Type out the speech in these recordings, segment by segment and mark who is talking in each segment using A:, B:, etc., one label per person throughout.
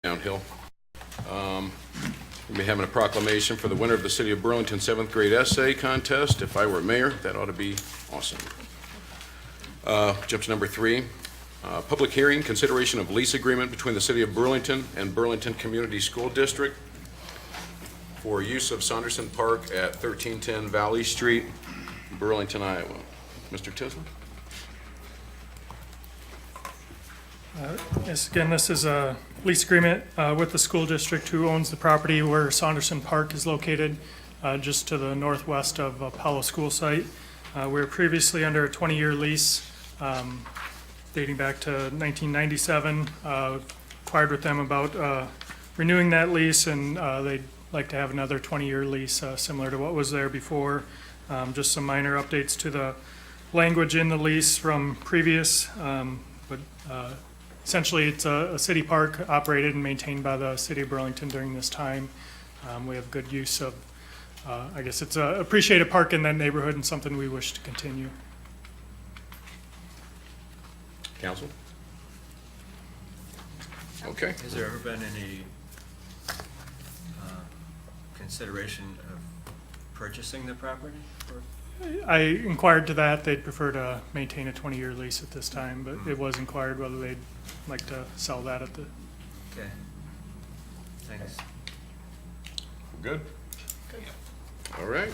A: downhill. We'll be having a proclamation for the winner of the City of Burlington 7th grade essay contest. If I were mayor, that ought to be awesome. Jump to number 3. Public hearing, consideration of lease agreement between the City of Burlington and Burlington Community School District for use of Saunderson Park at 1310 Valley Street, Burlington, Iowa. Mr. Tisland?
B: Yes, again, this is a lease agreement with the school district who owns the property where Saunderson Park is located, just to the northwest of Apollo School Site. We were previously under a 20-year lease dating back to 1997. Inquired with them about renewing that lease, and they'd like to have another 20-year lease similar to what was there before. Just some minor updates to the language in the lease from previous, but essentially, it's a city park operated and maintained by the City of Burlington during this time. We have good use of, I guess it's an appreciated park in that neighborhood and something we wish to continue.
A: Council? Okay.
C: Has there ever been any consideration of purchasing the property?
B: I inquired to that. They'd prefer to maintain a 20-year lease at this time, but it was inquired whether they'd like to sell that at the.
C: Okay. Thanks.
A: Good? All right.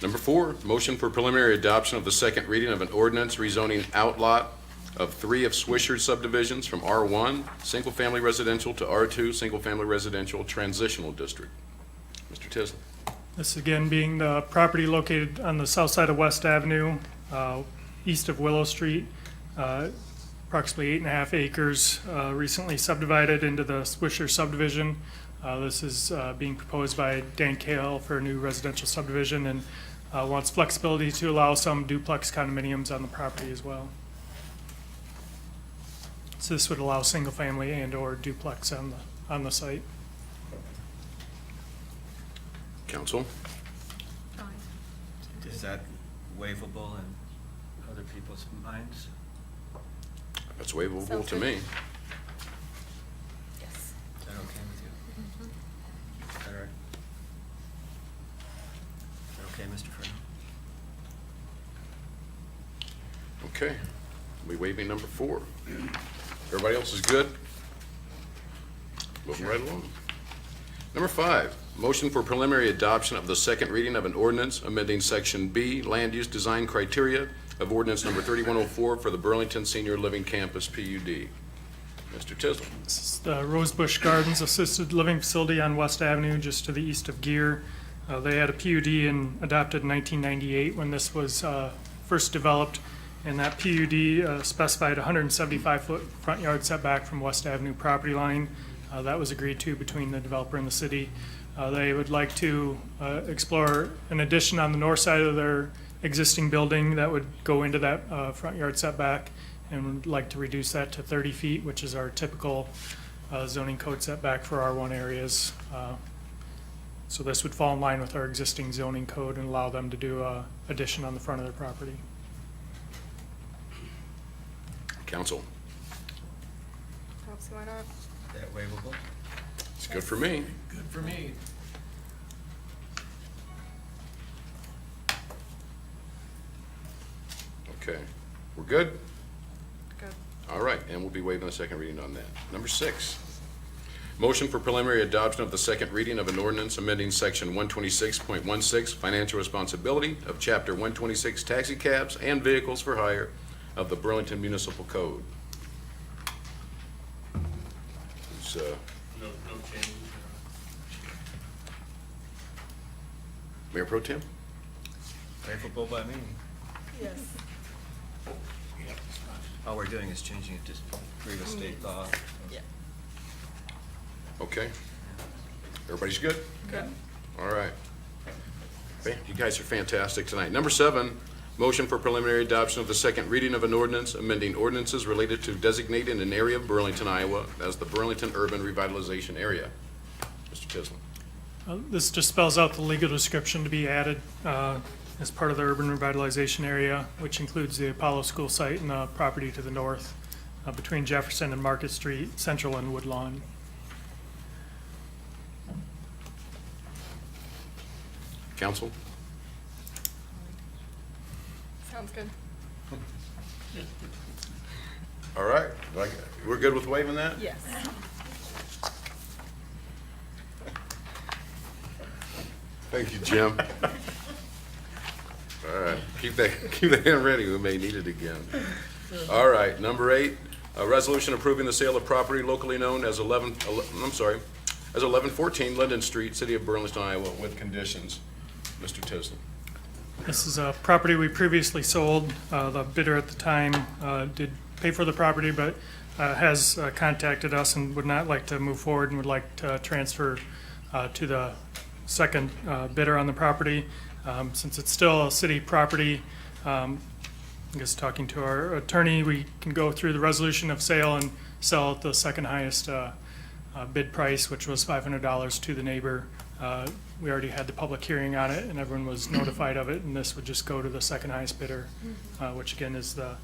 A: Number 4, motion for preliminary adoption of the second reading of an ordinance rezoning outlot of 3 of Swisher subdivisions from R1, single-family residential, to R2, single-family residential transitional district. Mr. Tisland.
B: This again being the property located on the south side of West Avenue, east of Willow Street, approximately 8.5 acres, recently subdivided into the Swisher subdivision. This is being proposed by Dan Cahill for a new residential subdivision, and wants flexibility to allow some duplex condominiums on the property as well. So this would allow single family and or duplex on the site.
A: Council?
C: Is that waivable in other people's minds?
A: That's waivable to me.
D: Yes.
C: Is that okay with you? Is that all right? Is that okay, Mr. Furman?
A: Okay. We waiving number 4. Everybody else is good? Moving right along. Number 5, motion for preliminary adoption of the second reading of an ordinance amending Section B, Land Use Design Criteria of Ordinance Number 3104 for the Burlington Senior Living Campus PUD. Mr. Tisland.
B: This is the Rosebush Gardens Assisted Living Facility on West Avenue, just to the east of Gear. They had a PUD adopted in 1998 when this was first developed, and that PUD specified 175-foot front yard setback from West Avenue property line. That was agreed to between the developer and the city. They would like to explore an addition on the north side of their existing building that would go into that front yard setback, and would like to reduce that to 30 feet, which is our typical zoning code setback for R1 areas. So this would fall in line with our existing zoning code and allow them to do an addition on the front of their property.
A: Council.
D: What's going on?
C: Is that waivable?
A: It's good for me.
C: Good for me.
A: Okay. We're good?
D: Good.
A: All right, and we'll be waiving the second reading on that. Number 6, motion for preliminary adoption of the second reading of an ordinance amending Section 126.16, financial responsibility of Chapter 126, taxi cabs and vehicles for hire of the Burlington Municipal Code. Who's,
E: No change.
A: Mayor Pro Tem?
C: Waivable by me.
D: Yes.
C: All we're doing is changing it to previous state law.
D: Yeah.
A: Okay. Everybody's good?
D: Good.
A: All right. You guys are fantastic tonight. Number 7, motion for preliminary adoption of the second reading of an ordinance amending ordinances related to designating an area of Burlington, Iowa as the Burlington Urban Revitalization Area. Mr. Tisland.
B: This just spells out the legal description to be added as part of the urban revitalization area, which includes the Apollo School Site and the property to the north between Jefferson and Market Street, Central and Woodlawn.
A: Council?
D: Sounds good.
A: All right, we're good with waiving that?
D: Yes.
A: Thank you, Jim. All right, keep that hand ready, we may need it again. All right, number 8, a resolution approving the sale of property locally known as 1114 Linden Street, City of Burlington, Iowa, with conditions. Mr. Tisland.
B: This is a property we previously sold. The bidder at the time did pay for the property, but has contacted us and would not like to move forward and would like to transfer to the second bidder on the property. Since it's still a city property, I guess talking to our attorney, we can go through the resolution of sale and sell at the second highest bid price, which was $500 to the neighbor. We already had the public hearing on it, and everyone was notified of it, and this would just go to the second highest bidder, which again is the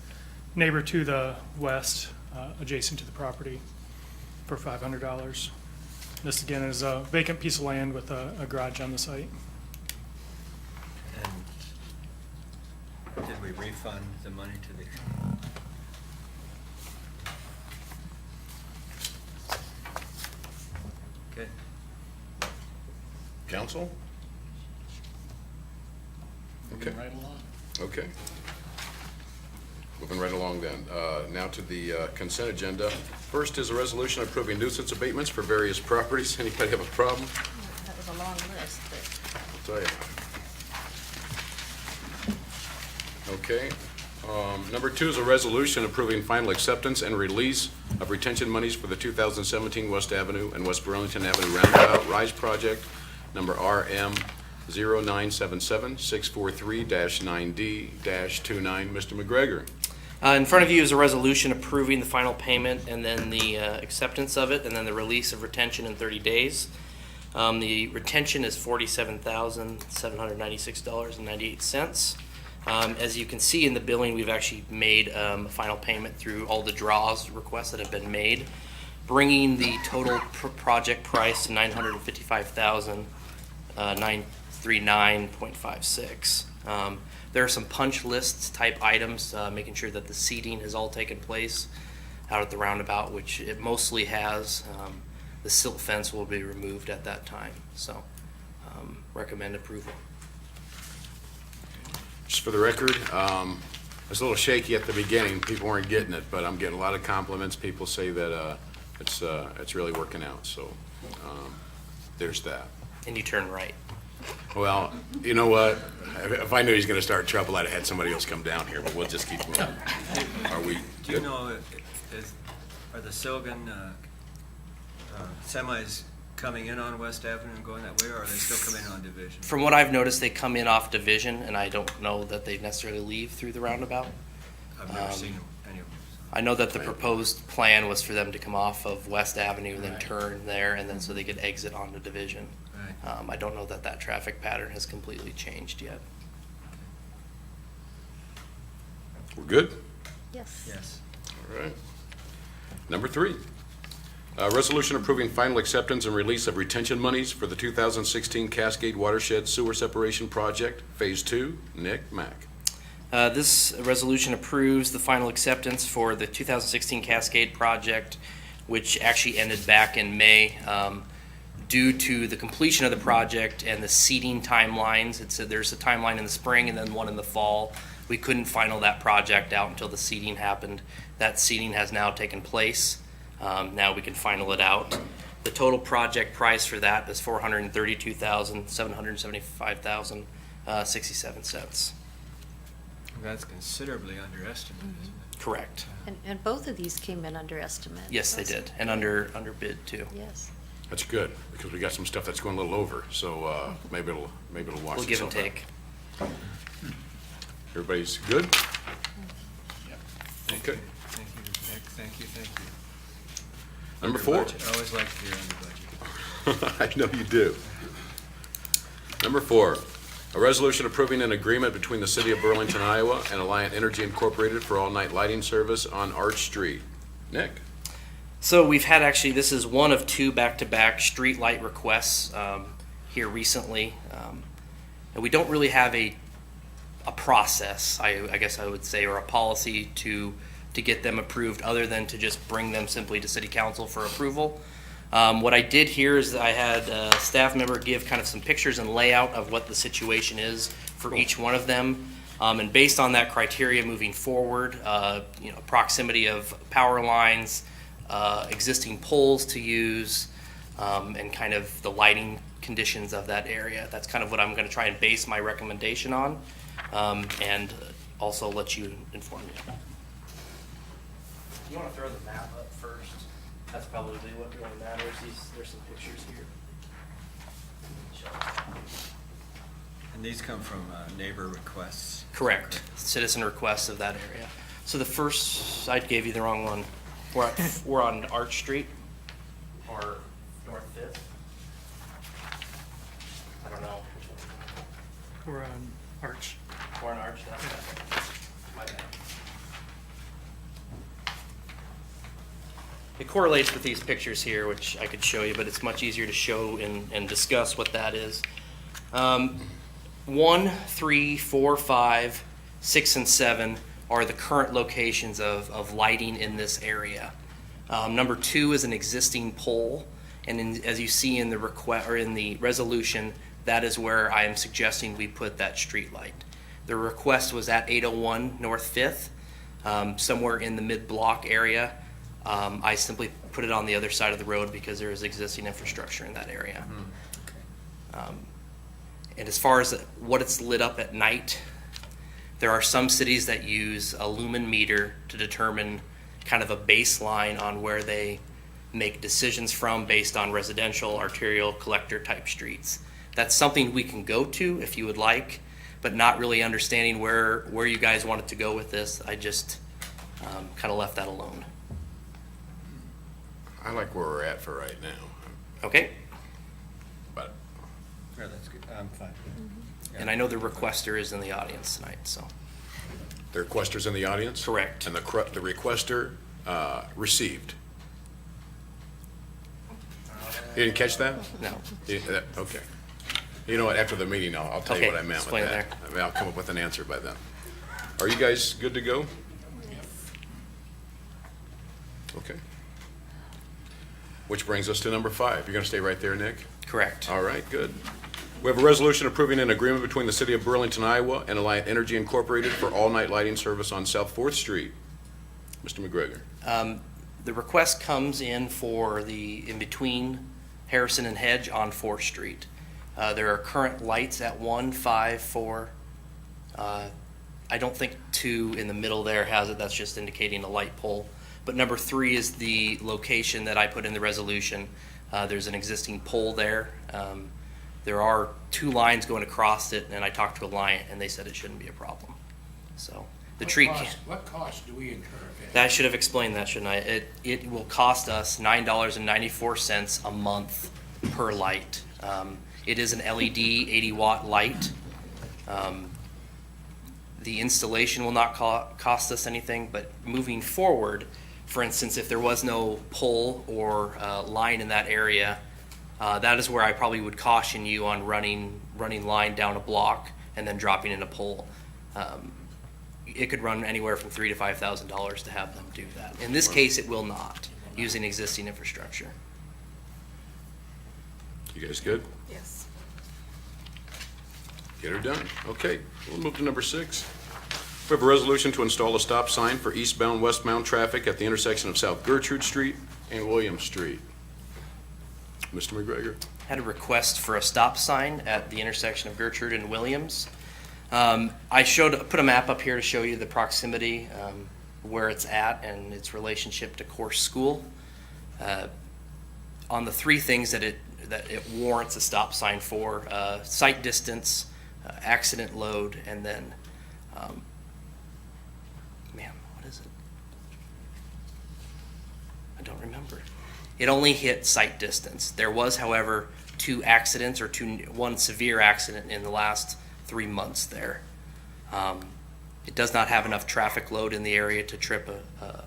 B: neighbor to the west, adjacent to the property, for $500. This again is a vacant piece of land with a garage on the site.
C: And did we refund the money to the? Okay.
A: Council? Okay. Okay. Moving right along then. Now to the consent agenda. First is a resolution approving nuisance abatements for various properties. Anybody have a problem?
D: That was a long list, but
A: I'll tell you. Okay. Number 2 is a resolution approving final acceptance and release of retention monies for the 2017 West Avenue and West Burlington Avenue Roundabout Rise Project, number RM 0977-643-9D-29. Mr. McGregor.
E: In front of you is a resolution approving the final payment and then the acceptance of it and then the release of retention in 30 days. The retention is $47,796.98. As you can see in the billing, we've actually made a final payment through all the draws requests that have been made, bringing the total project price to $955,939.56. There are some punch lists type items, making sure that the seating has all taken place out at the roundabout, which it mostly has. The silt fence will be removed at that time, so recommend approval.
A: Just for the record, I was a little shaky at the beginning. People weren't getting it, but I'm getting a lot of compliments. People say that it's really working out, so there's that.
E: And you turn right.
A: Well, you know what? If I knew he was going to start trouble, I'd have had somebody else come down here, but we'll just keep moving. Are we
C: Do you
A: good?
C: know, are the Silgan semis coming in on West Avenue and going that way, or are they still coming in on Division?
E: From what I've noticed, they come in off Division, and I don't know that they necessarily leave through the roundabout.
C: I've never seen any of them.
E: I know that the proposed plan was for them to come off of West Avenue and then
C: Right.
E: turn there, and then so they could exit onto Division.
C: Right.
E: I don't know that that traffic pattern has completely changed yet.
A: We're good?
D: yes.
C: Yes.
A: All right. Number 3, a resolution approving final acceptance and release of retention monies for the 2016 Cascade Watershed Sewer Separation Project, Phase 2. Nick Mack.
E: This resolution approves the final acceptance for the 2016 Cascade project, which actually ended back in May. Due to the completion of the project and the seeding timelines, there's a timeline in the spring and then one in the fall. We couldn't final that project out until the seeding happened. That seeding has now taken place. Now we can final it out. The total project price for that is $432,775,067.
C: That's considerably underestimated, isn't it?
E: Correct.
F: And both of these came in under estimate.
E: Yes, they did, and under bid too.
F: Yes.
A: That's good, because we got some stuff that's going a little over, so maybe it'll wash
E: We'll give and
A: itself out.
E: take.
A: Everybody's good?
C: Thank
A: Okay.
C: you. Thank you, Nick. Thank you, thank you.
A: Number
C: Under
A: 4.
C: budget. I always like to hear under budget.
A: I know you do. Number 4, a resolution approving an agreement between the City of Burlington, Iowa and Alliant Energy Incorporated for all-night lighting service on Arch Street. Nick?
E: So we've had this is one of 2 back-to-back street light requests here recently. And we don't really have a process, I guess I would say, or a policy to get them approved, other than to just bring them simply to city council for approval. What I did here is I had a staff member give kind of some pictures and layout of what the situation is for each one of them. And based on that criteria moving forward, proximity of power lines, existing poles to use, and kind of the lighting conditions of that area. That's kind of what I'm going to try and base my recommendation on, and also let you inform you. You want to throw the map up first? That's probably what really matters. There's some pictures here.
C: And these come from neighbor requests.
E: Correct. Citizen requests of that area. So the first, I gave you the wrong one. We're on Arch Street, or North Fifth. I don't know.
B: We're on Arch.
E: We're on Arch, that's it. My bad. It correlates with these pictures here, which I could show you, but it's much easier to show and discuss what that is. 1, 3, 4, 5, 6, and 7 are the current locations of lighting in this area. Number 2 is an existing pole, and as you see in the request or in the resolution, that is where I am suggesting we put that street light. The request was at 801 North 5th, somewhere in the mid-block area. I simply put it on the other side of the road because there is existing infrastructure in that area. And as far as what it's lit up at night, there are some cities that use a lumen meter to determine kind of a baseline on where they make decisions from based on residential, arterial, collector type streets. That's something we can go to if you would like, but not really understanding where you guys wanted to go with this. I just kind of left that alone.
A: I like where we're at for right now,
E: Okay?
A: but
C: Yeah, that's good. I'm fine.
E: And I know the requester is in the audience tonight, so.
A: the requester's in the audience?
E: Correct.
A: And the requester received. You didn't catch that?
E: No.
A: Okay. You know what, after the meeting, I'll tell you
E: Okay,
A: what I meant with
E: explain it
A: that.
E: there.
A: I mean, I'll come up with an answer by then. Are you guys good to go? Okay. Which brings us to number 5. You're going to stay right there, Nick?
E: Correct.
A: All right, good. We have a resolution approving an agreement between the City of Burlington, Iowa and Alliant Energy Incorporated for all-night lighting service on South 4th Street. Mr. McGregor.
E: The request comes in for the in-between Harrison and Hedge on 4th Street. There are current lights at 1, 5, 4. I don't think 2 in the middle there has it. That's just indicating a light pole. But number 3 is the location that I put in the resolution. There's an existing pole there. There are 2 lines going across it, and I talked to Alliant, and they said it shouldn't be a problem. So the tree can't.
G: What cost do we incur if
E: I should have explained that, shouldn't I? It will cost us $9.94 a month per light. It is an LED 80-watt light. The installation will not cost us anything, but moving forward, for instance, if there was no pole or line in that area, that is where I probably would caution you on running line down a block and then dropping in a pole. It could run anywhere from $3,000 to $5,000 to have them do that. In this case, it will not, using existing infrastructure.
A: You guys good?
D: Yes.
A: Get her done. Okay, we'll move to number 6. We have a resolution to install a stop sign for eastbound, westbound traffic at the intersection of South Gertrude Street and William Street. Mr. McGregor.
E: Had a request for a stop sign at the intersection of Gertrude and Williams. I put a map up here to show you the proximity, where it's at and its relationship to Course School. On the 3 things that it warrants a stop sign for, sight distance, accident load, and then, what is it? I don't remember. It only hit sight distance. There was, however, 2 accidents or 1 severe accident in the last 3 months there. It does not have enough traffic load in the area to trip a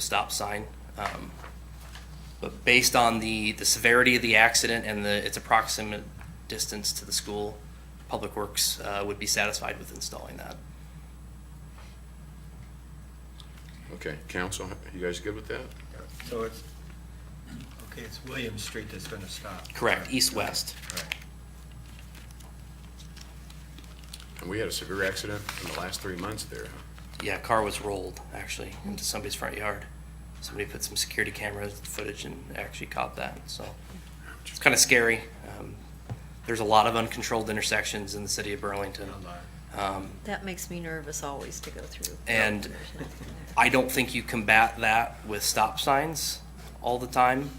E: stop sign. But based on the severity of the accident and its approximate distance to the school, Public Works would be satisfied with installing that.
A: Okay, council, you guys good with that?
C: So it's, okay, it's William Street that's going to stop.
E: Correct, east-west.
C: Right.
A: And we had a severe accident in the last 3 months there.
E: Yeah, a car was rolled, actually, into somebody's front yard. Somebody put some security camera footage and actually caught that, so it's kind of scary. There's a lot of uncontrolled intersections in the city of Burlington.
F: That makes me nervous always to go through.
E: And
F: There's nothing there.
E: I don't think you combat that with stop signs all the time.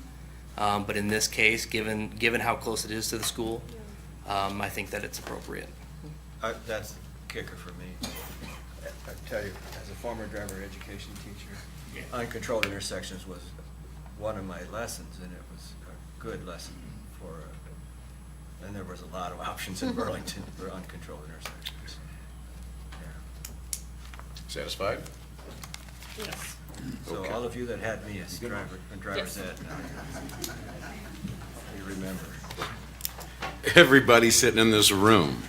E: But in this case, given how close it is to the school, I think that it's appropriate.
C: That's the kicker for me. I tell you, as a former driver education teacher, uncontrolled intersections was one of my lessons, and it was a good lesson for, and there was a lot of options in Burlington for uncontrolled intersections. Yeah.
A: Satisfied?
D: Yes.
C: So
A: Okay.
C: all of you that had me as driver's ed, you remember.
A: Everybody sitting in this room.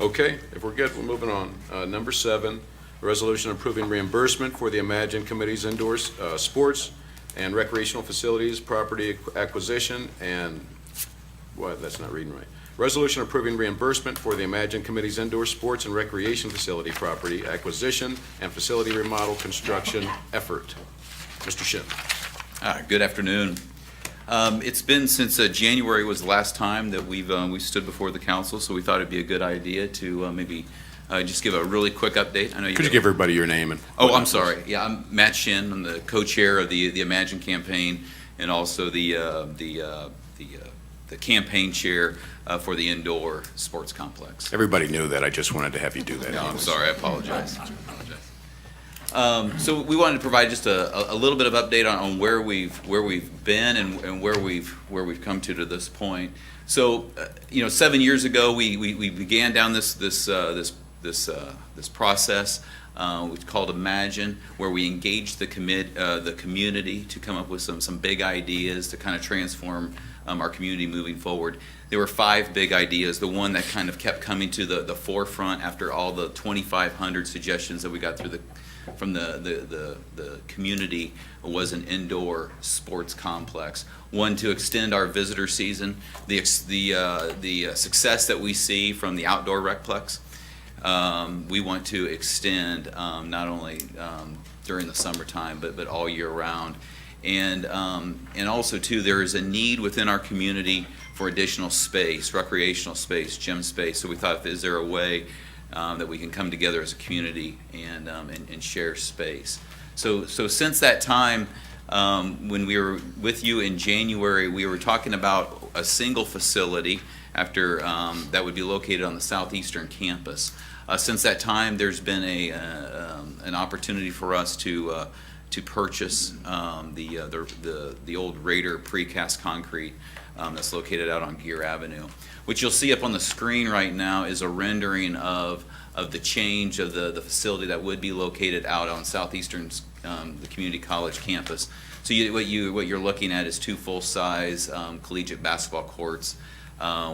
A: Okay, if we're good, we're moving on. Number 7, a resolution approving reimbursement for the Imagine Committee's indoor sports and recreational facilities, property acquisition, and, what, that's not reading right. Resolution approving reimbursement for the Imagine Committee's indoor sports and recreation facility, property acquisition, and facility remodel construction effort. Mr. Shin.
H: Good afternoon. It's been since January was the last time that we stood before the council, so we thought it'd be a good idea to maybe just give a really quick update. I know
A: Could you give everybody your name and?
H: Oh, I'm sorry. Yeah, I'm Matt Shin. I'm the co-chair of the Imagine campaign and also the campaign chair for the indoor sports complex.
A: Everybody knew that. I just wanted to have you do that.
H: No, I'm sorry. I apologize. So we wanted to provide just a little bit of update on where we've been and where we've come to this point. So 7 years ago we began down this process. We called Imagine, where we engaged the community to come up with some big ideas to kind of transform our community moving forward. There were 5 big ideas. The one that kind of kept coming to the forefront after all the 2,500 suggestions that we got from the community was an indoor sports complex. One, to extend our visitor season, the success that we see from the outdoor recplex. We want to extend not only during the summertime but all year round. And also, too, there is a need within our community for additional space, recreational space, gym space. So we thought, is there a way that we can come together as a community and share space? So since that time, when we were with you in January, we were talking about a single facility after that would be located on the southeastern campus. Since that time, there's been an opportunity for us to purchase the old Raider precast concrete that's located out on Gear Avenue. What you'll see up on the screen right now is a rendering of the change of the facility that would be located out on southeastern the community college campus. So what you're looking at is 2 full-size collegiate basketball courts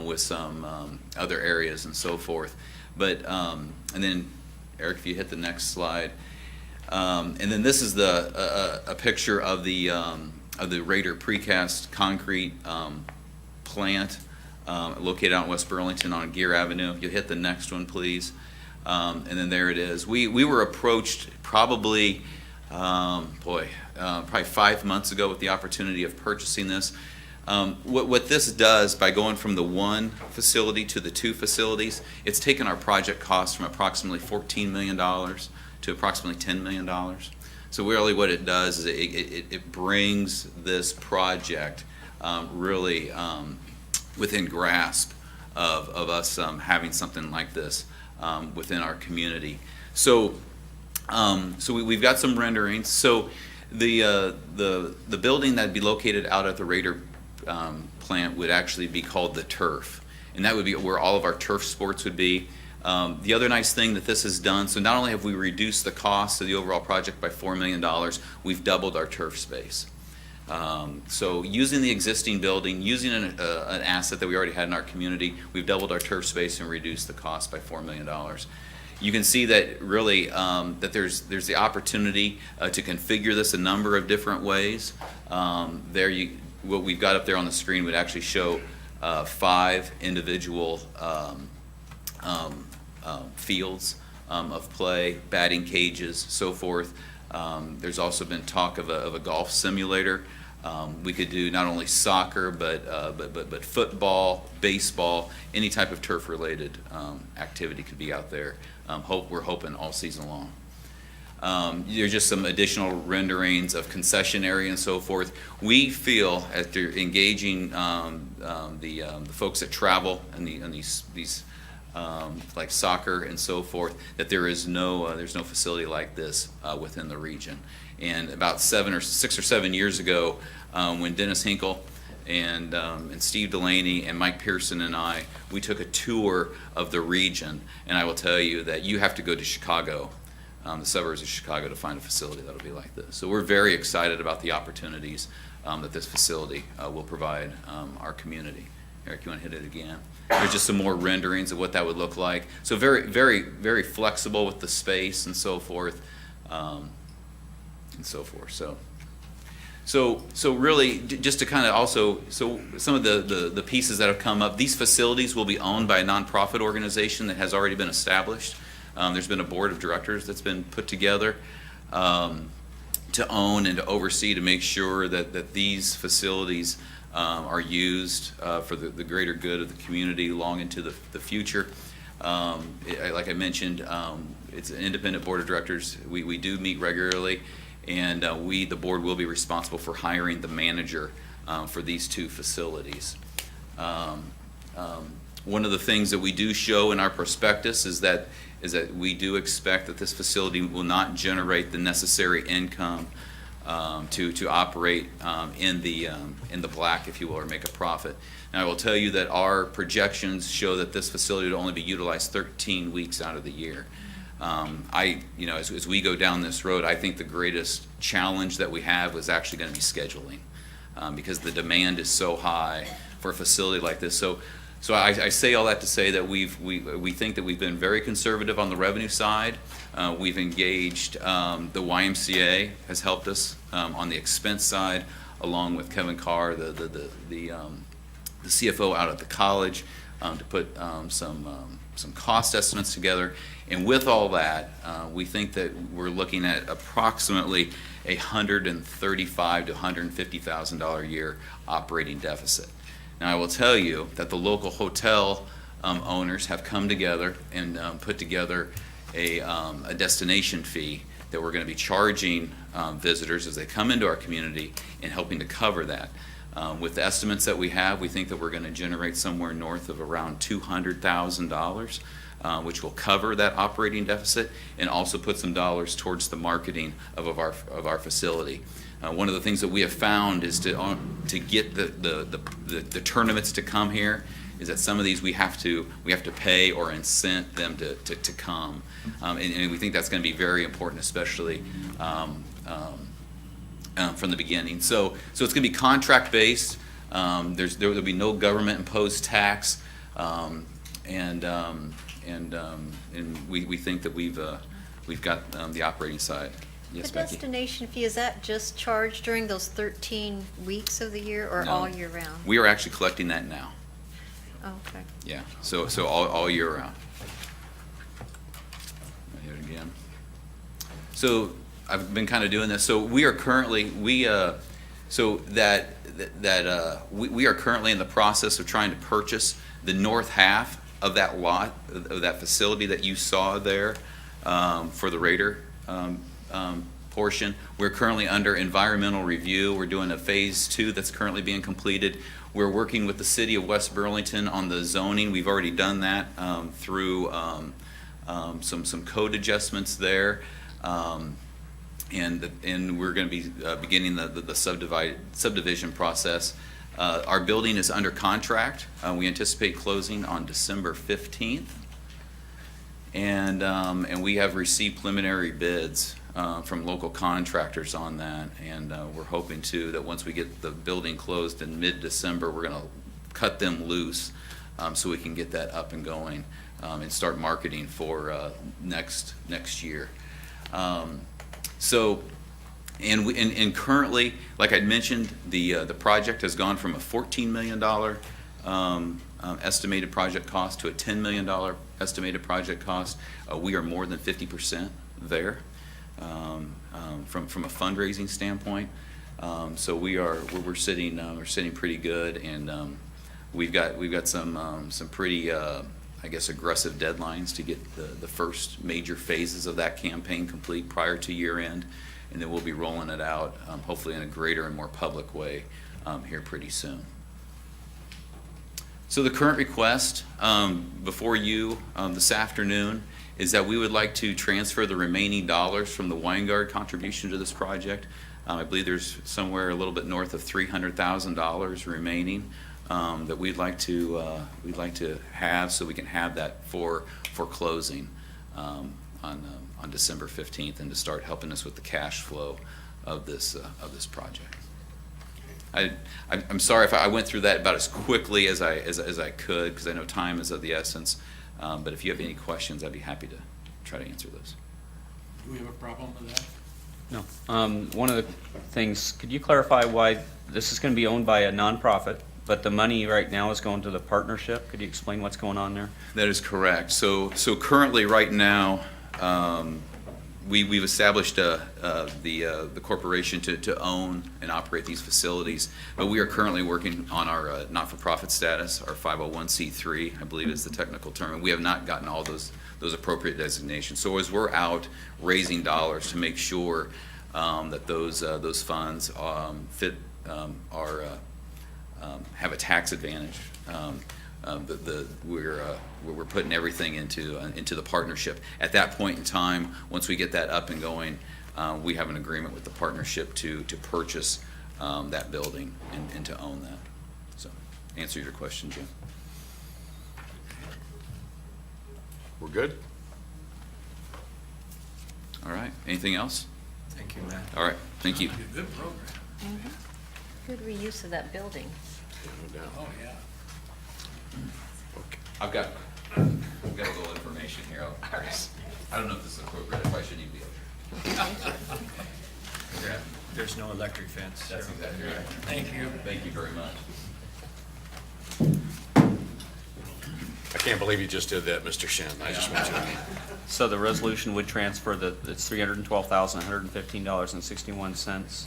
H: with some other areas and so forth. But and then Eric, if you hit the next slide. And then this is a picture of the Raider precast concrete plant located out in West Burlington on Gear Avenue. You hit the next one, please. And then there it is. We were approached probably 5 months ago with the opportunity of purchasing this. What this does, by going from the 1 facility to the 2 facilities, it's taken our project cost from approximately $14 million to approximately $10 million. So really what it does is it brings this project really within grasp of us having something like this within our community. So we've got some renderings. So the building that'd be located out at the Raider plant would actually be called the Turf, and that would be where all of our turf sports would be. The other nice thing that this has done, so not only have we reduced the cost of the overall project by $4 million, we've doubled our turf space. So using the existing building, using an asset that we already had in our community, we've doubled our turf space and reduced the cost by $4 million. You can see that really that there's the opportunity to configure this a number of different ways. What we've got up there on the screen would actually show 5 individual fields of play, batting cages, so forth. There's also been talk of a golf simulator. We could do not only soccer, but football, baseball, any type of turf-related activity could be out there. We're hoping all season long. There's just some additional renderings of concession area and so forth. We feel, after engaging the folks that travel and these like soccer and so forth, that there's no facility like this within the region. And about 6 or 7 years ago, when Dennis Hinkle and Steve Delaney and Mike Pearson and we took a tour of the region, and I will tell you that you have to go to Chicago, the suburbs of Chicago, to find a facility that'll be like this. So we're very excited about the opportunities that this facility will provide our community. Eric, you want to hit it again? There's just some more renderings of what that would look like. So very, very, very flexible with the space and so forth, So really, just to kind of also, so some of the pieces that have come up, these facilities will be owned by a nonprofit organization that has already been established. There's been a board of directors that's been put together to own and to oversee, to make sure that these facilities are used for the greater good of the community long into the future. Like I mentioned, it's an independent board of directors. We do meet regularly, and the board will be responsible for hiring the manager for these 2 facilities. One of the things that we do show in our prospectus is that we do expect that this facility will not generate the necessary income to operate in the black, if you will, or make a profit. Now, I will tell you that our projections show that this facility would only be utilized 13 weeks out of the year. As we go down this road, I think the greatest challenge that we have is actually going to be scheduling, because the demand is so high for a facility like this. So I say all that to say that we think that we've been very conservative on the revenue side. We've engaged, the YMCA has helped us on the expense side, along with Kevin Carr, the CFO out at the college, to put some cost estimates together. And with all that, we think that we're looking at approximately $135,000 to $150,000 a year operating deficit. Now, I will tell you that the local hotel owners have come together and put together a destination fee that we're going to be charging visitors as they come into our community, and helping to cover that. With the estimates that we have, we think that we're going to generate somewhere north of around $200,000, which will cover that operating deficit, and also put some dollars towards the marketing of our facility. One of the things that we have found is to get the tournaments to come here, is that some of these we have to pay or incent them to come, and we think that's going to be very important, especially from the beginning. So it's going to be contract based. There will be no government imposed tax, and we think that we've got the operating side. Yes,
F: The
H: Becky?
F: destination fee, is that just charged during those 13 weeks of the year, or
H: No.
F: all year round?
H: We are actually collecting that now.
F: Okay.
H: Yeah, so all year round. Hit it again. So I've been kind of doing this. So we are currently we are currently in the process of trying to purchase the north half of that lot, of that facility that you saw there, for the Raider portion. We're currently under environmental review. We're doing a phase 2 that's currently being completed. We're working with the city of West Burlington on the zoning. We've already done that through some code adjustments there. And we're going to be beginning the subdivision process. Our building is under contract. We anticipate closing on December 15th. And we have received preliminary bids from local contractors on that, and we're hoping too that once we get the building closed in mid-December, we're going to cut them loose so we can get that up and going and start marketing for next year. And currently, like I mentioned, the project has gone from a $14 million estimated project cost to a $10 million estimated project cost. We are more than 50% there from a fundraising standpoint. So we're sitting pretty good, and we've got some pretty I guess aggressive deadlines to get the first major phases of that campaign complete prior to year end, and then we'll be rolling it out hopefully in a greater and more public way here pretty soon. So the current request before you this afternoon is that we would like to transfer the remaining dollars from the Weingard contribution to this project. I believe there's somewhere a little bit north of $300,000 remaining that we'd like to have, so we can have that for closing on December 15th, and to start helping us with the cash flow of this project. I'm sorry if I went through that about as quickly as I could, because I know time is of the essence. But if you have any questions, I'd be happy to try to answer those.
G: Do we have a problem with that?
I: No. One of the things, could you clarify why this is going to be owned by a nonprofit, but the money right now is going to the partnership? Could you explain what's going on there?
H: That is correct. So currently, right now, we've established the corporation to own and operate these facilities, but we are currently working on our not-for-profit status, our 501c3, I believe is the technical term, and we have not gotten all those appropriate designations. So as we're out raising dollars to make sure that those funds have a tax advantage, we're putting everything into the partnership. At that point in time, once we get that up and going, we have an agreement with the partnership to purchase that building and to own that. So, answer your question, Jim.
A: We're good?
H: All right. Anything else?
C: Thank you, Matt.
H: All right. Thank you.
G: Good program.
F: Good reuse of that building.
A: No doubt.
G: Oh, yeah.
H: I've got a little information here. I don't know if this is appropriate, if I should even be up here.
C: There's no electric fence.
H: That's exactly right.
G: Thank you.
H: Thank you very much.
A: I can't believe you just did that, Mr. Shen. I just want you to.
I: So the resolution would transfer it's $312,115.61.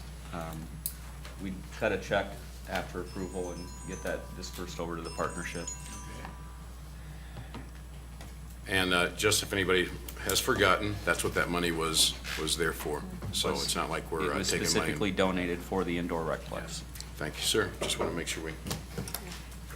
I: We'd cut a check after approval and get that dispersed over to the partnership.
A: And just if anybody has forgotten, that's what that money was there for. So it's not like we're
I: It was
A: taking
I: specifically
A: money.
I: donated for the indoor recplex.
A: Thank you, sir. Just want to make sure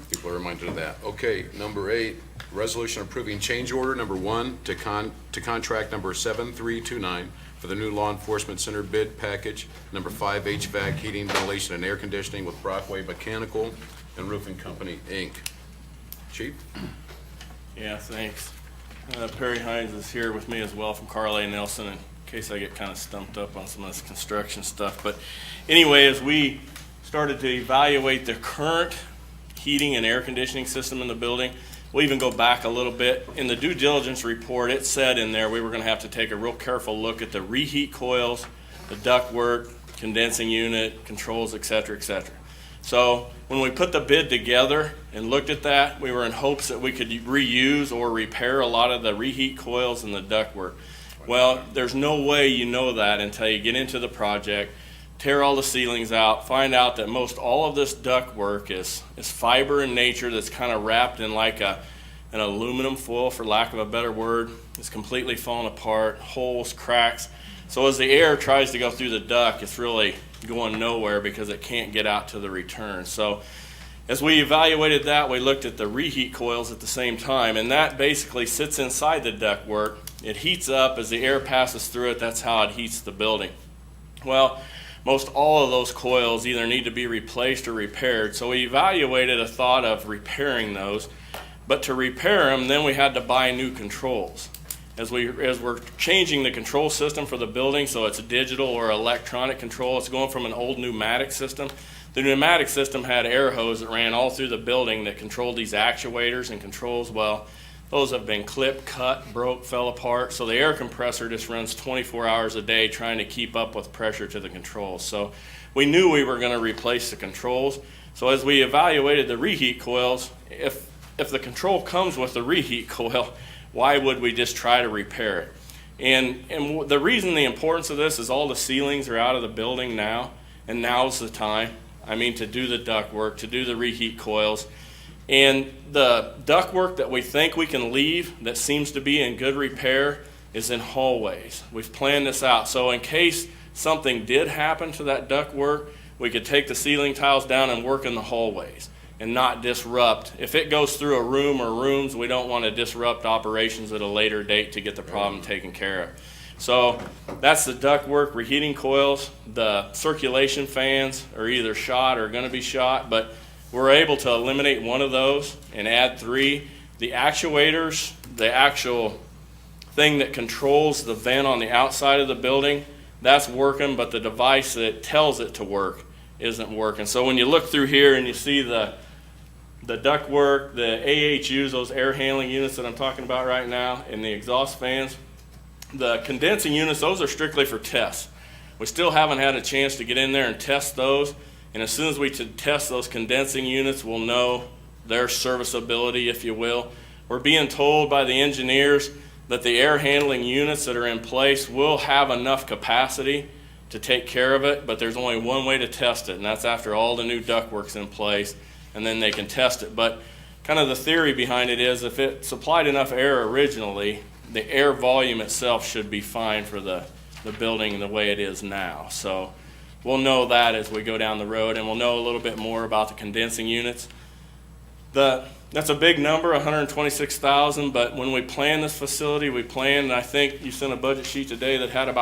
A: people are reminded of that. Okay, number 8, resolution approving change order number 1 to contract number 7329 for the new law enforcement center bid package. Number 5, HVAC, heating, ventilation, and air conditioning with Brockway Mechanical and Roofing Company, Inc. Chief?
J: Yeah, thanks. Perry Hines is here with me as well from Carl A. Nelson, in case I get kind of stumped up on some of this construction stuff. But anyway, as we started to evaluate the current heating and air conditioning system in the building, we'll even go back a little bit. In the due diligence report, it said in there we were going to have to take a real careful look at the reheat coils, the ductwork, condensing unit, controls, et cetera, et cetera. So when we put the bid together and looked at that, we were in hopes that we could reuse or repair a lot of the reheat coils and the ductwork. Well, there's no way you know that until you get into the project, tear all the ceilings out, find out that most all of this ductwork is fiber in nature that's kind of wrapped in like an aluminum foil, for lack of a better word. It's completely fallen apart, holes, cracks. So as the air tries to go through the duct, it's really going nowhere because it can't get out to the return. So as we evaluated that, we looked at the reheat coils at the same time, and that basically sits inside the ductwork. It heats up as the air passes through it. That's how it heats the building. Well, most all of those coils either need to be replaced or repaired. So we evaluated a thought of repairing those. But to repair them, then we had to buy new controls. as we're changing the control system for the building, so it's a digital or electronic control. It's going from an old pneumatic system. The pneumatic system had air hose that ran all through the building that controlled these actuators and controls. Well, those have been clipped, cut, broke, fell apart. So the air compressor just runs 24 hours a day trying to keep up with pressure to the controls. So we knew we were going to replace the controls. So as we evaluated the reheat coils, if the control comes with the reheat coil, why would we just try to repair it? And the reason, the importance of this is all the ceilings are out of the building now, and now's the time. I mean, to do the duct work, to do the reheat coils. And the duct work that we think we can leave that seems to be in good repair is in hallways. We've planned this out. So in case something did happen to that duct work, we could take the ceiling tiles down and work in the hallways and not disrupt. If it goes through a room or rooms, we don't want to disrupt operations at a later date to get the problem taken care of. So that's the duct work, reheating coils. The circulation fans are either shot or going to be shot, but we're able to eliminate one of those and add 3. The actuators, the actual thing that controls the vent on the outside of the building, that's working, but the device that tells it to work isn't working. So when you look through here and you see the duct work, the AHUs, those air handling units that I'm talking about right now, and the exhaust fans, the condensing units, those are strictly for tests. We still haven't had a chance to get in there and test those. And as soon as we test those condensing units, we'll know their serviceability, if you will. We're being told by the engineers that the air handling units that are in place will have enough capacity to take care of it, but there's only one way to test it, and that's after all the new ductwork's in place, and then they can test it. But kind of the theory behind it is if it supplied enough air originally, the air volume itself should be fine for the building the way it is now. So we'll know that as we go down the road, and we'll know a little bit more about the condensing units. That's a big number, $126,000, but when we planned this facility, and I think you sent a budget sheet today that had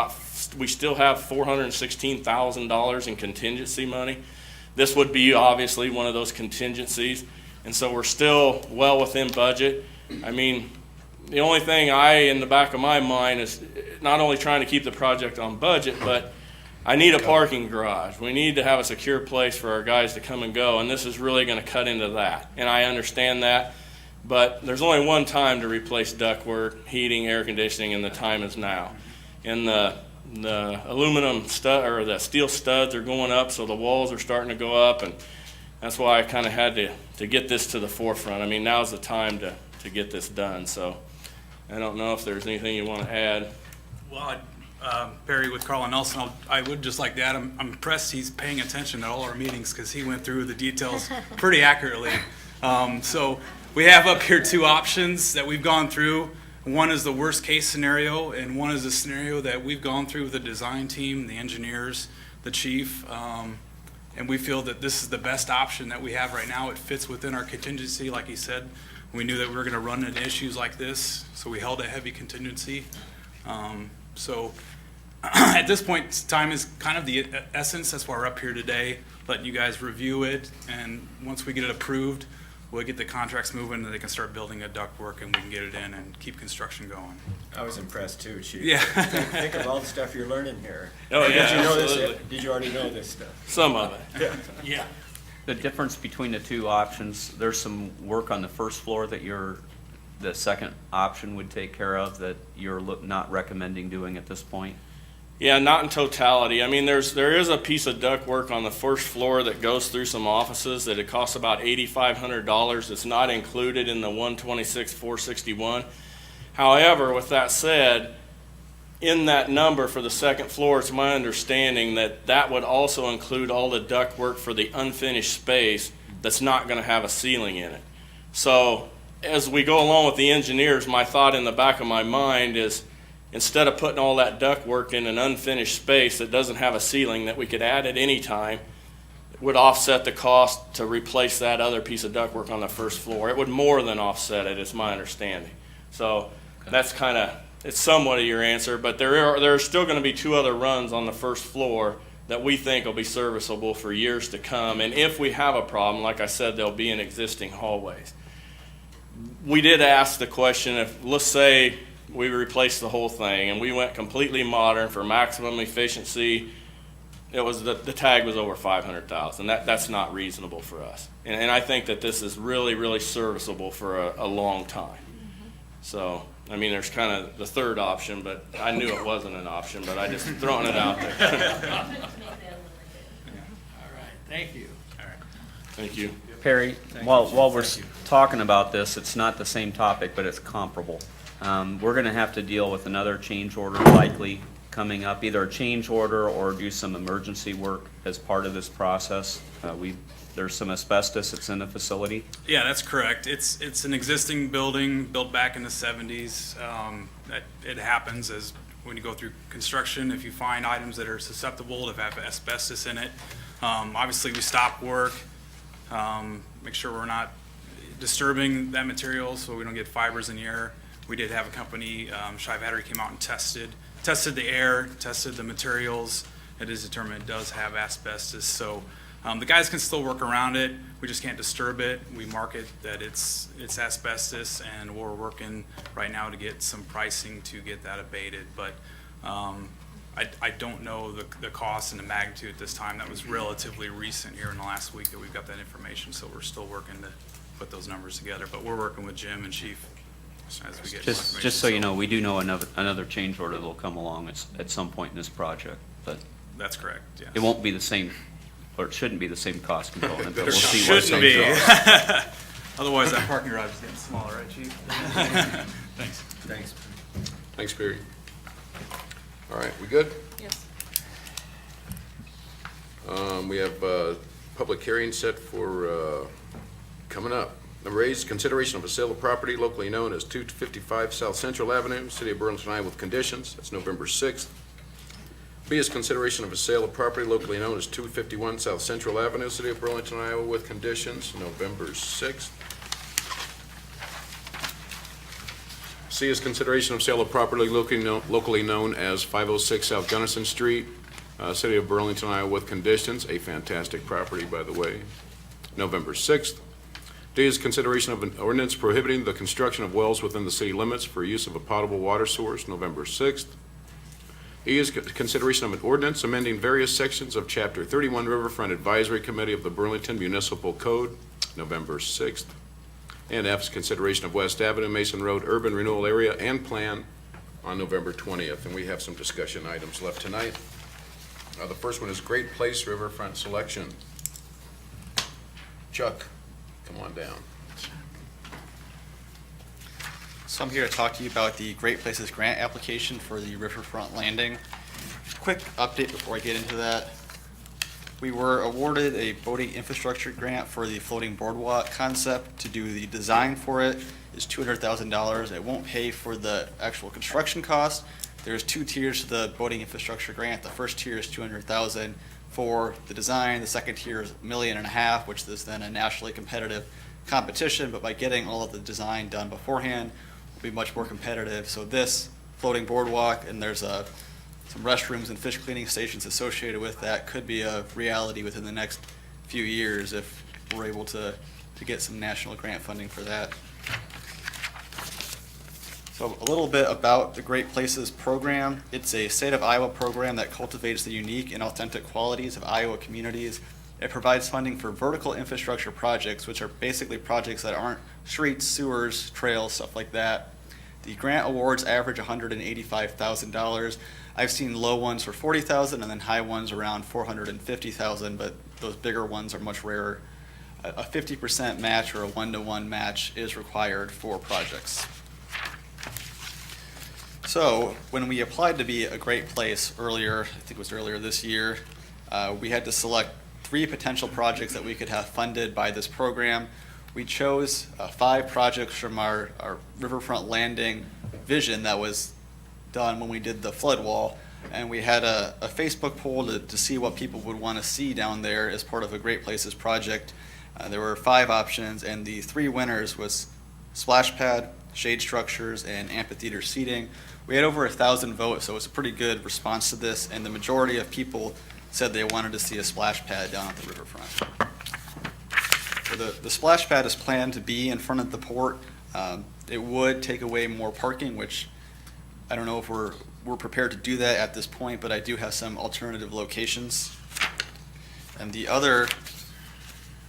J: we still have $416,000 in contingency money. This would be obviously one of those contingencies, and so we're still well within budget. I mean, the only thing in the back of my mind is not only trying to keep the project on budget, but I need a parking garage. We need to have a secure place for our guys to come and go, and this is really going to cut into that. And I understand that, but there's only one time to replace ductwork, heating, air conditioning, and the time is now. And the aluminum stud or the steel studs are going up, so the walls are starting to go up, and that's why I kind of had to get this to the forefront. I mean, now's the time to get this done. So I don't know if there's anything you want to add.
K: Well, Barry with Carl and Nelson, I would just like to add, I'm impressed he's paying attention at all our meetings because he went through the details pretty accurately. So we have up here 2 options that we've gone through. One is the worst case scenario, and one is a scenario that we've gone through with the design team, the engineers, the chief, and we feel that this is the best option that we have right now. It fits within our contingency, like he said. We knew that we were going to run into issues like this, so we held a heavy contingency. So at this point, time is kind of the essence. That's why we're up here today, letting you guys review it. And once we get it approved, we'll get the contracts moving and they can start building a ductwork and we can get it in and keep construction going.
C: I was impressed too, Chief.
K: Yeah.
C: Think of all the stuff you're learning here.
J: Oh, yeah,
C: Did you know
J: absolutely.
C: Did you already know this stuff?
J: Some of it.
C: Yeah.
J: Yeah.
I: The difference between the 2 options, there's some work on the first floor that the second option would take care of that you're not recommending doing at this point?
J: Yeah, not in totality. I mean, there is a piece of ductwork on the first floor that goes through some offices that it costs about $8,500. It's not included in the $126,461. However, with that said, in that number for the second floor, it's my understanding that would also include all the ductwork for the unfinished space that's not going to have a ceiling in it. So as we go along with the engineers, my thought in the back of my mind is instead of putting all that ductwork in an unfinished space that doesn't have a ceiling that we could add at any time, it would offset the cost to replace that other piece of ductwork on the first floor. It would more than offset it, is my understanding. So that's kind of, it's somewhat of your answer, but there are still going to be 2 other runs on the first floor that we think will be serviceable for years to come. And if we have a problem, like I said, they'll be in existing hallways. We did ask the question, if let's say we replaced the whole thing, and we went completely modern for maximum efficiency. It was the tag was over 500,000. That's not reasonable for us, and I think that this is really, really serviceable for a long time. So, I mean, there's kind of the third option, but I knew it wasn't an option, but I just throwing it out there.
G: All right, thank you.
J: Thank you.
I: Perry, while we're talking about this, it's not the same topic, but it's comparable. We're gonna have to deal with another change order likely coming up, either a change order or do some emergency work as part of this process. There's some asbestos that's in the facility.
K: Yeah, that's correct. It's an existing building built back in the 70s. It happens as when you go through construction, if you find items that are susceptible to have asbestos in it. Obviously, we stop work, make sure we're not disturbing that material so we don't get fibers in the air. We did have a company, Shive Hattery, came out and tested the air, tested the materials. It is determined it does have asbestos. So the guys can still work around it. We just can't disturb it. We mark it that it's asbestos, and we're working right now to get some pricing to get that abated. But I don't know the cost and the magnitude at this time. That was relatively recent here in the last week that we've got that information, so we're still working to put those numbers together. But we're working with Jim and Chief as we get more information.
I: Just so you know, we do know another change order that will come along at some point in this project, but
K: That's correct, yes.
I: it won't be the same, or it shouldn't be the same cost component, but we'll
K: There
I: see what
K: shouldn't
I: things
K: be.
I: are.
K: Otherwise, that parking garage is getting smaller, right, Chief? Thanks.
C: Thanks.
A: Thanks, Perry. All right, we good?
D: Yes.
A: We have public hearing set for coming up. Number 8 is consideration of a sale of property locally known as 255 South Central Avenue, City of Burlington, Iowa, with conditions. That's November 6th. B is consideration of a sale of property locally known as 251 South Central Avenue, City of Burlington, Iowa, with conditions, November 6th. C is consideration of sale of property locally known as 506 South Gunnison Street, City of Burlington, Iowa, with conditions. A fantastic property, by the way, November 6th. D is consideration of an ordinance prohibiting the construction of wells within the city limits for use of a potable water source, November 6th. E is consideration of an ordinance amending various sections of Chapter 31 Riverfront Advisory Committee of the Burlington Municipal Code, November 6th. And F is consideration of West Avenue, Mason Road Urban Renewal Area and Plan on November 20th. And we have some discussion items left tonight. The first one is Great Place Riverfront Selection. Chuck, come on down.
L: So I'm here to talk to you about the Great Places Grant application for the Riverfront Landing. Quick update before I get into that. We were awarded a boating infrastructure grant for the floating boardwalk concept. To do the design for it is $200,000. It won't pay for the actual construction cost. There's 2 tiers to the boating infrastructure grant. The first tier is $200,000 for the design. The second tier is $1.5 million, which is then a nationally competitive competition. But by getting all of the design done beforehand, we'll be much more competitive. So this floating boardwalk, and there's some restrooms and fish cleaning stations associated with that, could be a reality within the next few years if we're able to get some national grant funding for that. So a little bit about the Great Places program. It's a state of Iowa program that cultivates the unique and authentic qualities of Iowa communities. It provides funding for vertical infrastructure projects, which are basically projects that aren't streets, sewers, trails, stuff like that. The grant awards average $185,000. I've seen low ones for $40,000 and then high ones around $450,000, but those bigger ones are much rarer. A 50% match or a 1-to-1 match is required for projects. So when we applied to be a Great Place earlier, I think it was earlier this year, we had to select 3 potential projects that we could have funded by this program. We chose 5 projects from our Riverfront Landing vision that was done when we did the flood wall, and we had a Facebook poll to see what people would want to see down there as part of a Great Places project. There were 5 options, and the 3 winners was splash pad, shade structures, and amphitheater seating. We had over 1,000 votes, so it was a pretty good response to this, and the majority of people said they wanted to see a splash pad down at the riverfront. So the splash pad is planned to be in front of the port. It would take away more parking, which I don't know if we're prepared to do that at this point, but I do have some alternative locations. And the other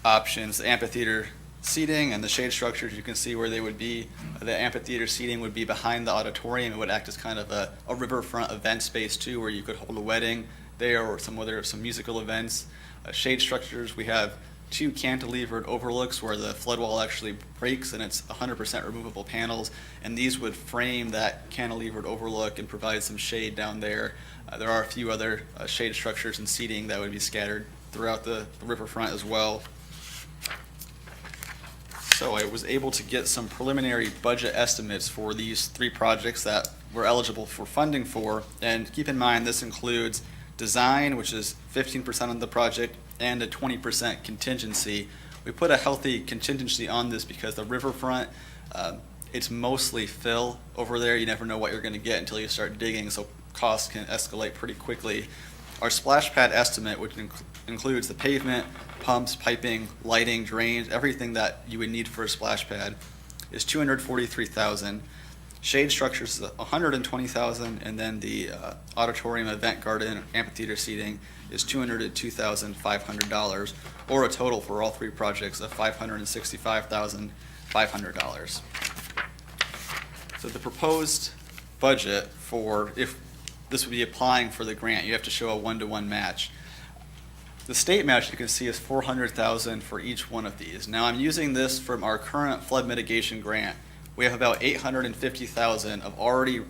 L: options, the amphitheater seating and the shade structures, you can see where they would be. The amphitheater seating would be behind the auditorium. It would act as kind of a riverfront event space too, where you could hold a wedding there or some musical events. Shade structures, we have 2 cantilevered overlooks where the flood wall actually breaks, and it's 100% removable panels, and these would frame that cantilevered overlook and provide some shade down there. There are a few other shade structures and seating that would be scattered throughout the riverfront as well. So I was able to get some preliminary budget estimates for these 3 projects that we're eligible for funding for, and keep in mind this includes design, which is 15% of the project, and a 20% contingency. We put a healthy contingency on this because the riverfront, it's mostly fill over there. You never know what you're going to get until you start digging, so costs can escalate pretty quickly. Our splash pad estimate, which includes the pavement, pumps, piping, lighting, drains, everything that you would need for a splash pad, is $243,000. Shade structures is $120,000, and then the auditorium, event garden, amphitheater seating is $202,500, or a total for all 3 projects of $565,500. So the proposed budget for, if this would be applying for the grant, you have to show a 1-to-1 match. The state match, you can see, is $400,000 for each one of these. Now I'm using this from our current flood mitigation grant. We have about $850,000 of already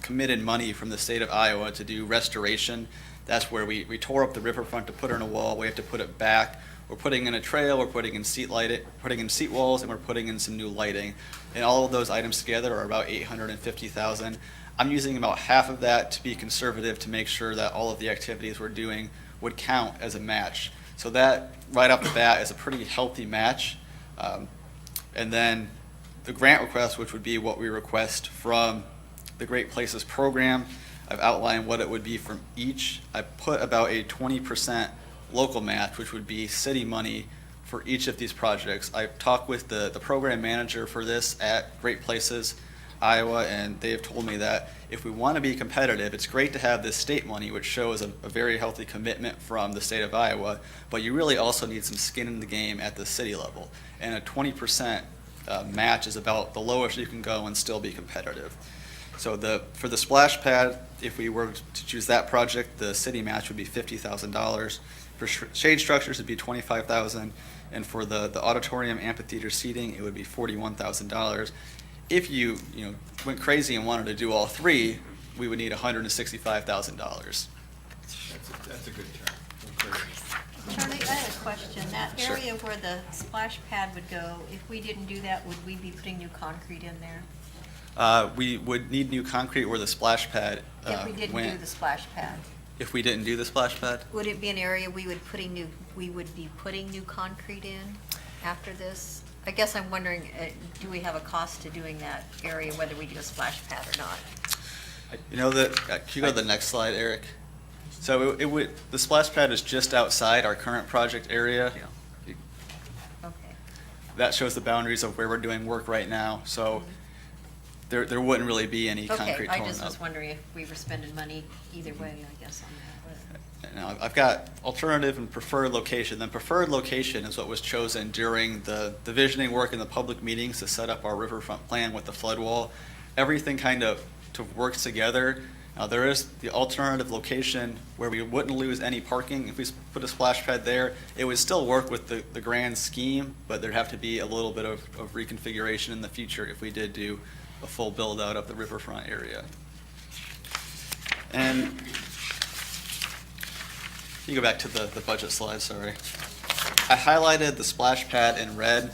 L: committed money from the state of Iowa to do restoration. That's where we tore up the riverfront to put in a wall. We have to put it back. We're putting in a trail, we're putting in seat walls, and we're putting in some new lighting. And all of those items together are about $850,000. I'm using about half of that to be conservative to make sure that all of the activities we're doing would count as a match. So that, right off the bat, is a pretty healthy match. And then the grant request, which would be what we request from the Great Places program, I've outlined what it would be from each. I put about a 20% local match, which would be city money for each of these projects. I talked with the program manager for this at Great Places Iowa, and they have told me that if we want to be competitive, it's great to have this state money, which shows a very healthy commitment from the state of Iowa, but you really also need some skin in the game at the city level. And a 20% match is about the lowest you can go and still be competitive. So for the splash pad, if we were to choose that project, the city match would be $50,000. For shade structures, it'd be $25,000, and for the auditorium amphitheater seating, it would be $41,000. If you went crazy and wanted to do all 3, we would need $165,000.
C: That's a good term.
F: Charlie, I have a question. That
L: Sure.
F: area where the splash pad would go, if we didn't do that, would we be putting new concrete in there?
L: We would need new concrete where the splash pad
F: If we didn't do
L: went.
F: the splash pad?
L: If we didn't do the splash pad?
F: Would it be an area we would be putting new concrete in after this? I guess I'm wondering, do we have a cost to doing that area, whether we do a splash pad or not?
L: Can you go to the next slide, Eric? So the splash pad is just outside our current project area.
F: Okay.
L: That shows the boundaries of where we're doing work right now, so there wouldn't really be any concrete
F: Okay, I
L: torn
F: just was
L: up.
F: wondering if we were spending money either way, I guess, on that.
L: Now, I've got alternative and preferred location. The preferred location is what was chosen during the visioning work in the public meetings to set up our riverfront plan with the flood wall. Everything kind of works together. Now, there is the alternative location where we wouldn't lose any parking. If we put a splash pad there, it would still work with the grand scheme, but there'd have to be a little bit of reconfiguration in the future if we did do a full build out of the riverfront area. And you go back to the budget slide, sorry. I highlighted the splash pad in red.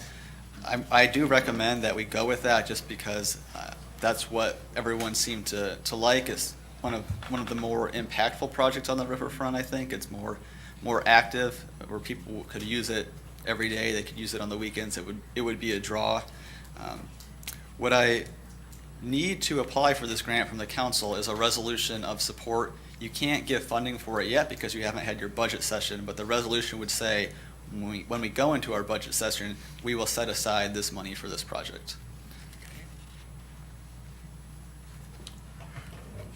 L: I do recommend that we go with that just because that's what everyone seemed to like. It's one of the more impactful projects on the riverfront, I think. It's more active, where people could use it every day. They could use it on the weekends. It would be a draw. What I need to apply for this grant from the council is a resolution of support. You can't get funding for it yet because you haven't had your budget session, but the resolution would say, when we go into our budget session, we will set aside this money for this project.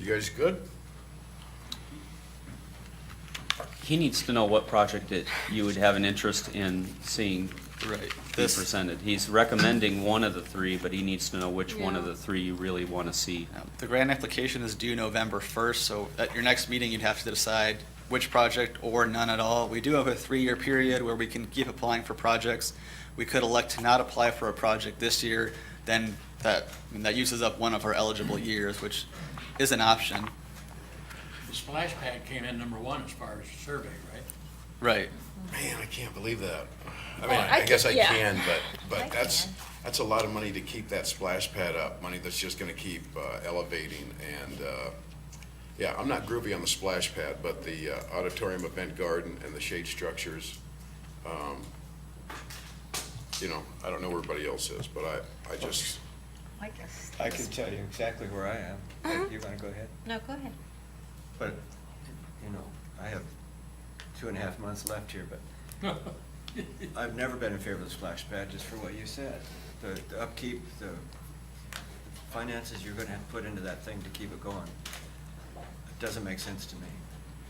A: You guys good?
I: He needs to know what project that you would have an interest in seeing
L: Right.
I: be
L: This,
I: presented. He's recommending one of the three, but he needs to know which one of
D: Yeah.
I: the three you really want to see.
L: the grant application is due November 1st, so at your next meeting, you'd have to decide which project or none at all. We do have a 3-year period where we can keep applying for projects. We could elect to not apply for a project this year, then that uses up one of our eligible years, which is an option.
G: The splash pad came in number one as far as the survey, right?
L: Right.
A: Man, I can't believe that. I mean,
D: Well, I
A: I guess I
D: can- yeah.
A: can,
F: I
A: but
F: can.
A: that's a lot of money to keep that splash pad up, money that's just gonna keep elevating, and, yeah, I'm not groovy on the splash pad, but the auditorium event garden and the shade structures, you know, I don't know where everybody else is, but I just,
F: I guess.
C: I can tell you exactly where I am. You wanna go ahead?
F: No, go ahead.
C: But, you know, I have 2.5 months left here, but I've never been in favor of the splash pad, just for what you said. The upkeep, the finances you're gonna have to put into that thing to keep it going, it doesn't make sense to me.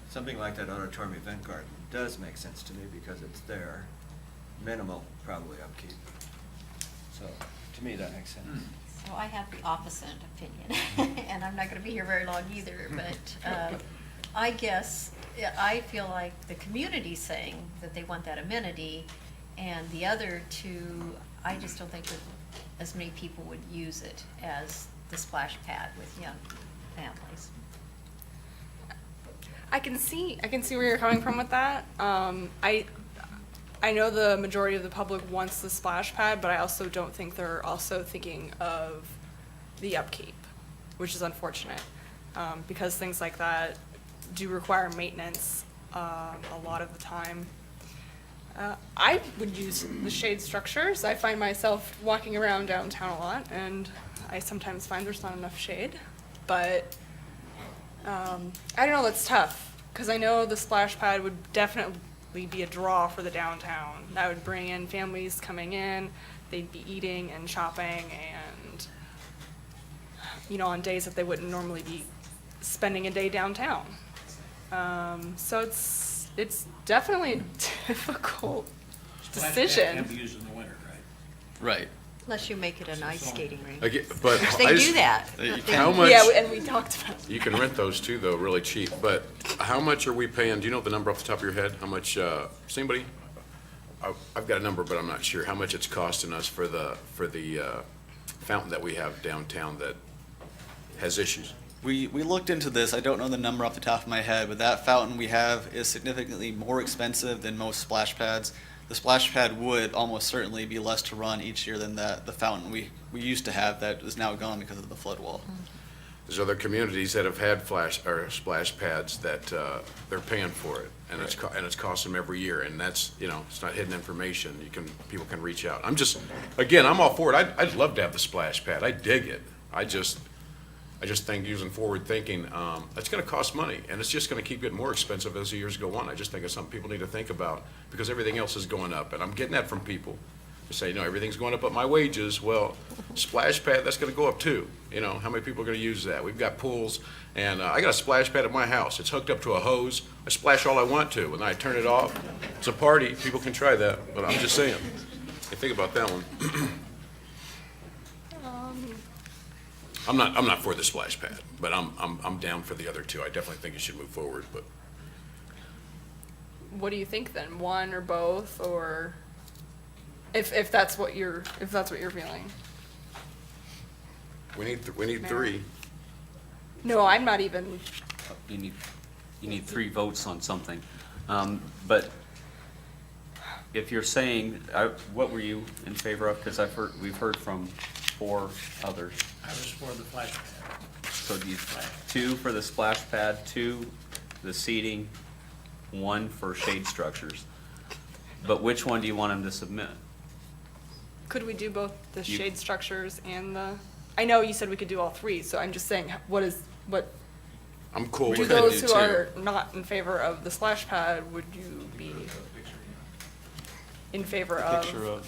C: Something like that auditorium event garden does make sense to me because it's there, minimal probably upkeep. So, to me, that makes sense.
F: So I have the opposite opinion, and I'm not gonna be here very long either, but, I guess, I feel like the community's saying that they want that amenity, and the other two, I just don't think that as many people would use it as the splash pad with young families.
M: I can see where you're coming from with that. I know the majority of the public wants the splash pad, but I also don't think they're also thinking of the upkeep, which is unfortunate, because things like that do require maintenance a lot of the time. I would use the shade structures. I find myself walking around downtown a lot, and I sometimes find there's not enough shade, but I don't know, that's tough, because I know the splash pad would definitely be a draw for the downtown. That would bring in families coming in, they'd be eating and shopping, and, you know, on days that they wouldn't normally be spending a day downtown. So it's definitely a difficult
G: Splash pad
M: decision.
G: can be used in the winter, right?
L: Right.
F: Unless you make it an ice skating rink.
A: again, but
F: Which they
A: I
F: do
A: just-
F: that.
A: How much?
M: Yeah, and we talked about
A: You can rent those too, though, really cheap, but how much are we paying? Do you know the number off the top of your head? How much, does anybody? I've got a number, but I'm not sure how much it's costing us for the fountain that we have downtown that has issues.
L: We looked into this. I don't know the number off the top of my head, but that fountain we have is significantly more expensive than most splash pads. The splash pad would almost certainly be less to run each year than the fountain we used to have that is now gone because of the flood wall.
A: There's other communities that have had splash pads that, they're paying for it, and it's costing them every year, and that's, you know, it's not hidden information. People can reach out. I'm all for it. I'd love to have the splash pad. I dig it. I just think using forward thinking, it's gonna cost money, and it's just gonna keep getting more expensive as the years go on. I just think it's something people need to think about, because everything else is going up, and I'm getting that from people. They say, no, everything's going up but my wages. Well, splash pad, that's gonna go up too. You know, how many people are gonna use that? We've got pools, and I got a splash pad at my house. It's hooked up to a hose. I splash all I want to, and then I turn it off. It's a party. People can try that, but I'm just saying. Hey, think about that one. I'm not for the splash pad, but I'm down for the other two. I definitely think it should move forward, but
M: what do you think then? One or both, or if that's what you're feeling?
A: we need three.
M: No, I'm not even.
I: You need 3 votes on something. But if you're saying, what were you in favor of? Because we've heard from 4 others.
G: I was for the splash pad.
I: So do you, 2 for the splash pad, 2 the seating, 1 for shade structures. But which one do you want them to submit?
M: Could we do both the
I: You-
M: shade structures and the? I know you said we could do all 3, so I'm just saying, what
A: I'm cool
M: do
A: with
M: those
A: it.
M: who are not in favor of the splash pad? Would you be in favor of?
L: Picture of.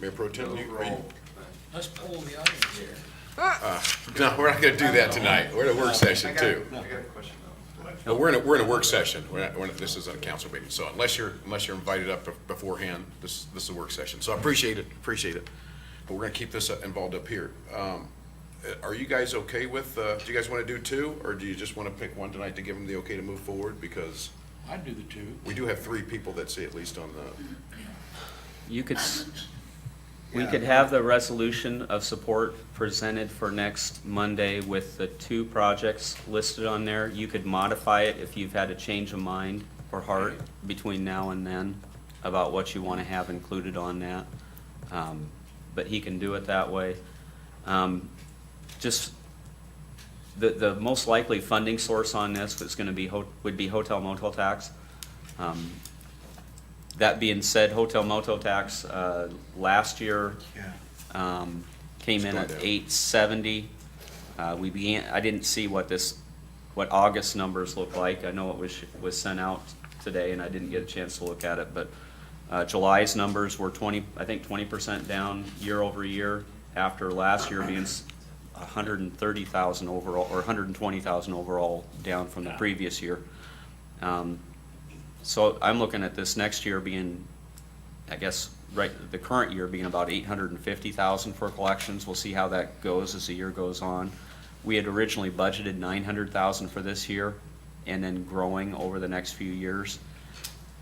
A: Mayor Pro Tem, you agree?
G: Let's poll the audience here.
A: No, we're not gonna do that tonight. We're in a work session too.
L: I got a question though.
A: No, we're in a work session. This isn't a council meeting. So unless you're invited up beforehand, this is a work session. So I appreciate it. But we're gonna keep this involved up here. Are you guys okay with, do you guys want to do two, or do you just want to pick one tonight to give them the okay to move forward? Because
G: I'd do the two.
A: we do have three people that say at least on the,
I: You could, we could have the resolution of support presented for next Monday with the two projects listed on there. You could modify it if you've had a change of mind or heart between now and then about what you want to have included on that. But he can do it that way. Just, the most likely funding source on this was gonna be, would be hotel motel tax. That being said, hotel motel tax, last year, came in at $870. I didn't see what August numbers look like. I know it was sent out today and I didn't get a chance to look at it, but, July's numbers were 20% down year over year, after last year being 130,000 overall, or 120,000 overall, down from the previous year. So I'm looking at this next year being, I guess, the current year being about 850,000 for collections. We'll see how that goes as the year goes on. We had originally budgeted 900,000 for this year, and then growing over the next few years.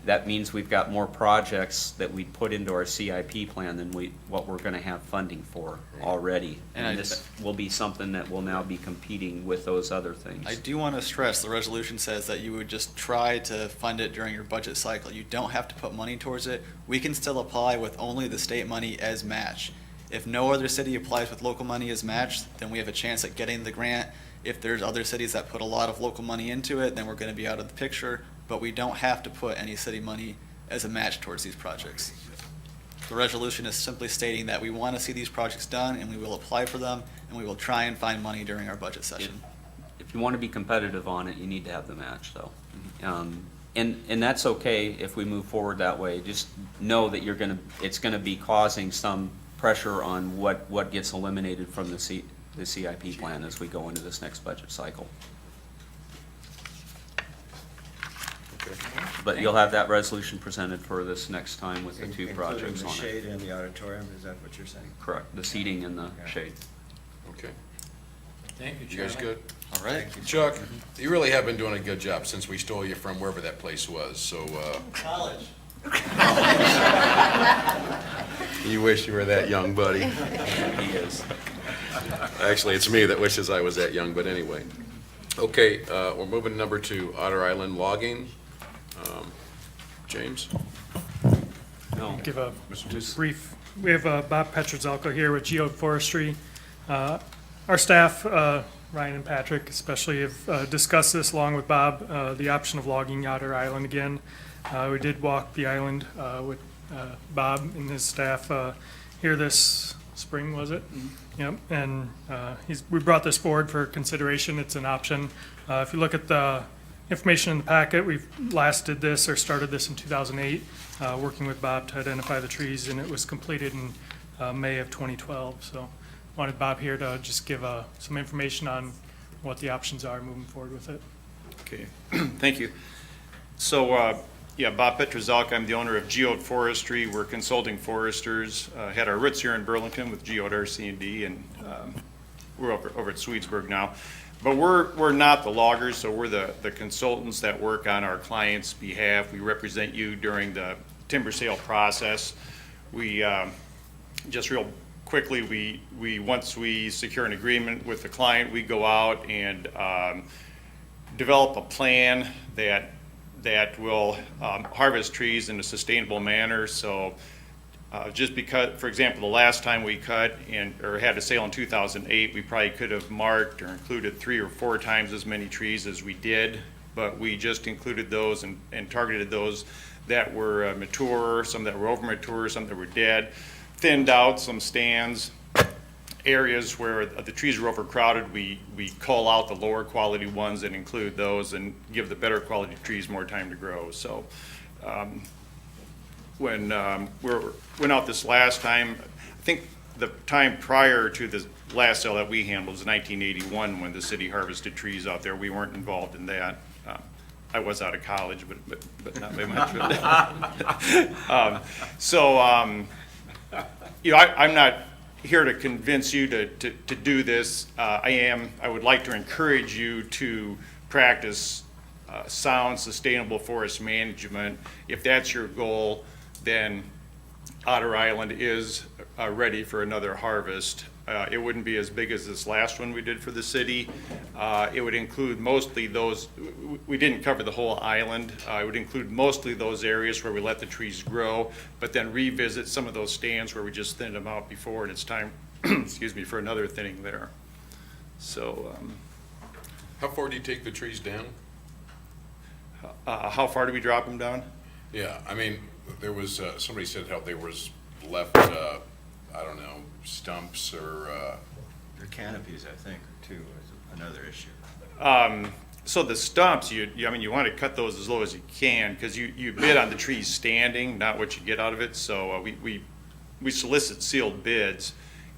I: That means we've got more projects that we put into our CIP plan than what we're gonna have funding for already. And this will be something that will now be competing with those other things.
L: I do want to stress, the resolution says that you would just try to fund it during your budget cycle. You don't have to put money towards it. We can still apply with only the state money as match. If no other city applies with local money as match, then we have a chance at getting the grant. If there's other cities that put a lot of local money into it, then we're going to be out of the picture. But we don't have to put any city money as a match towards these projects. The resolution is simply stating that we want to see these projects done, and we will apply for them, and we will try and find money during our budget session.
I: If you want to be competitive on it, you need to have the match, though. And that's okay if we move forward that way. Just know that it's gonna be causing some pressure on what gets eliminated from the CIP plan as we go into this next budget cycle. But you'll have that resolution presented for this next time with the two projects on it.
C: Including the shade in the auditorium, is that what you're saying?
I: Correct, the seating and the shade.
A: okay.
G: Thank you,
A: You guys
G: Charlie.
A: good?
L: All right.
A: Chuck, you really have been doing a good job since we stole you from wherever that place was, so,
L: College.
A: you wish you were that young, buddy.
I: He is.
A: Actually, it's me that wishes I was that young, but anyway. Okay, we're moving to number 2, Otter Island logging. James?
I: No.
B: Give a
A: Mr. Tusa?
B: brief, we have Bob Petrozzelko here with Geoforestry. Our staff, Ryan and Patrick especially, have discussed this along with Bob, the option of logging Otter Island again. We did walk the island with Bob and his staff here this spring, was it? Yep, and we brought this forward for consideration. It's an option. If you look at the information in the packet, we've last did this or started this in 2008, working with Bob to identify the trees, and it was completed in May of 2012. So wanted Bob here to just give some information on what the options are moving forward with it.
N: Okay, thank you. So, yeah, Bob Petrozzelko, I'm the owner of Geode Forestry. We're consulting foresters. Had our roots here in Burlington with Geode RC&D, and we're over at Swedesburg now. But we're not the loggers, so we're the consultants that work on our clients' behalf. We represent you during the timber sale process. We, just real quickly, once we secure an agreement with the client, we go out and develop a plan that will harvest trees in a sustainable manner. So just because, for example, the last time we cut or had a sale in 2008, we probably could have marked or included 3 or 4 times as many trees as we did, but we just included those and targeted those that were mature, some that were over mature, some that were dead, thinned out some stands. Areas where the trees are overcrowded, we cull out the lower quality ones and include those and give the better quality trees more time to grow. So when we went out this last time, I think the time prior to the last sale that we handled was 1981, when the city harvested trees out there. We weren't involved in that. I was out of college, but not very much. You know, I'm not here to convince you to do this. I would like to encourage you to practice sound, sustainable forest management. If that's your goal, then Otter Island is ready for another harvest. It wouldn't be as big as this last one we did for the city. It would include mostly those, we didn't cover the whole island. It would include mostly those areas where we let the trees grow, but then revisit some of those stands where we just thinned them out before, and it's time, excuse me, for another thinning there. So,
A: How far do you take the trees down?
N: how far do we drop them down?
A: Yeah, I mean, there was, somebody said how there was left, I don't know, stumps or,
C: Their canopies, I think, too, is another issue.
N: So the stumps, I mean, you want to cut those as low as you can, because you bid on the trees standing, not what you get out of it. So we solicit sealed bids,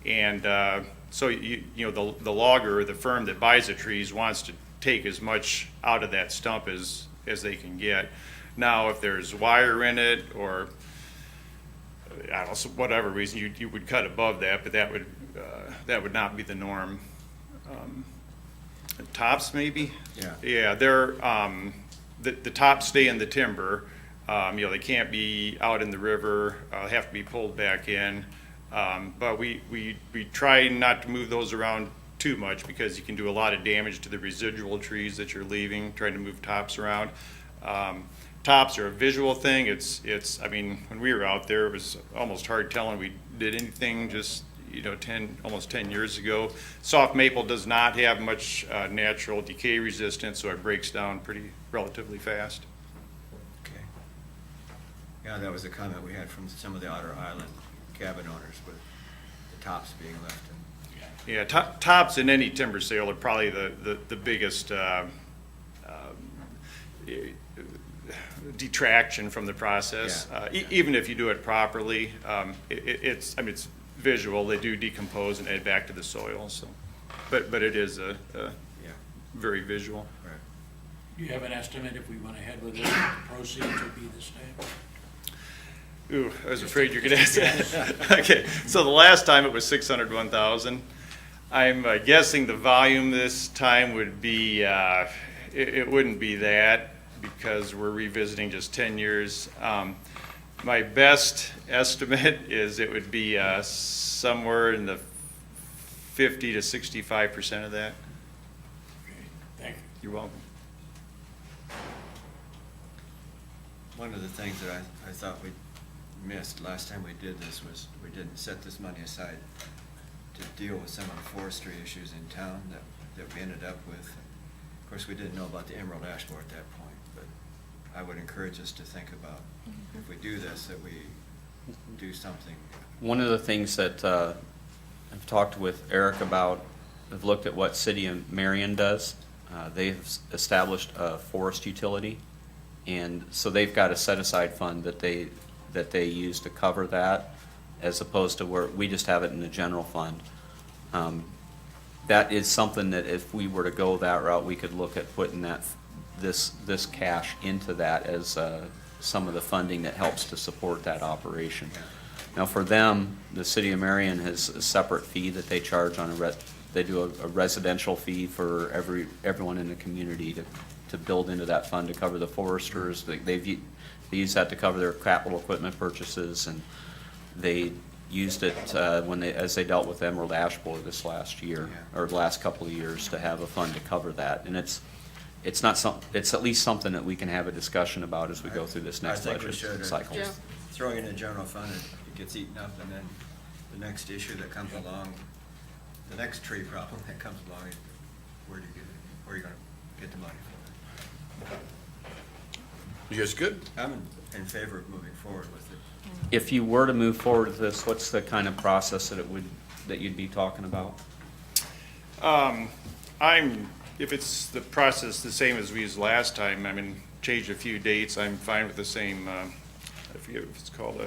N: and so you know, the logger or the firm that buys the trees wants to take as much out of that stump as they can get. Now, if there's wire in it, or I don't know, whatever reason, you would cut above that, but that would not be the norm. Tops, maybe?
C: Yeah.
N: Yeah, they're, the tops stay in the timber. You know, they can't be out in the river, they have to be pulled back in. But we try not to move those around too much, because you can do a lot of damage to the residual trees that you're leaving, trying to move tops around. Tops are a visual thing. I mean, when we were out there, it was almost hard telling we did anything just, you know, almost 10 years ago. Soft maple does not have much natural decay resistance, so it breaks down relatively fast.
C: Okay. Yeah, that was a comment we had from some of the Otter Island cabin owners, with the tops being left in.
N: Yeah, tops in any timber sale are probably the biggest detraction from the process.
C: Yeah.
N: Even if you do it properly, it's visual. They do decompose and add back to the soil. So, but it is a very visual.
C: Right.
G: Do you have an estimate if we went ahead with this, the proceeds would be the same?
N: Ooh, I was afraid you were going to ask that. Okay, so the last time it was 601,000. I'm guessing the volume this time would be, it wouldn't be that, because we're revisiting just 10 years. My best estimate is it would be somewhere in the 50 to 65% of that.
G: Okay, thank you.
N: You're welcome.
C: One of the things that I thought we missed last time we did this was we didn't set this money aside to deal with some of the forestry issues in town that we ended up with. Of course, we didn't know about the emerald ash borer at that point, but I would encourage us to think about, if we do this, that we do something.
I: One of the things that I've talked with Eric about, I've looked at what City of Marion does. They've established a forest utility, and so they've got a set-aside fund that they use to cover that, as opposed to where we just have it in the general fund. That is something that if we were to go that route, we could look at putting this cash into that as some of the funding that helps to support that operation. Now, for them, the City of Marion has a separate fee that they charge on they do a residential fee for everyone in the community to build into that fund to cover the foresters. They use that to cover their capital equipment purchases, and they used it as they dealt with emerald ash borer this last year, or the last couple of years, to have a fund to cover that. And it's at least something that we can have a discussion about as we go through this next budget cycle.
C: Yeah. Throwing in a general fund, it gets eaten up, and then the next issue that comes along, the next tree problem that comes along, where are you going to get the money for it?
A: You guys good?
C: I'm in favor of moving forward with it.
I: If you were to move forward with this, what's the kind of process that you'd be talking about?
N: If it's the process the same as we used last time, I mean, change a few dates, I'm fine with the same, I forget if it's called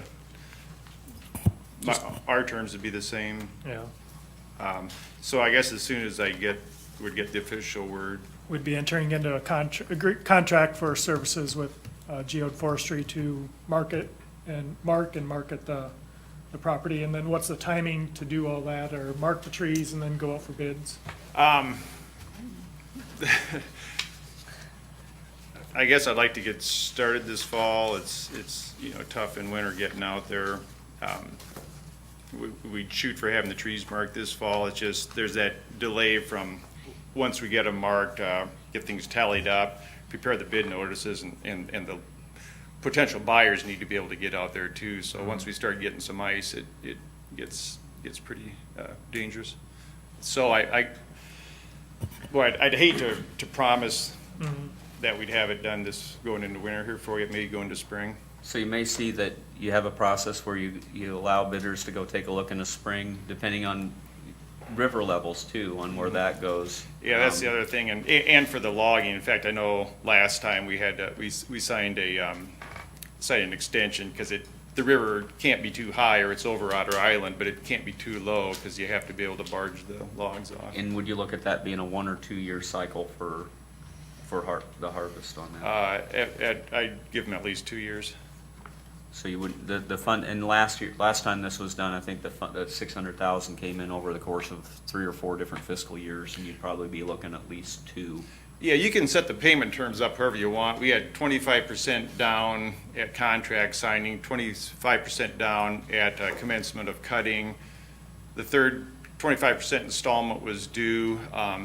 N: Our terms would be the same.
B: Yeah.
N: So I guess as soon as would get the official word.
B: We'd be entering into a contract for services with Geode Forestry to market the property. And then what's the timing to do all that, or mark the trees and then go out for bids?
N: I guess I'd like to get started this fall. It's tough in winter getting out there. We'd shoot for having the trees marked this fall. It's just, there's that delay from, once we get them marked, get things tallied up, prepare the bid notices, and the potential buyers need to be able to get out there too. So once we start getting some ice, it gets pretty dangerous. So I'd hate to promise that we'd have it done going into winter here for you, maybe go into spring.
I: So you may see that you have a process where you allow bidders to go take a look in the spring, depending on river levels too, on where that goes.
N: Yeah, that's the other thing, and for the logging. In fact, I know last time we had we signed an extension because the river can't be too high or it's over Otter Island, but it can't be too low because you have to be able to barge the logs off.
I: And would you look at that being a 1 or 2 year cycle for the harvest on that?
N: I'd give them at least 2 years.
I: So you would, the fund, and last time this was done, I think the 600,000 came in over the course of 3 or 4 different fiscal years, and you'd probably be looking at least 2.
N: Yeah, you can set the payment terms up however you want. We had 25% down at contract signing, 25% down at commencement of cutting. The third 25% installment was due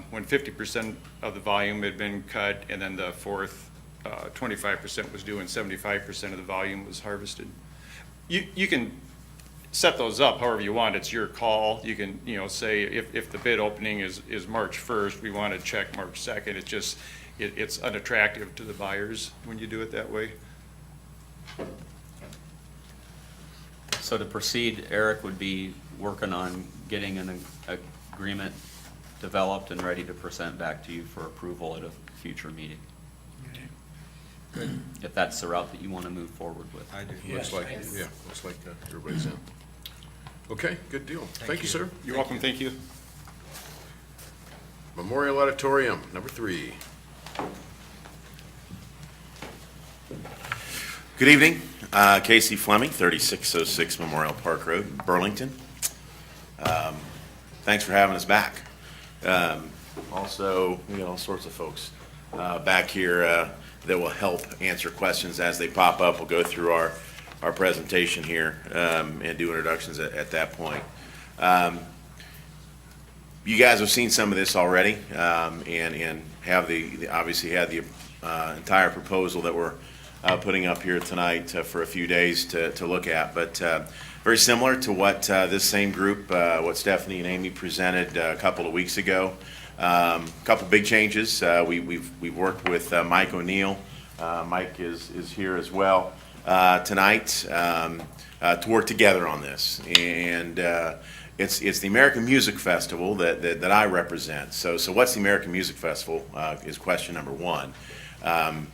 N: when 50% of the volume had been cut, and then the fourth 25% was due when 75% of the volume was harvested. You can set those up however you want. It's your call. You can, say if the bid opening is March 1st, we want to check March 2nd. It's just, it's unattractive to the buyers when you do it that way.
I: So to proceed, Eric would be working on getting an agreement developed and ready to present back to you for approval at a future meeting. If that's the route that you want to move forward with.
C: I do.
A: Looks like everybody's in. Okay, good deal. Thank you, sir.
N: You're welcome. Thank you.
A: Memorial Auditorium, number 3.
O: Good evening. Casey Fleming, 3606 Memorial Park Road, Burlington. Thanks for having us back. Also, we got all sorts of folks back here that will help answer questions as they pop up. We'll go through our presentation here and do introductions at that point. You guys have seen some of this already and have obviously had the entire proposal that we're putting up here tonight for a few days to look at. But very similar to what this same group, what Stephanie and Amy presented a couple of weeks ago. A couple big changes. We've worked with Mike O'Neill. Mike is here as well tonight to work together on this. And it's the American Music Festival that I represent. So what's the American Music Festival is question number 1.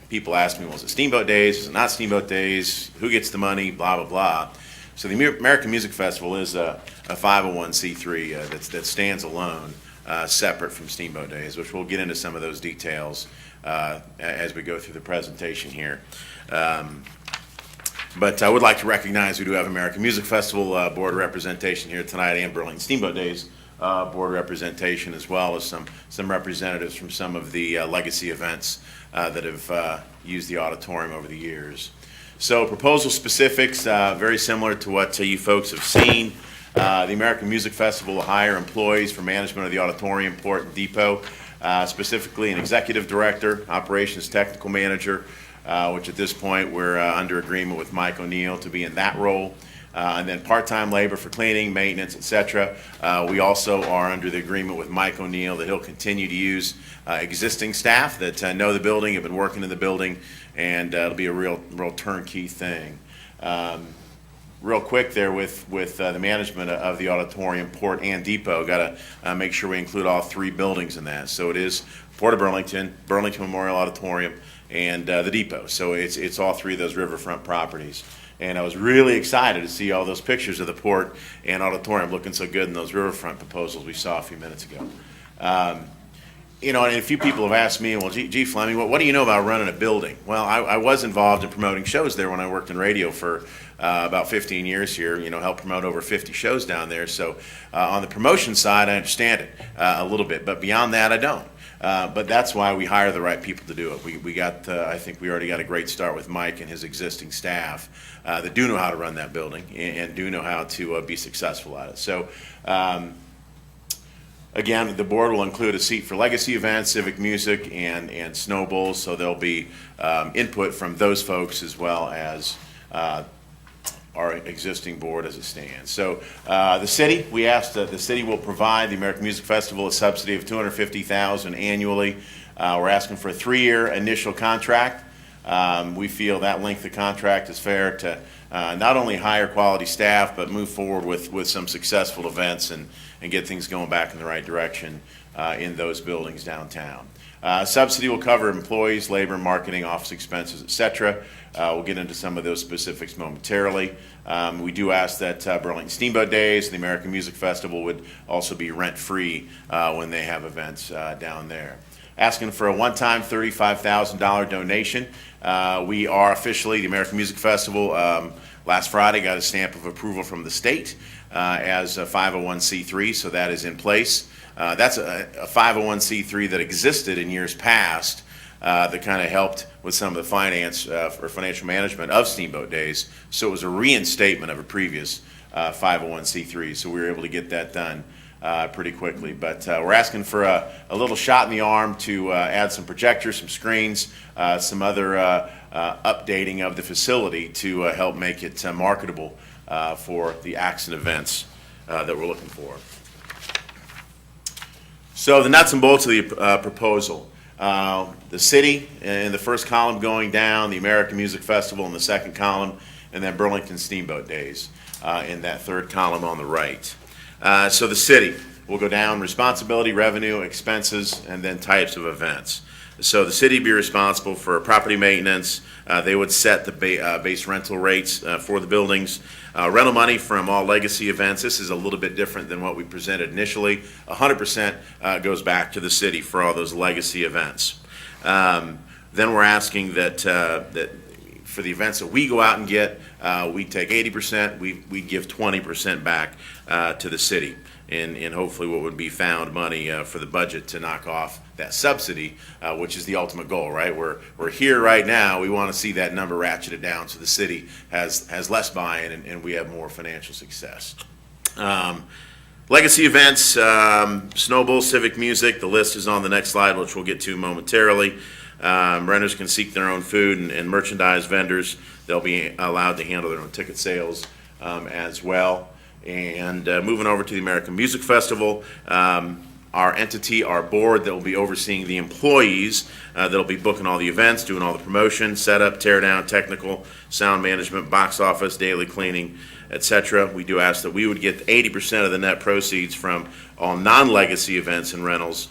O: People ask me, well, is it Steamboat Days? Is it not Steamboat Days? Who gets the money? Blah, blah, blah. So the American Music Festival is a 501c3 that stands alone. Separate from Steamboat Days, which we'll get into some of those details as we go through the presentation here. But I would like to recognize we do have American Music Festival board representation here tonight, and Burlington Steamboat Days board representation, as well as some representatives from some of the legacy events that have used the auditorium over the years. So proposal specifics, very similar to what you folks have seen. The American Music Festival will hire employees for management of the auditorium, port, and depot, specifically an executive director, operations technical manager, which at this point we're under agreement with Mike O'Neill to be in that role, and then part-time labor for cleaning, maintenance, etc. We also are under the agreement with Mike O'Neill that he'll continue to use existing staff that know the building, have been working in the building, and it'll be a real turnkey thing. Real quick there with the management of the auditorium, port, and depot, got to make sure we include all 3 buildings in that. So it is Port of Burlington, Burlington Memorial Auditorium, and the depot. So it's all 3 of those riverfront properties. And I was really excited to see all those pictures of the port and auditorium looking so good in those riverfront proposals we saw a few minutes ago. You know, and a few people have asked me, well, gee, Fleming, what do you know about running a building? Well, I was involved in promoting shows there when I worked in radio for about 15 years here, you know, helped promote over 50 shows down there. So on the promotion side, I understand it a little bit, but beyond that, I don't. But that's why we hire the right people to do it. We got, I think we already got a great start with Mike and his existing staff that do know how to run that building and do know how to be successful at it. So, again, the board will include a seat for legacy events, civic music, and snow bowls, so there'll be input from those folks as well as our existing board as it stands. So the city, we asked that the city will provide the American Music Festival a subsidy of $250,000 annually. We're asking for a 3-year initial contract. We feel that length of contract is fair to not only hire quality staff, but move forward with some successful events and get things going back in the right direction in those buildings downtown. Subsidy will cover employees, labor, marketing, office expenses, et cetera. We'll get into some of those specifics momentarily. We do ask that Burlington Steamboat Days and the American Music Festival would also be rent-free when they have events down there. Asking for a one-time $35,000 donation. We are officially, the American Music Festival, last Friday got a stamp of approval from the state as a 501c3, so that is in place. That's a 501c3 that existed in years past that kind of helped with some of the finance or financial management of Steamboat Days. So it was a reinstatement of a previous 501c3. So we were able to get that done pretty quickly. But we're asking for a little shot in the arm to add some projectors, some screens, some other updating of the facility to help make it marketable for the acts and events that we're looking for. So the nuts and bolts of the proposal. The city in the first column going down, the American Music Festival in the second column, and then Burlington Steamboat Days in that third column on the right. So the city will go down responsibility, revenue, expenses, and then types of events. So the city would be responsible for property maintenance. They would set the base rental rates for the buildings. Rental money from all legacy events. This is a little bit different than what we presented initially. 100% goes back to the city for all those legacy events. Then we're asking that for the events that we go out and get, we take 80%, we give 20% back to the city. And hopefully what would be found money for the budget to knock off that subsidy, which is the ultimate goal, right? We're here right now. We want to see that number ratcheted down so the city has less buy-in and we have more financial success. Legacy events, Snow Bowl, civic music. The list is on the next slide, which we'll get to momentarily. Renters can seek their own food and merchandise vendors. They'll be allowed to handle their own ticket sales as well. And moving over to the American Music Festival, our entity, our board that will be overseeing the employees that will be booking all the events, doing all the promotion, setup, tear down, technical, sound management, box office, daily cleaning, etc. We do ask that we would get 80% of the net proceeds from all non-legacy events and rentals.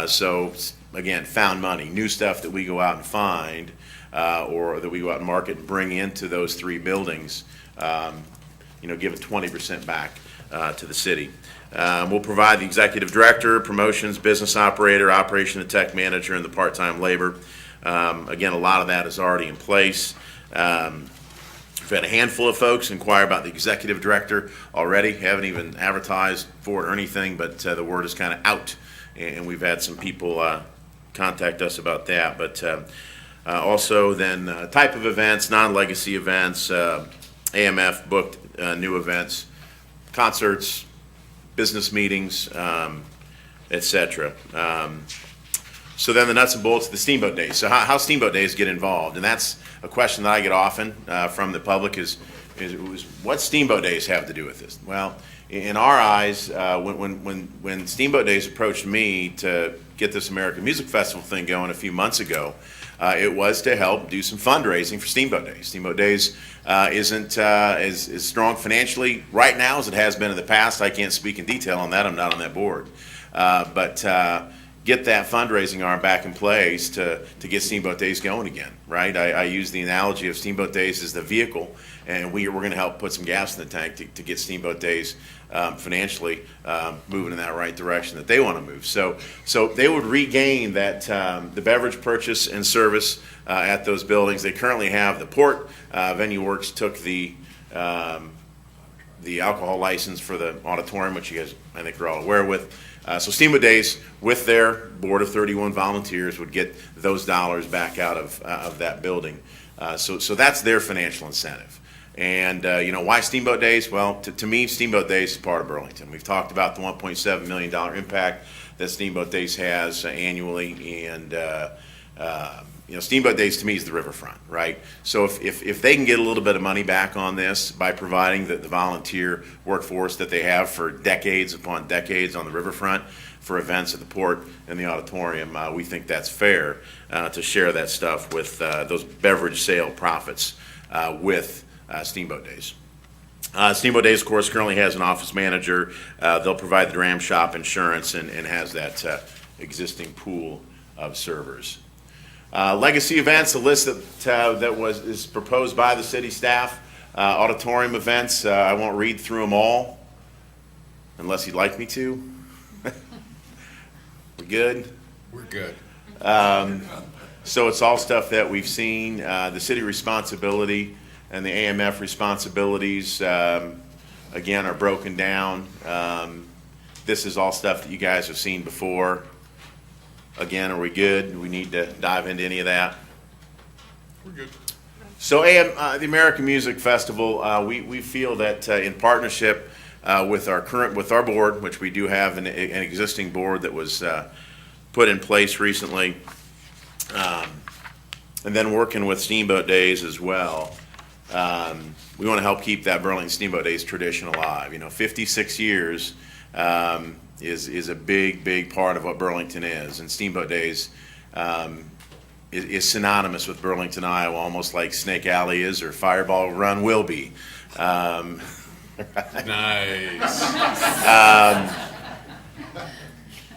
O: So again, found money, new stuff that we go out and find or that we go out and market and bring into those three buildings. Giving 20% back to the city. We'll provide the executive director, promotions, business operator, operation and tech manager, and the part-time labor. Again, a lot of that is already in place. We've had a handful of folks inquire about the executive director already. Haven't even advertised for it or anything, but the word is kind of out, and we've had some people contact us about that. But also then type of events, non-legacy events, AMF booked new events, concerts, business meetings, etc. So then the nuts and bolts of the Steamboat Days. So how Steamboat Days get involved? And that's a question that I get often from the public is what Steamboat Days have to do with this? Well, in our eyes, when Steamboat Days approached me to get this American Music Festival thing going a few months ago, it was to help do some fundraising for Steamboat Days. Steamboat Days isn't as strong financially right now as it has been in the past. I can't speak in detail on that. I'm not on that board. But get that fundraising arm back in place to get Steamboat Days going again, right? I use the analogy of Steamboat Days as the vehicle, and we're going to help put some gas in the tank to get Steamboat Days financially moving in that right direction that they want to move. So they would regain that the beverage purchase and service at those buildings. They currently have the port. Venue Works took the alcohol license for the auditorium, which you guys, I think, are all aware with. So Steamboat Days, with their board of 31 volunteers, would get those dollars back out of that building. So that's their financial incentive. And, why Steamboat Days? Well, to me, Steamboat Days is part of Burlington. We've talked about the $1.7 million impact that Steamboat Days has annually, and Steamboat Days to me is the riverfront, right? So if they can get a little bit of money back on this by providing the volunteer workforce that they have for decades upon decades on the riverfront for events at the port and the auditorium, we think that's fair to share that stuff with those beverage sale profits with Steamboat Days. Steamboat Days, of course, currently has an office manager. They'll provide the Dram Shop insurance and has that existing pool of servers. Legacy events, a list that is proposed by the city staff. Auditorium events, I won't read through them all, unless you'd like me to. We good?
A: We're good.
O: So it's all stuff that we've seen. The city responsibility and the AMF responsibilities, again, are broken down. This is all stuff that you guys have seen before. Again, are we good? Do we need to dive into any of that?
A: We're good.
O: So the American Music Festival, we feel that in partnership with our board, which we do have an existing board that was put in place recently, and then working with Steamboat Days as well, we want to help keep that Burlington Steamboat Days tradition alive. 56 years is a big part of what Burlington is, and Steamboat Days is synonymous with Burlington, Iowa, almost like Snake Alley is or Fireball Run will be.
A: Nice.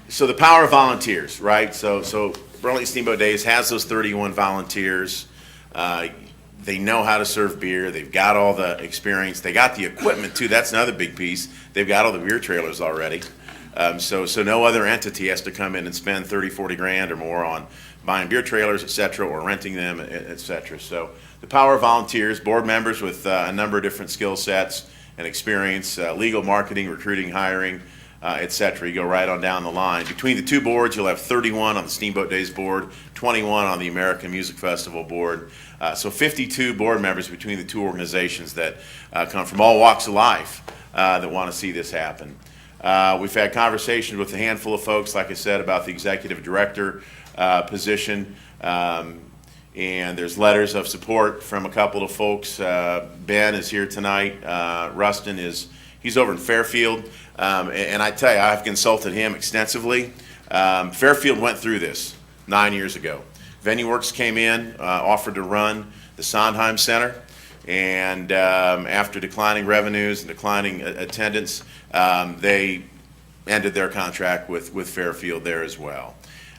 O: So the power of volunteers, right? So Burlington Steamboat Days has those 31 volunteers. They know how to serve beer. They've got all the experience. They got the equipment too. That's another big piece. They've got all the beer trailers already. So no other entity has to come in and spend 30, 40 grand or more on buying beer trailers, et cetera, or renting them, et cetera. So the power of volunteers, board members with a number of different skill sets and experience, legal, marketing, recruiting, hiring, et cetera. You go right on down the line. Between the two boards, you'll have 31 on the Steamboat Days board, 21 on the American Music Festival board. So 52 board members between the two organizations that come from all walks of life that want to see this happen. We've had conversations with a handful of folks, like I said, about the executive director position. And there's letters of support from a couple of folks. Ben is here tonight. Rustin he's over in Fairfield. And I tell you, I've consulted him extensively. Fairfield went through this 9 years ago. Venue Works came in, offered to run the Sondheim Center, and after declining revenues and declining attendance, they ended their contract with Fairfield there as well.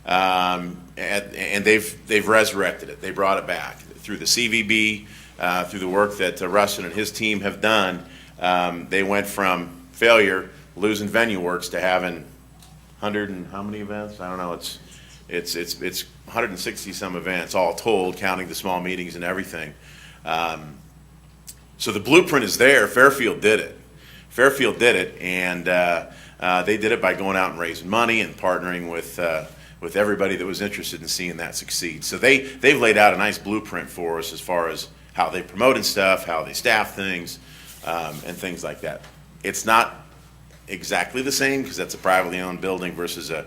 O: And they've resurrected it. They brought it back through the CVB, through the work that Rustin and his team have done. They went from failure, losing Venue Works, to having 100 and how many events? I don't know. It's 160 some events all told, counting the small meetings and everything. So the blueprint is there. Fairfield did it, and they did it by going out and raising money and partnering with everybody that was interested in seeing that succeed. So they've laid out a nice blueprint for us as far as how they promoted stuff, how they staff things, and things like that. It's not exactly the same because that's a privately owned building versus a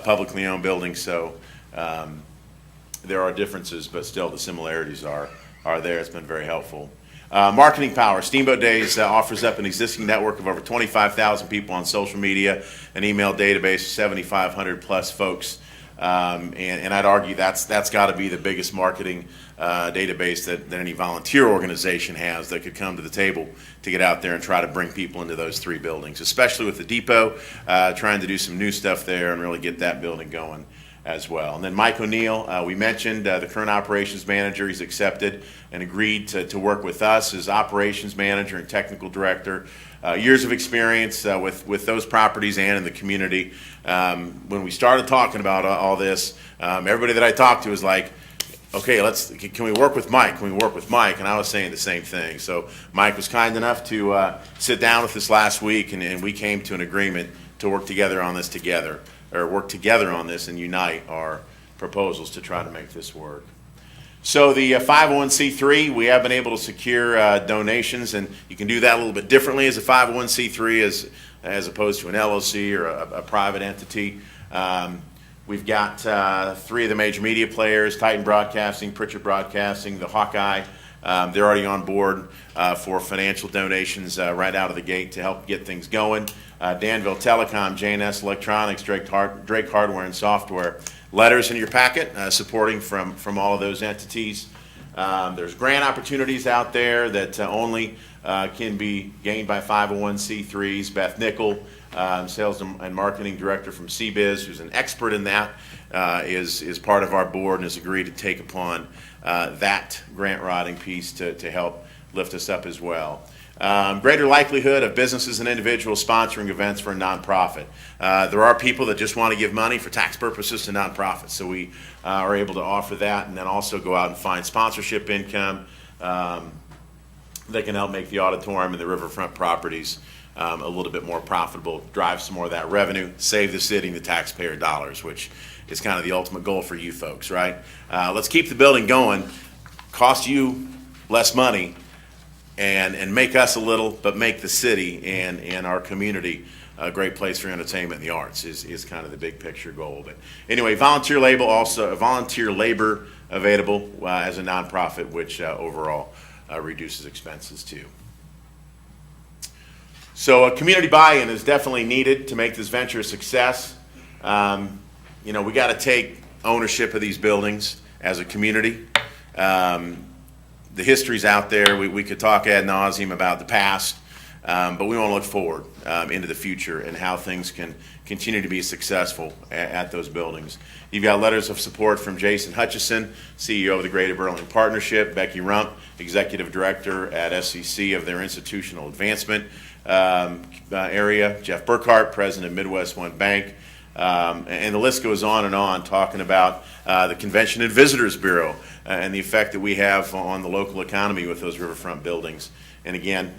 O: publicly owned building. So there are differences, but still the similarities are there. It's been very helpful. Marketing power. Steamboat Days offers up an existing network of over 25,000 people on social media, an email database of 7,500 plus folks And I'd argue that's got to be the biggest marketing database that any volunteer organization has that could come to the table to get out there and try to bring people into those 3 buildings, especially with the depot, trying to do some new stuff there and really get that building going as well. And then Mike O'Neill, we mentioned the current operations manager. He's accepted and agreed to work with us as operations manager and technical director. Years of experience with those properties and in the community. When we started talking about all this, everybody that I talked to was like, okay, can we work with Mike? Can we work with Mike? And I was saying the same thing. So Mike was kind enough to sit down with us last week, and we came to an agreement to work together on this and unite our proposals to try to make this work. So the 501c3, we have been able to secure donations, and you can do that a little bit differently as a 501c3 as opposed to an LLC or a private entity. We've got 3 of the major media players, Titan Broadcasting, Pritchard Broadcasting, the Hawkeye. They're already on board for financial donations right out of the gate to help get things going. Danville Telecom, J&S Electronics, Drake Hardware and Software. Letters in your packet supporting from all of those entities. There's grant opportunities out there that only can be gained by 501c3s. Beth Nickel, Sales and Marketing Director from CBiz, who's an expert in that, is part of our board and has agreed to take upon that grant writing piece to help lift us up as well. Greater likelihood of businesses and individuals sponsoring events for a nonprofit. There are people that just want to give money for tax purposes to nonprofits, so we are able to offer that and then also go out and find sponsorship income that can help make the auditorium and the riverfront properties a little bit more profitable, drive some more of that revenue, save the city and the taxpayer dollars, which is kind of the ultimate goal for you folks, right? Let's keep the building going, cost you less money, and make us a little, but make the city and our community a great place for entertainment and the arts is kind of the big picture goal. But anyway, volunteer labor available as a nonprofit, which overall reduces expenses too. So community buy-in is definitely needed to make this venture a success. We got to take ownership of these buildings as a community. The history's out there. We could talk ad nauseum about the past, but we want to look forward into the future and how things can continue to be successful at those buildings. You've got letters of support from Jason Hutchison, CEO of the Greater Burlington Partnership, Becky Rump, Executive Director at SEC of their Institutional Advancement area, Jeff Burkhart, President of Midwest One Bank, and the list goes on, talking about the Convention and Visitors Bureau and the effect that we have on the local economy with those riverfront buildings. And again,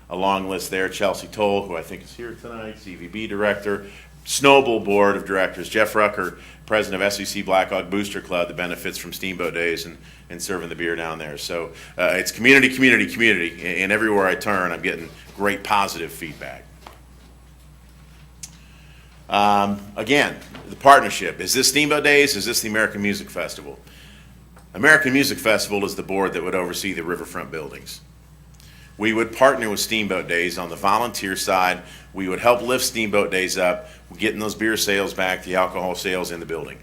O: a long list there. Chelsea Toll, who I think is here tonight, CVB Director, Snowball Board of Directors, Jeff Rucker, President of SEC Black Hawk Booster Club that benefits from Steamboat Days and serving the beer down there. So it's community, and everywhere I turn, I'm getting great positive feedback. Again, the partnership. Is this Steamboat Days? Is this the American Music Festival? American Music Festival is the board that would oversee the riverfront buildings. We would partner with Steamboat Days on the volunteer side. We would help lift Steamboat Days up, getting those beer sales back, the alcohol sales in the building.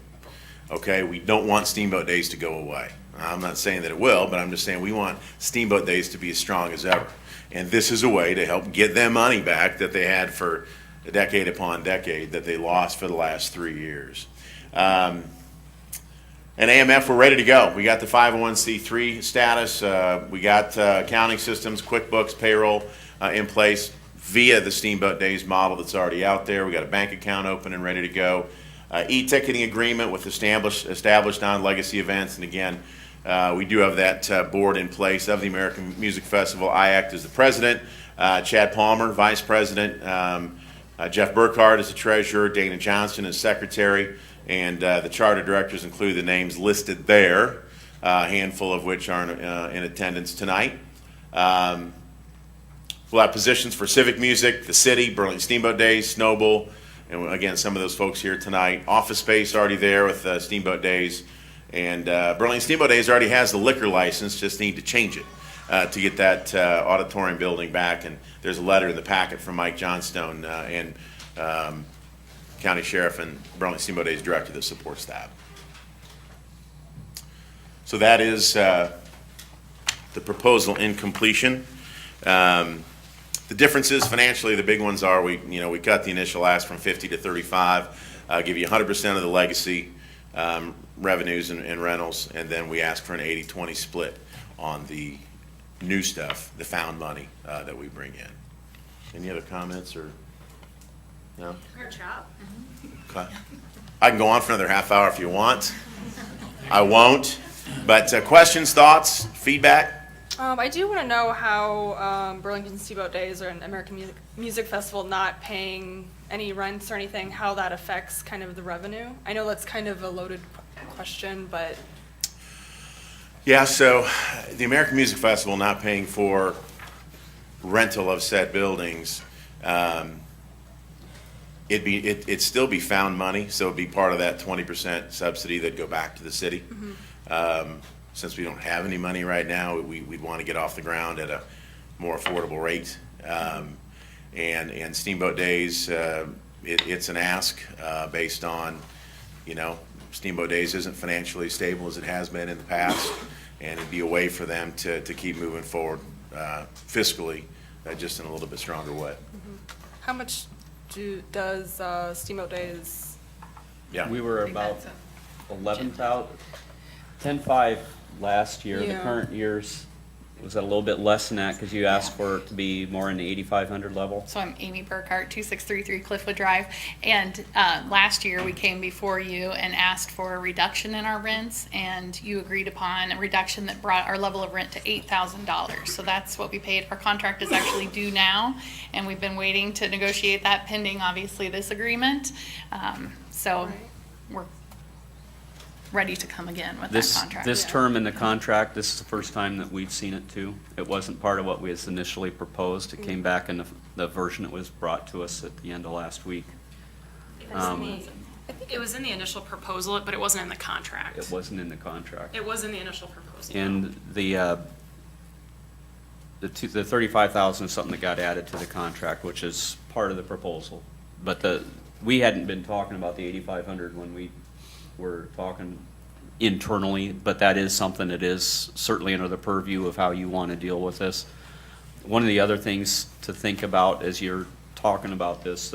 O: Okay, we don't want Steamboat Days to go away. I'm not saying that it will, but I'm just saying we want Steamboat Days to be as strong as ever. And this is a way to help get them money back that they had for a decade upon decade that they lost for the last 3 years. And AMF, we're ready to go. We got the 501c3 status. We got accounting systems, QuickBooks, payroll in place via the Steamboat Days model that's already out there. We got a bank account open and ready to go. E-ticketing agreement with established non-legacy events. And again, we do have that board in place of the American Music Festival. I act as the president. Chad Palmer, vice president. Jeff Burkhart is the treasurer. Dana Johnston is secretary. And the charter directors include the names listed there, a handful of which are in attendance tonight. We'll have positions for civic music, the city, Burlington Steamboat Days, Snowball, and again, some of those folks here tonight. Office space already there with Steamboat Days. And Burlington Steamboat Days already has the liquor license, just need to change it to get that auditorium building back. And there's a letter in the packet from Mike Johnstone and County Sheriff and Burlington Steamboat Days Director that supports that. So that is the proposal in completion. The differences financially, the big ones are we cut the initial ask from 50 to 35, give you 100% of the legacy revenues and rentals, and then we ask for an 80-20 split on the new stuff, the found money that we bring in. Any other comments or no?
M: Great job.
O: Okay. I can go on for another half hour if you want. I won't. But questions, thoughts, feedback?
M: I do want to know how Burlington Steamboat Days or an American Music Festival not paying any rents or anything, how that affects kind of the revenue. I know that's kind of a loaded question, but
O: Yeah, so the American Music Festival not paying for rental of said buildings, it'd still be found money, so it'd be part of that 20% subsidy that'd go back to the city. Since we don't have any money right now, we'd want to get off the ground at a more affordable rate. And Steamboat Days, it's an ask based on, Steamboat Days isn't financially stable as it has been in the past, and it'd be a way for them to keep moving forward fiscally, just in a little bit stronger way.
M: how much does Steamboat Days?
O: Yeah.
I: We were about 11,000, 10.5 last year. The
M: Yeah.
I: current year's was a little bit less than that because you asked for it to be more in the 8,500 level.
D: So I'm Amy Burkhart, 2633 Cliffwood Drive. And last year, we came before you and asked for a reduction in our rents, and you agreed upon a reduction that brought our level of rent to $8,000. So that's what we paid. Our contract is actually due now, and we've been waiting to negotiate that pending, obviously, this agreement. So we're ready to come again with that contract.
I: This term in the contract, this is the first time that we've seen it too. It wasn't part of what we had initially proposed. It came back in the version that was brought to us at the end of last week.
P: I think it was in the initial proposal, but it wasn't in the contract.
I: It wasn't in the contract.
P: It was in the initial proposal.
I: And the 35,000 is something that got added to the contract, which is part of the proposal. But we hadn't been talking about the 8,500 when we were talking internally, but that is something that is certainly under the purview of how you want to deal with this. One of the other things to think about as you're talking about this,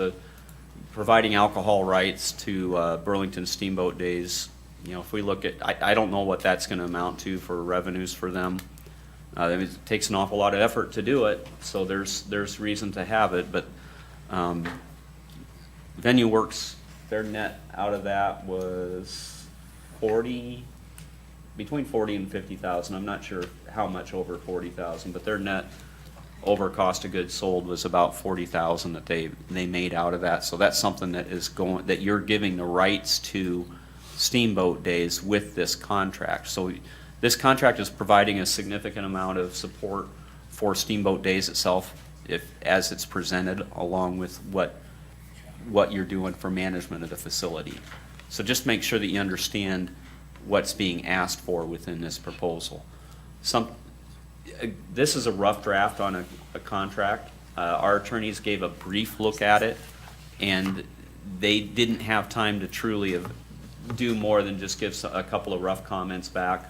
I: providing alcohol rights to Burlington Steamboat Days, if we look at, I don't know what that's going to amount to for revenues for them. It takes an awful lot of effort to do it, so there's reason to have it, but Venue Works, their net out of that was between 40 and 50,000. I'm not sure how much over 40,000, but their net over cost of goods sold was about 40,000 that they made out of that. So that's something that you're giving the rights to Steamboat Days with this contract. So this contract is providing a significant amount of support for Steamboat Days itself, as it's presented, along with what you're doing for management of the facility. So just make sure that you understand what's being asked for within this proposal. This is a rough draft on a contract. Our attorneys gave a brief look at it, and they didn't have time to truly do more than just give a couple of rough comments back.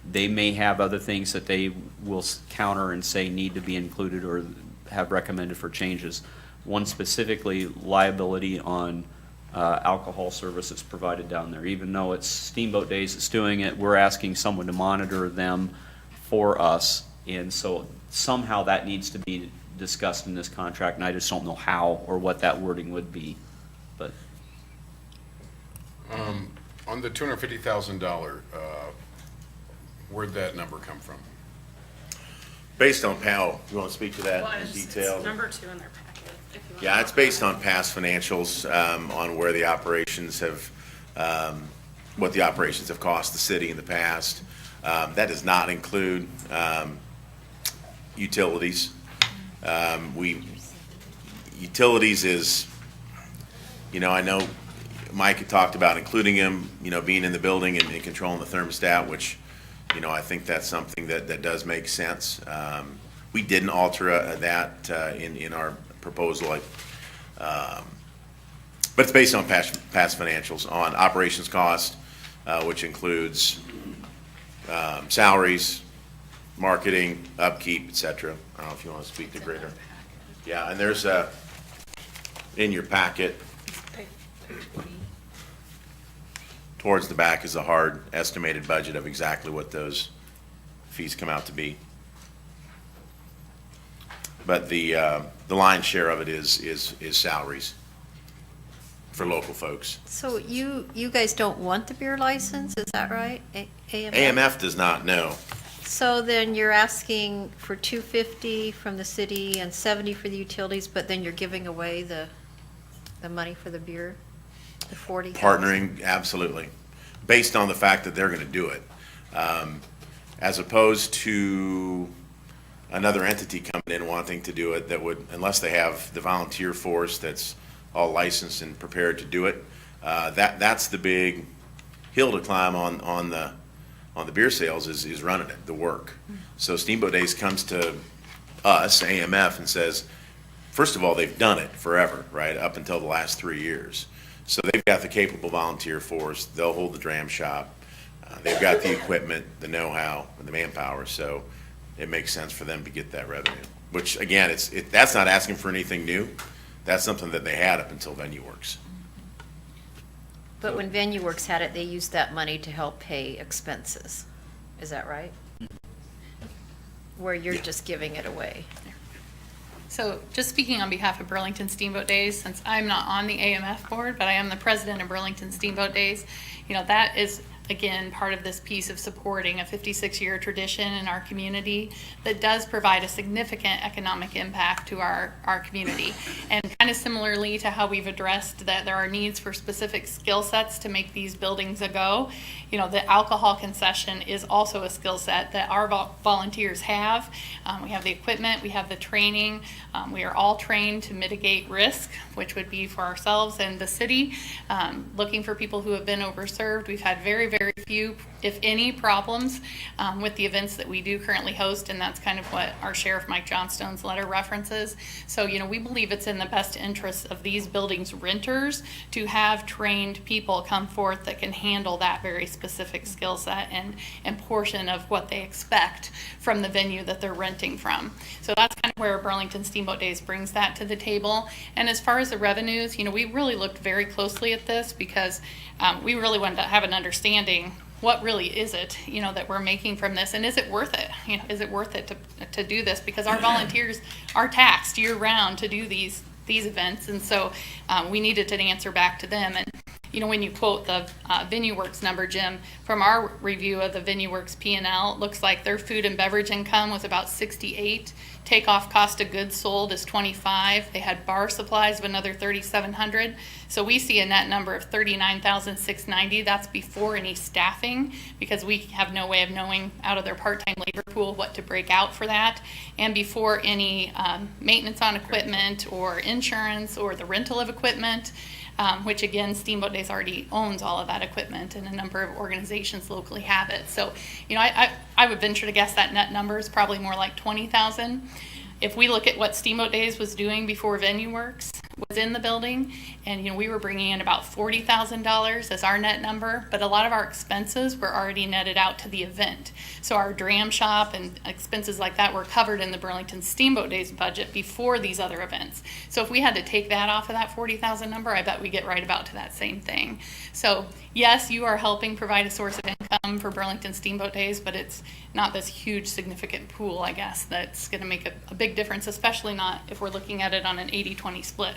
I: They may have other things that they will counter and say need to be included or have recommended for changes. One specifically, liability on alcohol services provided down there. Even though it's Steamboat Days that's doing it, we're asking someone to monitor them for us. And so somehow that needs to be discussed in this contract, and I just don't know how or what that wording would be. But
A: on the $250,000, where'd that number come from?
O: Based on PAL, you want to speak to that in detail?
P: It's number 2 in their packet. If you want
O: Yeah,
P: to
O: it's based on past financials, on where the operations have, what the operations have cost the city in the past. That does not include utilities. Utilities is, I know Mike had talked about including him, being in the building and controlling the thermostat, which, I think that's something that does make sense. We didn't alter that in our proposal. But it's based on past financials, on operations cost, which includes salaries, marketing, upkeep, et cetera. I don't know if you want to speak to greater. Yeah, and there's in your packet, towards the back is a hard estimated budget of exactly what those fees come out to be. But the lion's share of it is salaries for local folks.
F: So you guys don't want the beer license, is that right? AMF?
O: AMF does not know.
F: So then you're asking for $250 from the city and $70 for the utilities, but then you're giving away the money for the beer, the $40,000?
O: Partnering, absolutely, based on the fact that they're going to do it. As opposed to another entity coming in wanting to do it that would, unless they have the volunteer force that's all licensed and prepared to do it, that's the big hill to climb on the beer sales is running it, the work. So Steamboat Days comes to us, AMF, and says, first of all, they've done it forever, right, up until the last 3 years. So they've got the capable volunteer force, they'll hold the dram shop, they've got the equipment, the know-how, and the manpower, so it makes sense for them to get that revenue. Which, again, that's not asking for anything new, that's something that they had up until VenueWorks.
F: But when VenueWorks had it, they used that money to help pay expenses. Is that right? Where you're just giving it away.
D: So just speaking on behalf of Burlington Steamboat Days, since I'm not on the AMF board, but I am the president of Burlington Steamboat Days, that is, again, part of this piece of supporting a 56-year tradition in our community that does provide a significant economic impact to our community. And kind of similarly to how we've addressed that there are needs for specific skill sets to make these buildings a go, the alcohol concession is also a skill set that our volunteers have. We have the equipment, we have the training, we are all trained to mitigate risk, which would be for ourselves and the city, looking for people who have been overserved. We've had very, very few, if any, problems with the events that we do currently host, and that's kind of what our Sheriff Mike Johnstone's letter references. So, we believe it's in the best interest of these buildings' renters to have trained people come forth that can handle that very specific skill set and portion of what they expect from the venue that they're renting from. So that's kind of where Burlington Steamboat Days brings that to the table. And as far as the revenues, we really looked very closely at this because we really wanted to have an understanding what really is it, that we're making from this, and is it worth it? Is it worth it to do this? Because our volunteers are taxed year-round to do these events, and so we needed an answer back to them. And when you quote the VenueWorks number, Jim, from our review of the VenueWorks P&L, it looks like their food and beverage income was about 68. Takeoff cost of goods sold is 25. They had bar supplies of another 3,700. So we see a net number of 39,690. That's before any staffing, because we have no way of knowing out of their part-time labor pool what to break out for that, and before any maintenance on equipment or insurance or the rental of equipment. Which again, Steamboat Days already owns all of that equipment, and a number of organizations locally have it. So, I would venture to guess that net number is probably more like 20,000. If we look at what Steamboat Days was doing before VenueWorks was in the building, and we were bringing in about $40,000 as our net number, but a lot of our expenses were already netted out to the event. So our dram shop and expenses like that were covered in the Burlington Steamboat Days budget before these other events. So if we had to take that off of that 40,000 number, I bet we get right about to that same thing. So yes, you are helping provide a source of income for Burlington Steamboat Days, but it's not this huge significant pool, I guess, that's going to make a big difference, especially not if we're looking at it on an 80-20 split.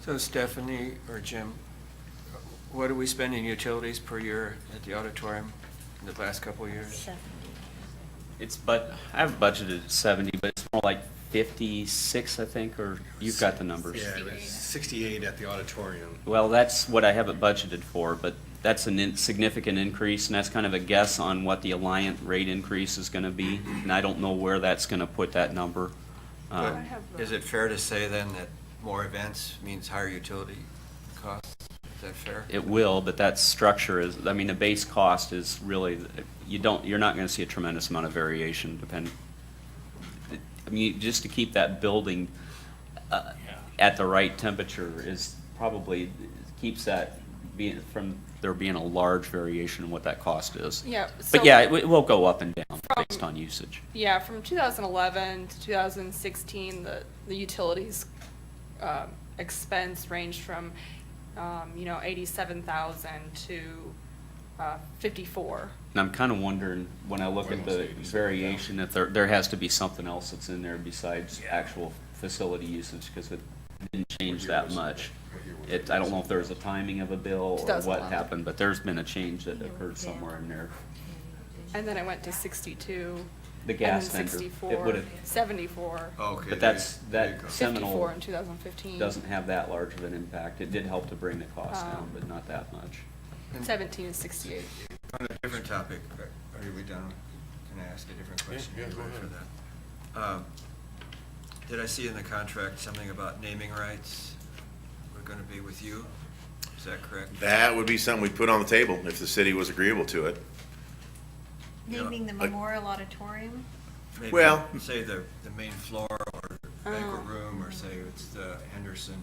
C: So Stephanie or Jim, what do we spend in utilities per year at the auditorium in the last couple of years?
I: I have budgeted 70, but it's more like 56, I think, or you've got the numbers.
Q: Yeah, it was 68 at the auditorium.
I: Well, that's what I have it budgeted for, but that's a significant increase, and that's kind of a guess on what the Alliant rate increase is going to be, and I don't know where that's going to put that number.
C: But is it fair to say then that more events means higher utility costs? Is that fair?
I: It will, but that structure is, the base cost is really, you're not going to see a tremendous amount of variation just to keep that building at the right temperature is probably, keeps that being, from there being a large variation in what that cost is.
M: Yeah,
I: But
M: so-
I: yeah, it will go up and down based on usage.
M: Yeah, from 2011 to 2016, the utilities expense ranged from, 87,000 to 54.
I: And I'm kind of wondering, when I look at the variation, if there has to be something else that's in there besides actual facility usage, because it didn't change that much. I don't know if there was a timing of a bill or what
M: 2011.
I: happened, but there's been a change that occurred somewhere in there.
M: And then it went to 62.
I: The gas
M: and then
I: vendor, it
M: 64,
I: would've-
M: 74.
C: Okay.
I: But that's,
C: there you
I: that
C: go.
I: Seminole
M: 54 in 2015.
I: doesn't have that large of an impact. It did help to bring the cost down, but not that much.
M: 17 and 68.
C: On a different topic, are we done? Can I ask a different question?
A: Yeah, go
C: Ready
A: ahead.
C: for that? Did I see in the contract something about naming rights were going to be with you? Is that correct?
O: That would be something we'd put on the table if the city was agreeable to it.
F: Naming the Memorial Auditorium?
C: Maybe,
O: Well-
C: say the main floor or the banquet room, or say it's the Henderson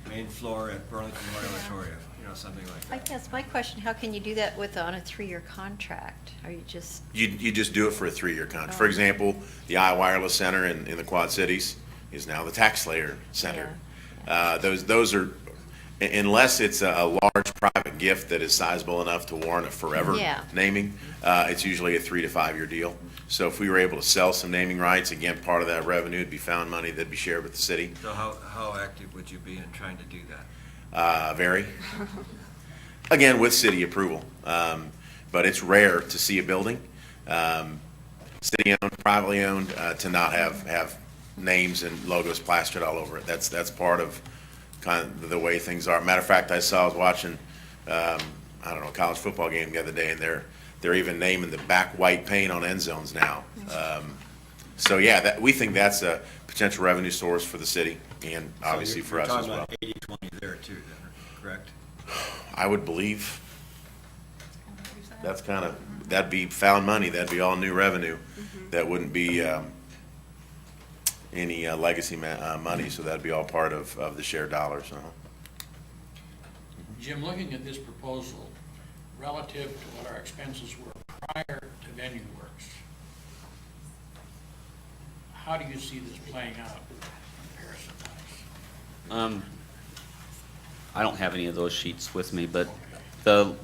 C: main floor at Burlington Memorial Auditorium, something like
F: I
C: that.
F: guess my question, how can you do that on a 3-year contract? Are you just,
O: You just do it for a 3-year contract. For
F: Oh.
O: example, the iWireless Center in the Quad Cities is now the TaxSlayer Center. Those are, unless it's a large private gift that is sizable enough to warrant a forever
F: Yeah.
O: naming, it's usually a 3 to 5 year deal. So if we were able to sell some naming rights, again, part of that revenue would be found money that'd be shared with the city.
C: So how active would you be in trying to do that?
O: Very. Again, with city approval. But it's rare to see a building, city-owned, privately owned, to not have names and logos plastered all over it. That's part of kind of the way things are. Matter of fact, I was watching, I don't know, a college football game the other day, and they're even naming the back white paint on end zones now. So yeah, we think that's a potential revenue source for the city and obviously for us as well.
C: You're talking about 80/20 there too, then, correct?
O: I would believe that'd be found money, that'd be all new revenue. That wouldn't be any legacy money, so that'd be all part of the shared dollars.
G: Jim, looking at this proposal, relative to what our expenses were prior to Venue Works, how do you see this playing out comparison-wise?
I: I don't have any of those sheets with me, but the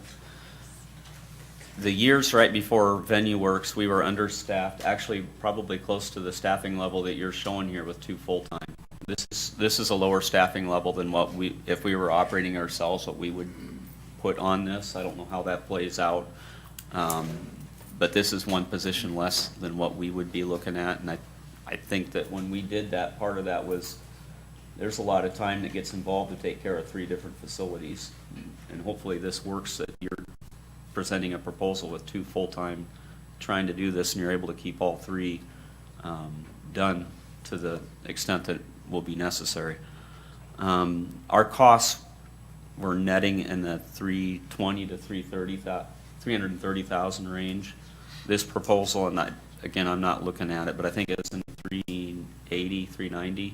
I: years right before Venue Works, we were understaffed, actually probably close to the staffing level that you're showing here with 2 full-time. This is a lower staffing level than what if we were operating ourselves, what we would put on this. I don't know how that plays out. But this is one position less than what we would be looking at, and I think that when we did that, part of that was, there's a lot of time that gets involved to take care of 3 different facilities. And hopefully this works, that you're presenting a proposal with 2 full-time trying to do this, and you're able to keep all 3 done to the extent that will be necessary. Our costs were netting in the $320,000 to $330,000 range. This proposal, and again, I'm not looking at it, but I think it's in $380,000, $390,000.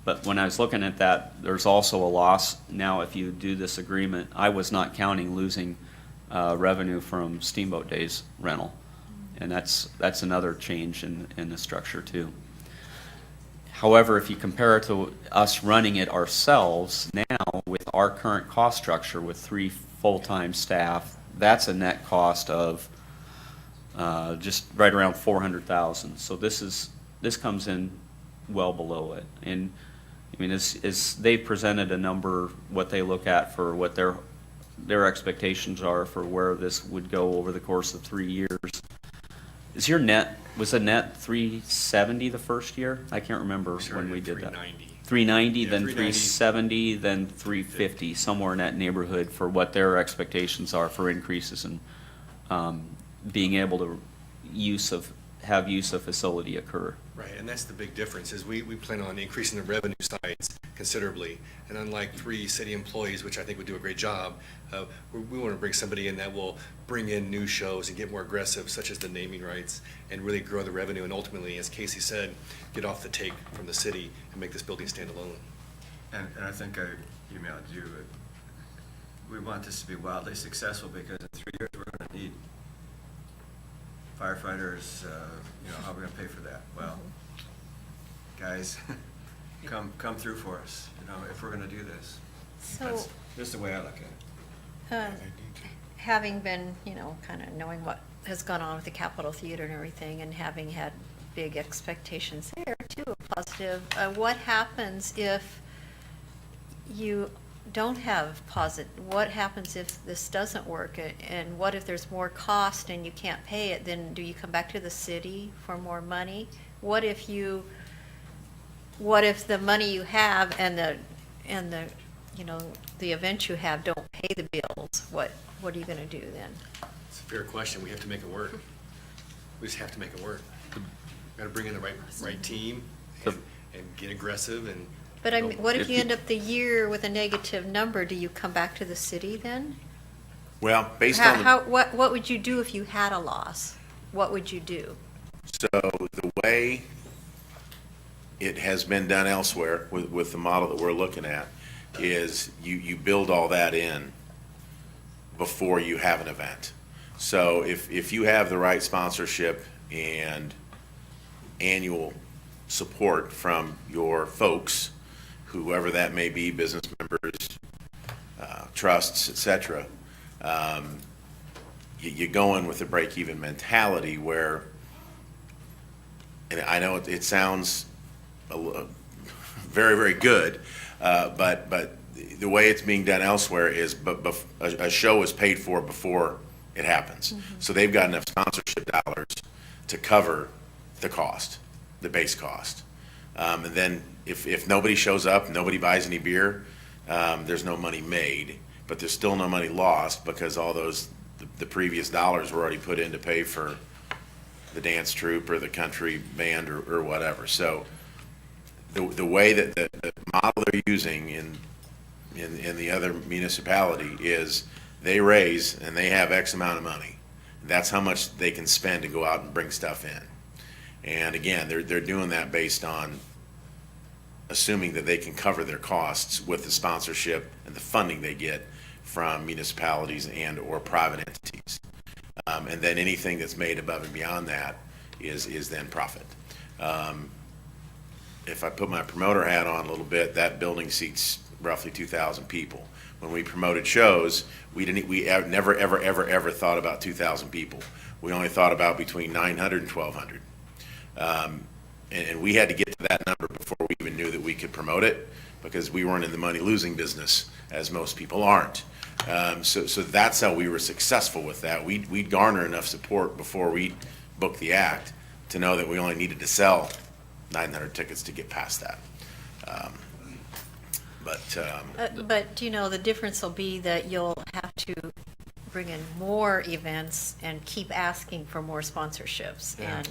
I: But when I was looking at that, there's also a loss. Now, if you do this agreement, I was not counting losing revenue from Steamboat Days rental. And that's another change in the structure too. However, if you compare it to us running it ourselves now with our current cost structure with 3 full-time staff, that's a net cost of just right around $400,000. So this comes in well below it. And I mean, as they presented a number, what they look at for what their expectations are for where this would go over the course of 3 years. Was the net 370 the first year? I can't remember when we did that. 390, then 370, then 350, somewhere in that neighborhood for what their expectations are for increases and being able to use of have use of facility occur.
Q: Right, and that's the big difference, is we plan on increasing the revenue sides considerably. And unlike 3 city employees, which I think would do a great job, we want to bring somebody in that will bring in new shows and get more aggressive, such as the naming rights, and really grow the revenue, and ultimately, as Casey said, get off the take from the city and make this building stand alone.
C: And I think I emailed you, we want this to be wildly successful because in 3 years, we're going to need firefighters, how are we going to pay for that? Well, guys, come through for us, if we're going to do this.
F: So,
C: That's just the way I look at it.
F: having been, kind of knowing what has gone on with the Capitol Theater and everything, and having had big expectations there too, positive, what happens if you don't have what happens if this doesn't work, and what if there's more cost and you can't pay it? Then do you come back to the city for more money? What if the money you have and the the events you have don't pay the bills? What are you going to do then?
Q: It's a fair question. We have to make it work. We just have to make it work. We've got to bring in the right team and get aggressive and.
F: But I mean, what if you end up the year with a negative number? Do you come back to the city then?
O: Well, based on the.
F: What would you do if you had a loss? What would you do?
O: So the way it has been done elsewhere with the model that we're looking at is you build all that in before you have an event. So if you have the right sponsorship and annual support from your folks, whoever that may be, business members, trusts, et cetera, you go in with a break-even mentality where, and I know it sounds very, very good, but the way it's being done elsewhere is a show is paid for before it happens. Mm-hmm. So they've got enough sponsorship dollars to cover the cost, the base cost. And then if nobody shows up, nobody buys any beer, there's no money made, but there's still no money lost because all the previous dollars were already put in to pay for the dance troupe or the country band or whatever. So the way that the model they're using in the other municipality is they raise and they have X amount of money. That's how much they can spend to go out and bring stuff in. And again, they're doing that based on assuming that they can cover their costs with the sponsorship and the funding they get from municipalities and or private entities. And then anything that's made above and beyond that is then profit. If I put my promoter hat on a little bit, that building seats roughly 2,000 people. When we promoted shows, we never, ever thought about 2,000 people. We only thought about between 900 and 1,200. And we had to get to that number before we even knew that we could promote it because we weren't in the money-losing business, as most people aren't. So that's how we were successful with that. We'd garner enough support before we booked the act to know that we only needed to sell 900 tickets to get past that.
F: But the difference will be that you'll have to bring in more events and keep asking for more sponsorships, and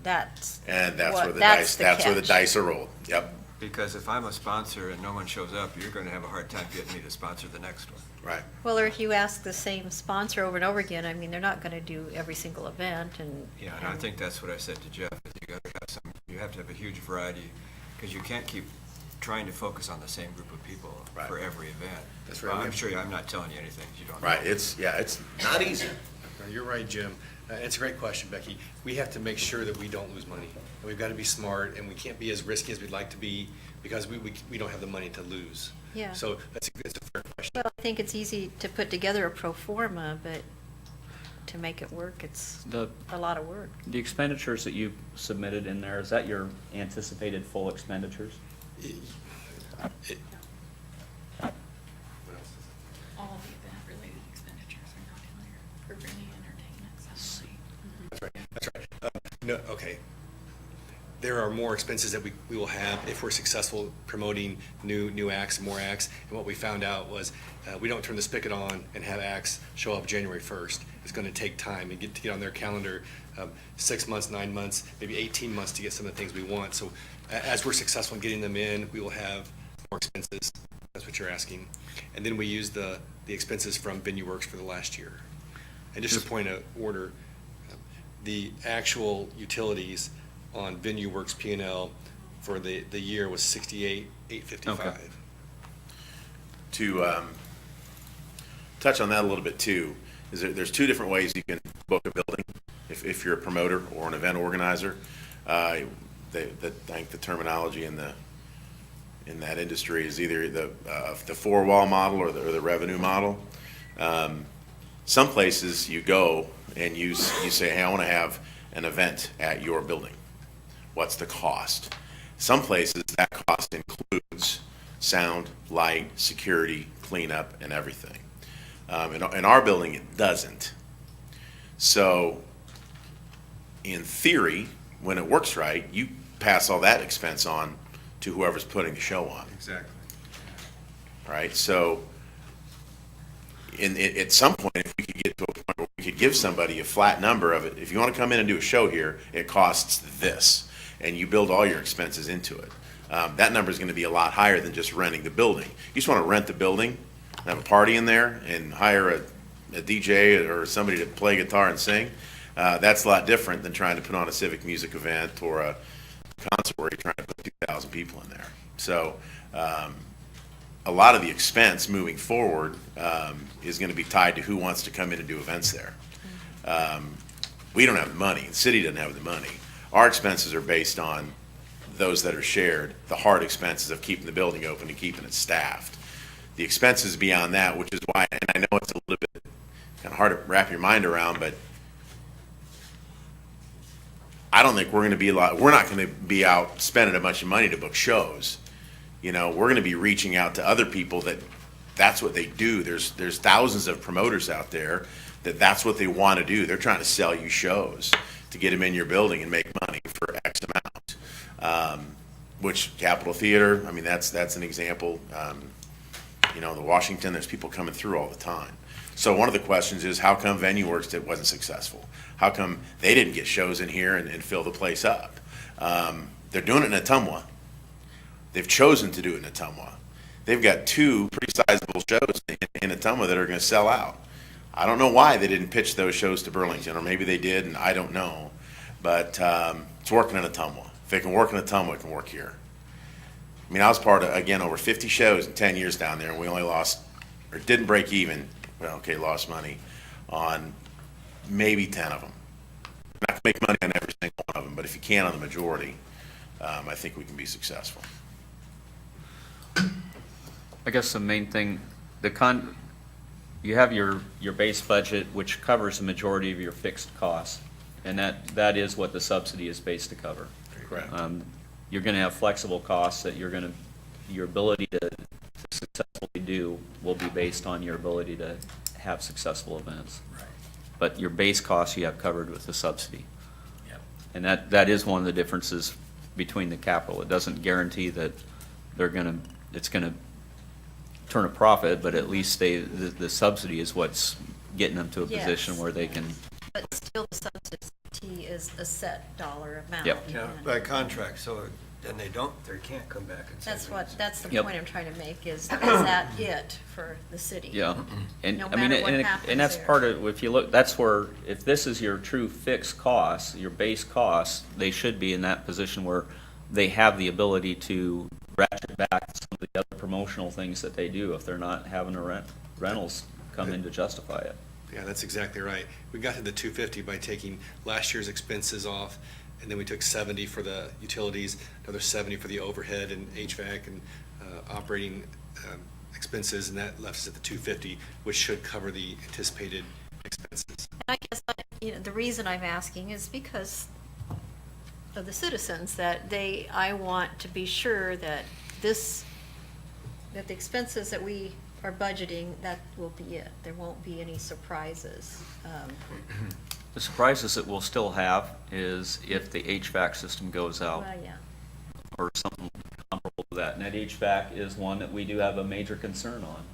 F: that's
O: where the dice are rolled. Yep.
C: Because if I'm a sponsor and no one shows up, you're going to have a hard time getting me to sponsor the next one.
O: Right.
F: Well, or if you ask the same sponsor over and over again, I mean, they're not going to do every single event, and
C: I think that's what I said to Jeff. Is you have to have a huge variety because you can't keep trying to focus on the same group of people for every event.
Q: That's right.
C: I'm sure I'm not telling you anything you don't know.
O: Right. It's not easy.
Q: You're right, Jim. It's a great question, Becky. We have to make sure that we don't lose money. And we've got to be smart, and we can't be as risky as we'd like to be because we don't have the money to lose.
F: Yeah.
Q: So it's a fair question.
F: Well, I think it's easy to put together a pro forma, but to make it work, it's a lot of work.
I: The expenditures that you submitted in there, is that your anticipated full expenditures?
D: All the event-related expenditures are not in there. Programming, entertainment, salary.
Q: That's right. No, okay. there are more expenses that we will have if we're successful promoting new acts and more acts. And what we found out was we don't turn the spigot on and have acts show up January 1st. It's going to take time and get on their calendar 6 months, 9 months, maybe 18 months to get some of the things we want. So as we're successful in getting them in, we will have more expenses. That's what you're asking. And then we use the expenses from Venue Works for the last year. And just a point of order, the actual utilities on Venue Works P&L for the year was $68,855.
I: Okay.
O: To touch on that a little bit too, is there's two different ways you can book a building if you're a promoter or an event organizer. I think the terminology in that industry is either the four-wall model or the revenue model. Some places you go and you say, hey, I want to have an event at your building. What's the cost? Some places that cost includes sound, light, security, cleanup, and everything. In our building, it doesn't. So, in theory, when it works right, you pass all that expense on to whoever's putting the show on.
Q: Exactly.
O: Right? So, at some point, if we could get to a point where we could give somebody a flat number of it, if you want to come in and do a show here, it costs this, and you build all your expenses into it. That number is going to be a lot higher than just renting the building. You just want to rent the building, have a party in there, and hire a DJ or somebody to play guitar and sing. That's a lot different than trying to put on a civic music event or a concert where you're trying to put 2,000 people in there. So a lot of the expense moving forward is going to be tied to who wants to come in and do events there. We don't have the money. The city doesn't have the money. Our expenses are based on those that are shared, the hard expenses of keeping the building open and keeping it staffed. The expenses beyond that, which is why, and I know it's a little bit kind of hard to wrap your mind around, but I don't think we're not going to be out spending a bunch of money to book shows. You know, we're going to be reaching out to other people that's what they do. There's thousands of promoters out there that's what they want to do. They're trying to sell you shows to get them in your building and make money for X amount. Which Capitol Theater, I mean, that's an example. You know, the Washington, there's people coming through all the time. So one of the questions is, how come Venue Works wasn't successful? How come they didn't get shows in here and fill the place up? They're doing it in Ottumwa. They've chosen to do it in Ottumwa. They've got two pretty sizable shows in Ottumwa that are going to sell out. I don't know why they didn't pitch those shows to Burlington, or maybe they did, and I don't know. But it's working in Ottumwa. If it can work in Ottumwa, it can work here. I mean, I was part of, again, over 50 shows in 10 years down there, and we only lost, or didn't break even, well, okay, lost money on maybe 10 of them. Not going to make money on every single one of them, but if you can on the majority, I think we can be successful.
I: I guess the main thing, you have your base budget, which covers the majority of your fixed costs, and that is what the subsidy is based to cover.
O: Correct.
I: You're going to have flexible costs that your ability to successfully do will be based on your ability to have successful events.
G: Right.
I: But your base costs you have covered with the subsidy.
G: Yep.
I: And that is one of the differences between the capital. It doesn't guarantee that it's going to turn a profit, but at least the subsidy is what's getting them to a position
F: Yes.
I: where they can.
F: But still, the subsidy is a set dollar amount.
I: Yep.
C: Yeah,
F: And
C: by contract, so then they can't come back and say.
F: That's the
I: Yep.
F: point I'm trying to make, is that it for the city?
I: Yeah, and
F: No
I: I mean,
F: matter what
I: and
F: happens
I: that's
F: there.
I: part of, if you look, that's where, if this is your true fixed costs, your base costs, they should be in that position where they have the ability to ratchet back some of the other promotional things that they do if they're not having rentals come in to justify it.
Q: Yeah, that's exactly right. We got to the 250 by taking last year's expenses off, and then we took 70 for the utilities, another 70 for the overhead and HVAC and operating expenses, and that left us at the 250, which should cover the anticipated expenses.
F: I guess, the reason I'm asking is because of the citizens, that I want to be sure that that the expenses that we are budgeting, that will be it. There won't be any surprises.
I: The surprises that we'll still have is if the HVAC system goes out
F: Well, yeah.
I: or something comparable to that. And that HVAC is one that we do have a major concern on.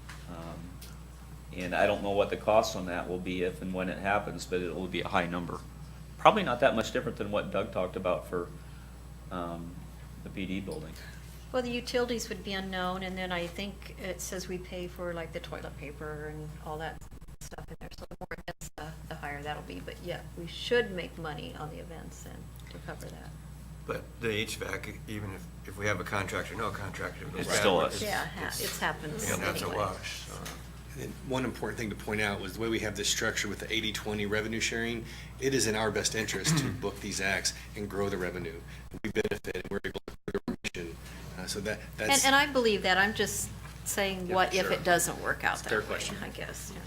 I: And I don't know what the cost on that will be if and when it happens, but it will be a high number. Probably not that much different than what Doug talked about for the PD building.
F: Well, the utilities would be unknown, and then I think it says we pay for like the toilet paper and all that stuff in there. So the more events, the higher that'll be. But yeah, we should make money on the events and to cover that.
C: But the HVAC, even if we have a contractor, no contractor.
I: It's still us.
F: Yeah, it's happens
C: And that's a
F: anyway.
C: wash, so.
Q: And one important thing to point out was the way we have this structure with the 80-20 revenue sharing, it is in our best interest to book these acts and grow the revenue. We benefit and we're able to grow our mission. So that's.
F: And I believe that. I'm just saying,
Q: Yeah,
F: what if
Q: sure.
F: it doesn't work out
Q: It's a
F: that
Q: fair
F: way,
Q: question.
F: I guess, you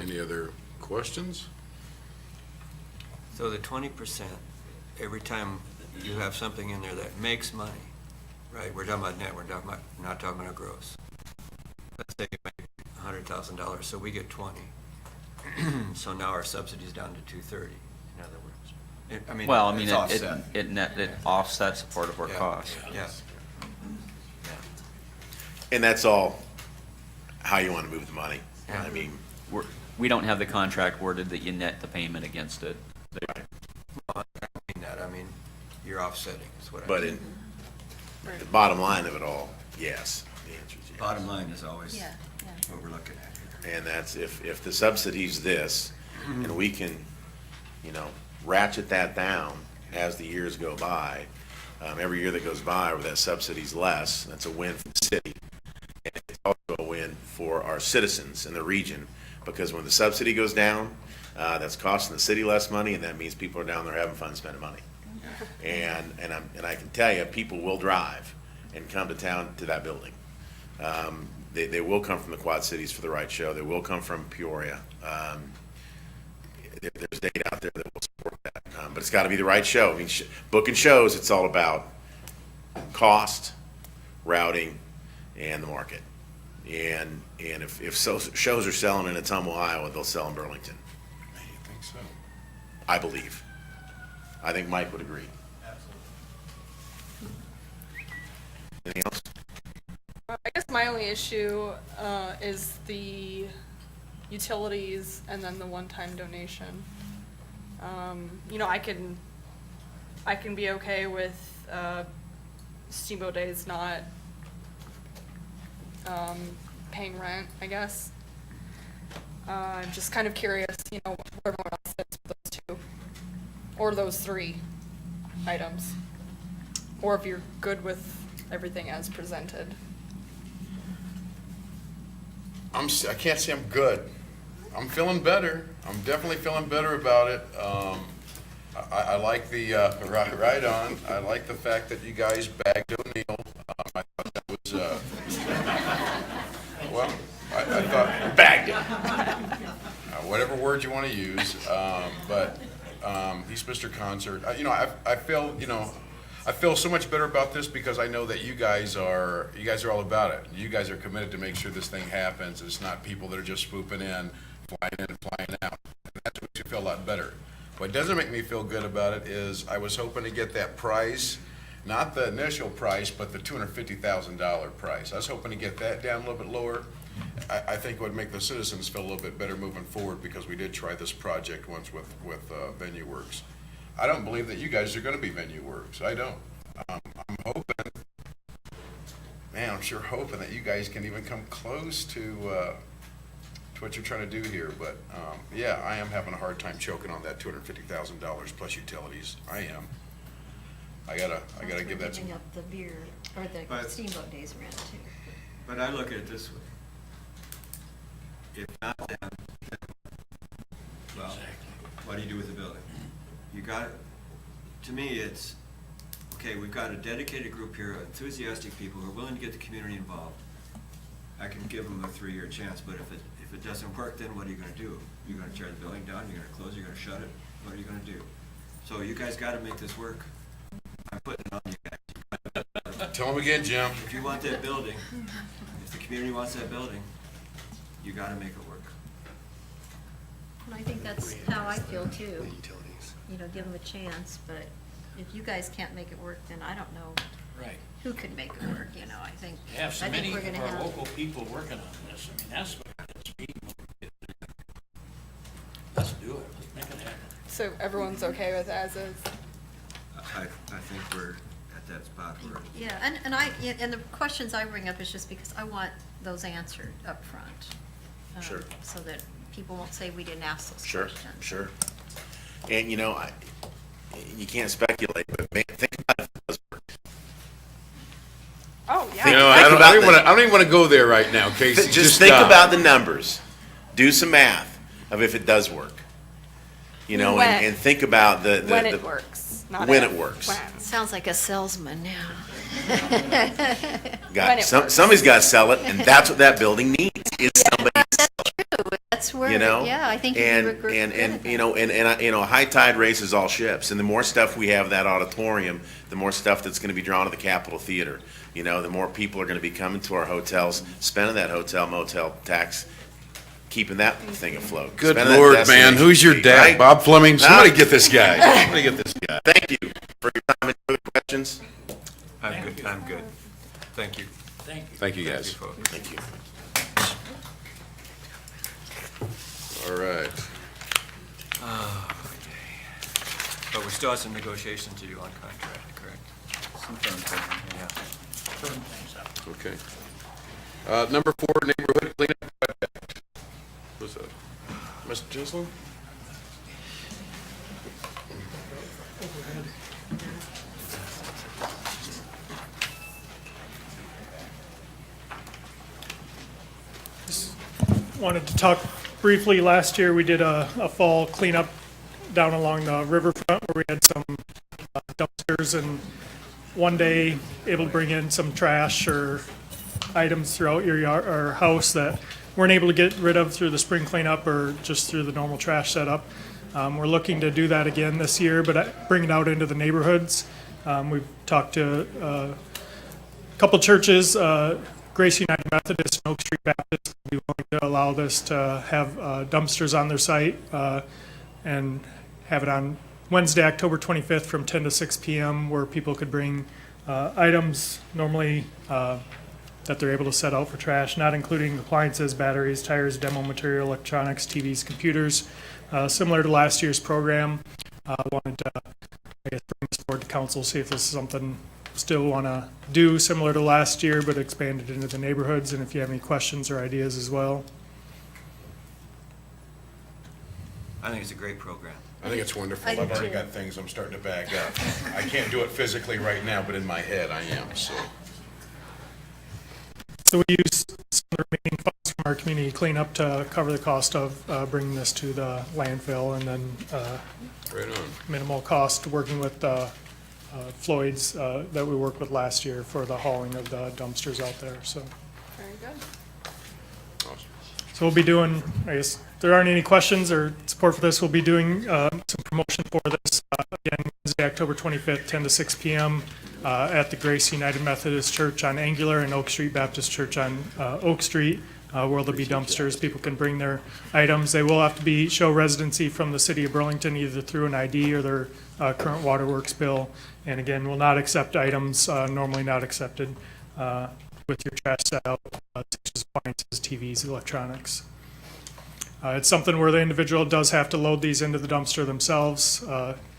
F: know.
A: Any other questions?
C: So the 20%, every time you have something in there that makes money, right? We're talking about net, not talking about gross. Let's say you make $100,000, so we get 20. So now our subsidy's down to 230, in other words.
I: Well, I mean,
C: it's offset.
I: it offsets a part of our
C: Yeah,
I: costs.
C: Yeah.
O: And that's all how you want to move the money.
C: Yeah.
O: I mean,
I: We don't have the contract worded that you net the payment against it.
C: I don't mean that, I mean, you're offsetting, is what I
O: but
C: mean.
O: in the bottom line of it all, yes, the answer is yes.
C: Bottom line is always
F: Yeah, yeah.
C: what we're looking at here.
O: And that's if the subsidy's this, and we can, ratchet that down as the years go by, every year that goes by where that subsidy's less, that's a win for the city. And it's also a win for our citizens in the region, because when the subsidy goes down, that's costing the city less money, and that means people are down there having fun spending money. And I can tell you, people will drive and come to town to that building. They will come from the Quad Cities for the right show. They will come from Peoria. There's data out there that will support that. But it's got to be the right show. I mean, booking shows, it's all about cost, routing, and the market. And if shows are selling in Ottumwa, Iowa, they'll sell in Burlington.
A: I think so.
O: I believe. I think Mike would agree. Anything else?
M: I guess my only issue is the utilities and then the one-time donation. I can be okay with Steamboat Days not paying rent, I guess. I'm just kind of curious, what everyone else says for those two, or those three items, or if you're good with everything as presented.
A: I can't say I'm good. I'm feeling better. I'm definitely feeling better about it. I like the right on. I like the fact that you guys bagged O'Neill. I thought that was well. I thought bagged it. Whatever word you want to use, but he's Mr. Concert. I feel I feel so much better about this because I know that you guys are all about it. You guys are committed to make sure this thing happens. It's not people that are just swooping in, flying in and flying out. And that's what makes you feel a lot better. What doesn't make me feel good about it is I was hoping to get that price, not the initial price, but the $250,000 price. I was hoping to get that down a little bit lower. I think it would make the citizens feel a little bit better moving forward because we did try this project once with Venue Works. I don't believe that you guys are going to be Venue Works. I don't. I'm hoping, man, I'm sure hoping that you guys can even come close to what you're trying to do here. But yeah, I am having a hard time choking on that $250,000 plus utilities. I am. I gotta give that.
F: Giving up the beer or the
C: But-
F: Steamboat Days rent too.
C: But I look at it this way. If not them, then, well, what do you do with the building? You got, to me, it's, okay, we've got a dedicated group here, enthusiastic people who are willing to get the community involved. I can give them a 3-year chance, but if it doesn't work, then what are you gonna do? You're gonna tear the building down, you're gonna close it, you're gonna shut it? What are you gonna do? So you guys gotta make this work. I'm putting it on you guys.
A: Tell them again, Jim.
C: If you want that building, if the community wants that building, you gotta make it work.
F: I think that's how I feel too. You know, give them a chance, but if you guys can't make it work, then I don't know
G: Right.
F: who can make it work, you know, I think.
G: You have so
F: I think
G: many
F: we're
G: of
F: gonna
G: our
F: have-
G: local people working on this. I mean, that's what it's being. Let's do it. Let's make it happen.
M: So everyone's okay with as is?
C: I think we're at that spot where.
F: Yeah, and the questions I bring up is just because I want those answered up front.
O: Sure.
F: So that people won't say we didn't ask those
O: Sure,
F: questions.
O: sure. And, you know, you can't speculate, but think about if it does work.
M: Oh, yeah.
A: You know, I don't even want to go there right now, Casey.
O: Just think about the numbers. Do some math of if it does work. You know,
M: When.
O: and think about the.
M: When it works, not
O: when
M: if.
O: it works.
M: When.
F: Sounds like a salesman now.
M: When it works.
O: Somebody's got to sell it, and that's what that building needs, is somebody to sell it,
F: That's where,
O: you know?
F: yeah, I think.
O: And, you know, a high tide raises all ships, and the more stuff we have in that auditorium, the more stuff that's going to be drawn to the Capitol Theater. You know, the more people are going to be coming to our hotels, spending that hotel motel tax, keeping that thing afloat.
A: Good
O: Spending that
A: Lord, man,
O: destination
A: who's your
O: fee,
A: dad?
O: right?
A: Bob Fleming? Somebody
O: Huh?
A: get this guy. Somebody get this guy.
O: Thank you for your time and your questions.
C: I'm good, I'm good. Thank you.
G: Thank you.
A: Thank you, guys.
C: folks.
O: Thank you.
A: All right.
C: But we still have some negotiations to do on contract, correct? Yeah.
G: Firm things up.
A: Okay. Number 4, neighborhood cleanup project. Who's that? Mr. Chislin?
B: Wanted to talk briefly, last year we did a fall cleanup down along the riverfront where we had some dumpsters and one day able to bring in some trash or items throughout your yard or house that weren't able to get rid of through the spring cleanup or just through the normal trash setup. We're looking to do that again this year, but bring it out into the neighborhoods. We've talked to a couple churches, Grace United Methodist and Oak Street Baptist would be willing to allow this to have dumpsters on their site and have it on Wednesday, October 25th from 10 to 6 p.m. where people could bring items normally that they're able to set out for trash, not including appliances, batteries, tires, demo material, electronics, TVs, computers. Similar to last year's program, wanted to, I guess, bring this forward to council, see if this is something still want to do similar to last year, but expand it into the neighborhoods, and if you have any questions or ideas as well.
C: I think it's a great program.
A: I think it's wonderful.
F: I do
A: I've already
F: too.
A: got things I'm starting to back up. I can't do it physically right now, but in my head I am, so.
B: So we use some of the remaining funds from our community cleanup to cover the cost of bringing this to the landfill, and then
A: Right on.
B: minimal cost working with Floyd's that we worked with last year for the hauling of the dumpsters out there, so.
M: Very good.
A: Awesome.
B: So we'll be doing, I guess, if there aren't any questions or support for this, we'll be doing some promotion for this, again, Wednesday, October 25th, 10 to 6 p.m. At the Grace United Methodist Church on Angular and Oak Street Baptist Church on Oak Street, where there'll be dumpsters. People can bring their items. They will have to show residency from the city of Burlington, either through an ID or their current waterworks bill. And again, will not accept items normally not accepted with your trash set out, such as appliances, TVs, electronics. It's something where the individual does have to load these into the dumpster themselves.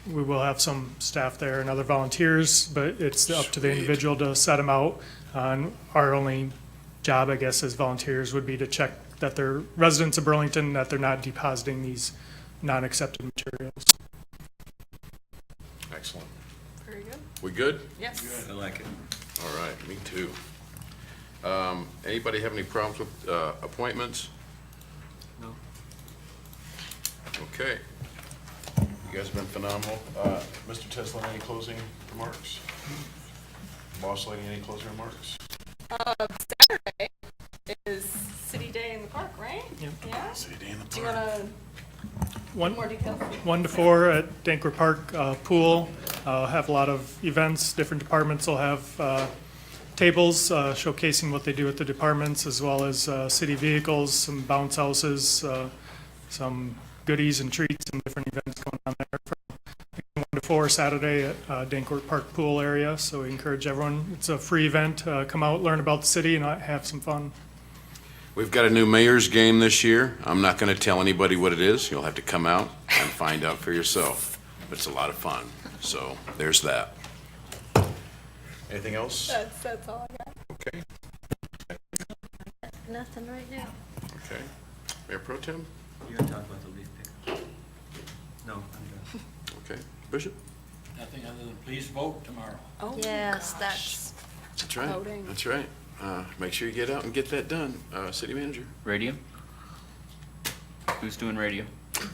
B: We will have some staff there and other volunteers, but it's up to the individual to set them out. And our only job, I guess, as volunteers would be to check that they're residents of Burlington, that they're not depositing these non-accepted materials.
A: Excellent.
M: Very good.
A: We good?
M: Yes.
C: I like it.
A: All right, me too. Anybody have any problems with appointments?
C: No.
A: Okay. You guys have been phenomenal. Mr. Tesla, any closing remarks? Boss lady, any closing remarks?
M: Saturday is City Day in the park, right?
B: Yep.
M: Yeah?
A: City Day in the
M: Do you want to,
B: One,
M: more details?
B: 1 to 4 at Dankwer Park Pool. Have a lot of events. Different departments will have tables showcasing what they do at the departments, as well as city vehicles, some bounce houses, some goodies and treats and different events going on there from 1 to 4 Saturday at Dancourt Park Pool area. So we encourage everyone. It's a free event. Come out, learn about the city, and have some fun.
A: We've got a new mayor's game this year. I'm not going to tell anybody what it is. You'll have to come out and find out for yourself. But it's a lot of fun. So there's that. Anything else?
M: That's all I got.
A: Okay.
F: Nothing right now.
A: Okay. Mayor Pro Tem?
C: You gonna talk about the leaf pickup? No, I'm done.
A: Okay. Bishop?
G: Nothing other than please vote tomorrow.
M: Oh,
F: Yes,
M: gosh.
A: That's right.
M: Voting.
A: That's right. Make sure you get out and get that done. City Manager?
I: Radio? Who's doing radio?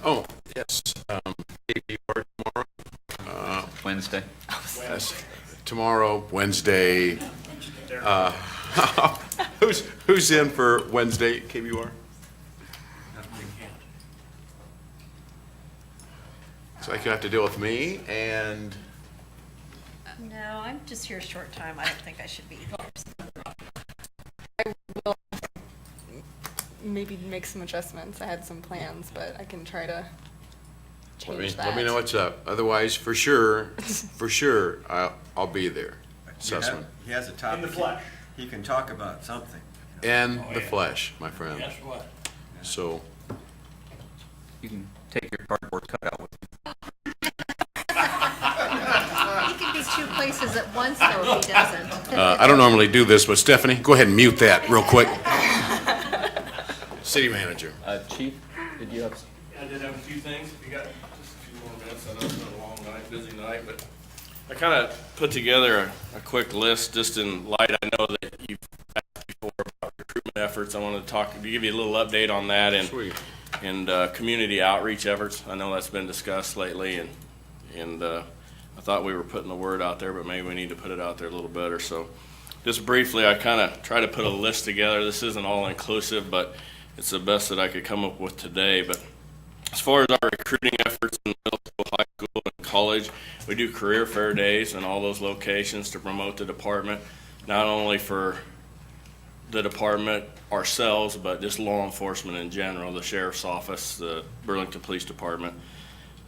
A: Oh, yes. KBR tomorrow.
I: Wednesday.
A: Yes. Tomorrow, Wednesday. Who's in for Wednesday, KBR? So you have to deal with me and
F: No, I'm just here a short time. I don't think I should be here.
M: Maybe make some adjustments. I had some plans, but I can try to change that.
A: let me know what's up. Otherwise, for sure, I'll be there. Sussman.
C: He has a topic.
G: In the flesh.
C: He can talk about something.
A: And the flesh, my friend.
G: Guess what?
A: So,
I: You can take your cardboard cutout with you.
F: He can be two places at once, though, if he doesn't.
A: I don't normally do this, but Stephanie, go ahead and mute that real quick. City Manager.
I: Chief, did you have?
J: I did have a few things, if you got just a few more minutes, I know it's been a long night, busy night, but I kind of put together a quick list, just in light, I know that you've asked before about recruitment efforts, I wanted to give you a little update on that, and community outreach efforts, I know that's been discussed lately, and I thought we were putting the word out there, but maybe we need to put it out there a little better, so just briefly, I kind of try to put a list together, this isn't all inclusive, but it's the best that I could come up with today, but as far as our recruiting efforts in middle school, high school, and college, we do career fair days in all those locations to promote the department, not only for the department ourselves, but just law enforcement in general, the sheriff's office, the Burlington Police Department.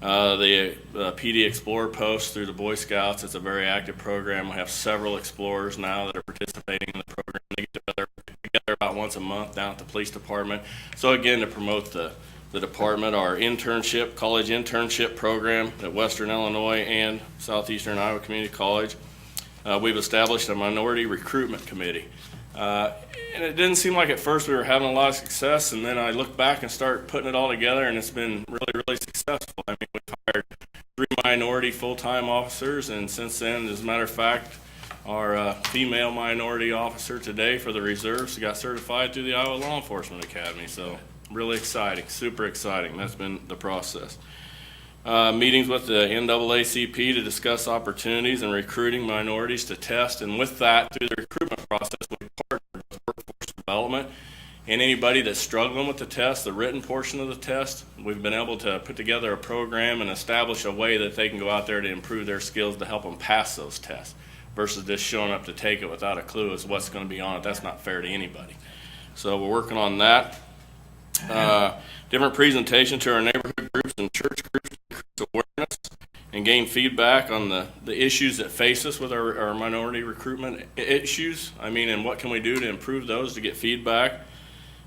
J: The PD Explorer post through the Boy Scouts, it's a very active program. We have several explorers now that are participating in the program. They get together about once a month down at the police department. So again, to promote the department, our internship, college internship program at Western Illinois and Southeastern Iowa Community College. We've established a minority recruitment committee. And it didn't seem like at first we were having a lot of success, and then I looked back and started putting it all together, and it's been really, really successful. I mean, we've hired 3 minority full-time officers, and since then, as a matter of fact, our female minority officer today for the reserves got certified through the Iowa Law Enforcement Academy, so really exciting, super exciting. That's been the process. Meetings with the NAACP to discuss opportunities and recruiting minorities to test, and with that, through the recruitment process, we partnered with Workforce Development, and anybody that's struggling with the test, the written portion of the test, we've been able to put together a program and establish a way that they can go out there to improve their skills to help them pass those tests, versus just showing up to take it without a clue as what's going to be on it. That's not fair to anybody. So we're working on that. Different presentation to our neighborhood groups and church groups to increase awareness and gain feedback on the issues that face us with our minority recruitment issues. I mean, and what can we do to improve those, to get feedback.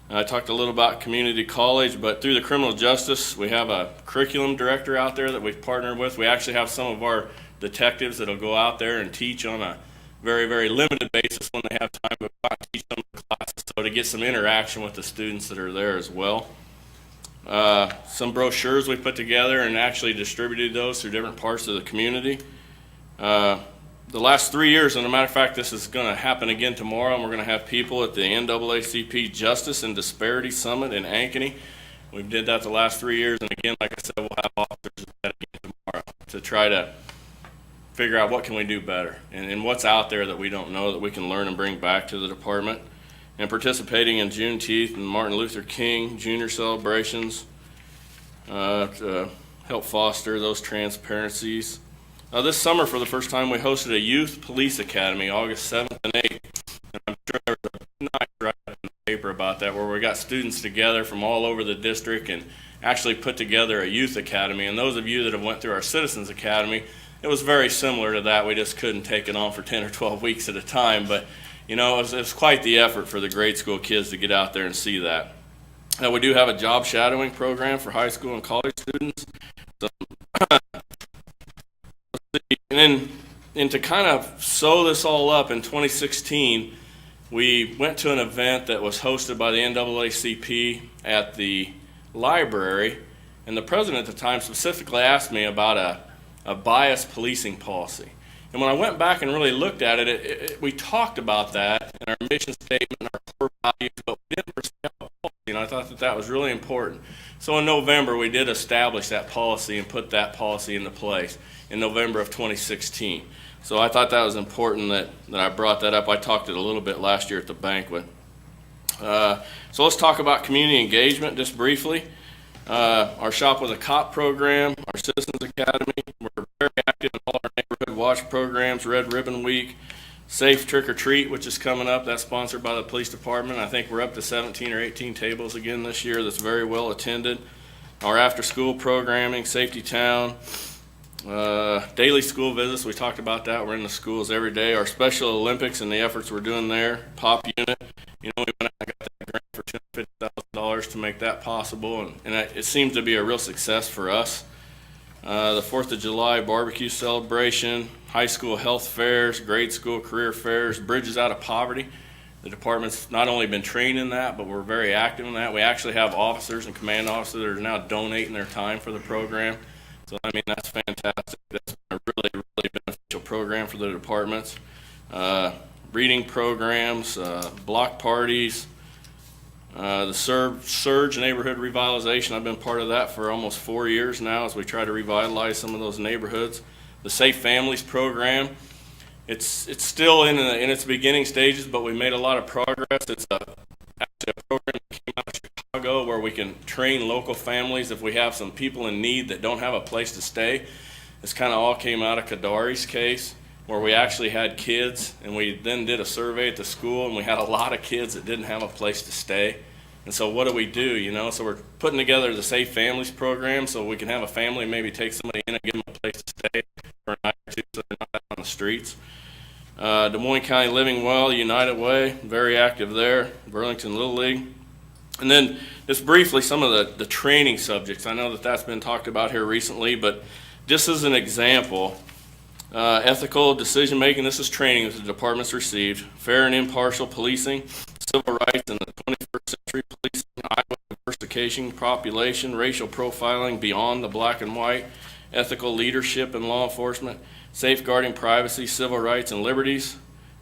J: I talked a little about community college, but through the criminal justice, we have a curriculum director out there that we've partnered with. We actually have some of our detectives that'll go out there and teach on a very, very limited basis when they have time to teach them the classes, so to get some interaction with the students that are there as well. Some brochures we put together and actually distributed those through different parts of the community. The last 3 years, and as a matter of fact, this is going to happen again tomorrow, and we're going to have people at the NAACP Justice and Disparity Summit in Ankeny. We did that the last 3 years, and again, like I said, we'll have officers at that again tomorrow to try to figure out what can we do better and what's out there that we don't know that we can learn and bring back to the department. And participating in Juneteenth and Martin Luther King Jr. celebrations to help foster those transparencies. This summer, for the first time, we hosted a Youth Police Academy, August 7th and 8th. And I'm sure there was a nice write-up in the paper about that, where we got students together from all over the district and actually put together a youth academy. And those of you that have went through our Citizens Academy, it was very similar to that. We just couldn't take it on for 10 or 12 weeks at a time. But, you know, it was quite the effort for the grade school kids to get out there and see that. We do have a job shadowing program for high school and college students. So, and to kind of sew this all up, in 2016, we went to an event that was hosted by the NAACP at the library, and the president at the time specifically asked me about a bias policing policy. And when I went back and really looked at it, we talked about that in our mission statement and our core values, but we didn't prescribe a policy, and I thought that was really important. So in November, we did establish that policy and put that policy into place in November of 2016. So I thought that was important that I brought that up. I talked it a little bit last year at the banquet. So let's talk about community engagement just briefly. Our Shop with a Cop program, our Citizens Academy, we're very active in all our neighborhood watch programs, Red Ribbon Week, Safe Trick or Treat, which is coming up. That's sponsored by the police department. I think we're up to 17 or 18 tables again this year. That's very well attended. Our after-school programming, Safety Town, daily school visits. We talked about that. We're in the schools every day. Our Special Olympics and the efforts we're doing there. POP unit. You know, we went out and got that grant for $250,000 to make that possible, and it seems to be a real success for us. The 4th of July barbecue celebration, high school health fairs, grade school career fairs, Bridges Out of Poverty. The department's not only been trained in that, but we're very active in that. We actually have officers and command officers that are now donating their time for the program. So, I mean, that's fantastic. That's been a really, really beneficial program for the departments. Reading programs, block parties, the Surge neighborhood revitalization. I've been part of that for almost 4 years now as we try to revitalize some of those neighborhoods. The Safe Families program, it's still in its beginning stages, but we made a lot of progress. It's actually a program that came out of Chicago where we can train local families if we have some people in need that don't have a place to stay. This kind of all came out of Kadari's case, where we actually had kids, and we then did a survey at the school, and we had a lot of kids that didn't have a place to stay. And so what do? You know, so we're putting together the Safe Families program so we can have a family maybe take somebody in and give them a place to stay for a night or two so they're not out on the streets. Des Moines County Living Well, United Way, very active there. Burlington Little League. And then just briefly some of the training subjects. I know that that's been talked about here recently, but just as an example, ethical decision making, this is training that the department's received. Fair and impartial policing, civil rights in the 21st century policing, Iowa diversification, population, racial profiling beyond the black and white, ethical leadership in law enforcement, safeguarding privacy, civil rights and liberties,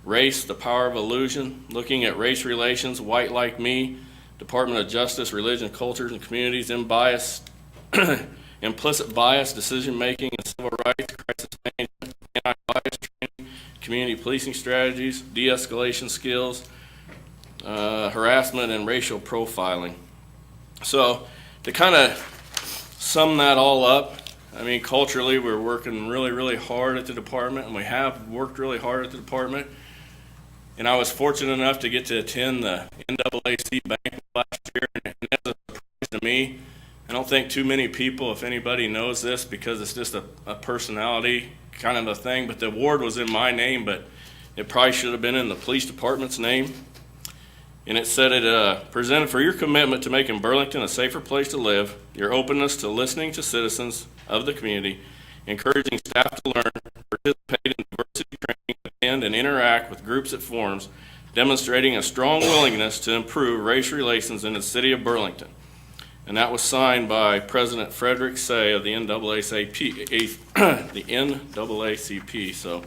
J: race, the power of illusion, looking at race relations, white like me, Department of Justice, religion, cultures and communities, implicit bias, decision making and civil rights, crisis management, anti-bias training, community policing strategies, de-escalation skills, harassment and racial profiling. So to kind of sum that all up, I mean, culturally, we're working really, really hard at the department, and we have worked really hard at the department. And I was fortunate enough to get to attend the NAAC banquet last year, and that's a surprise to me. I don't think too many people, if anybody knows this, because it's just a personality kind of a thing, but the award was in my name, but it probably should have been in the police department's name. And it said it presented for your commitment to making Burlington a safer place to live, your openness to listening to citizens of the community, encouraging staff to learn, participate in diversity training, attend and interact with groups at forums, demonstrating a strong willingness to improve race relations in the city of Burlington. And that was signed by President Frederick Say of the NAACP. So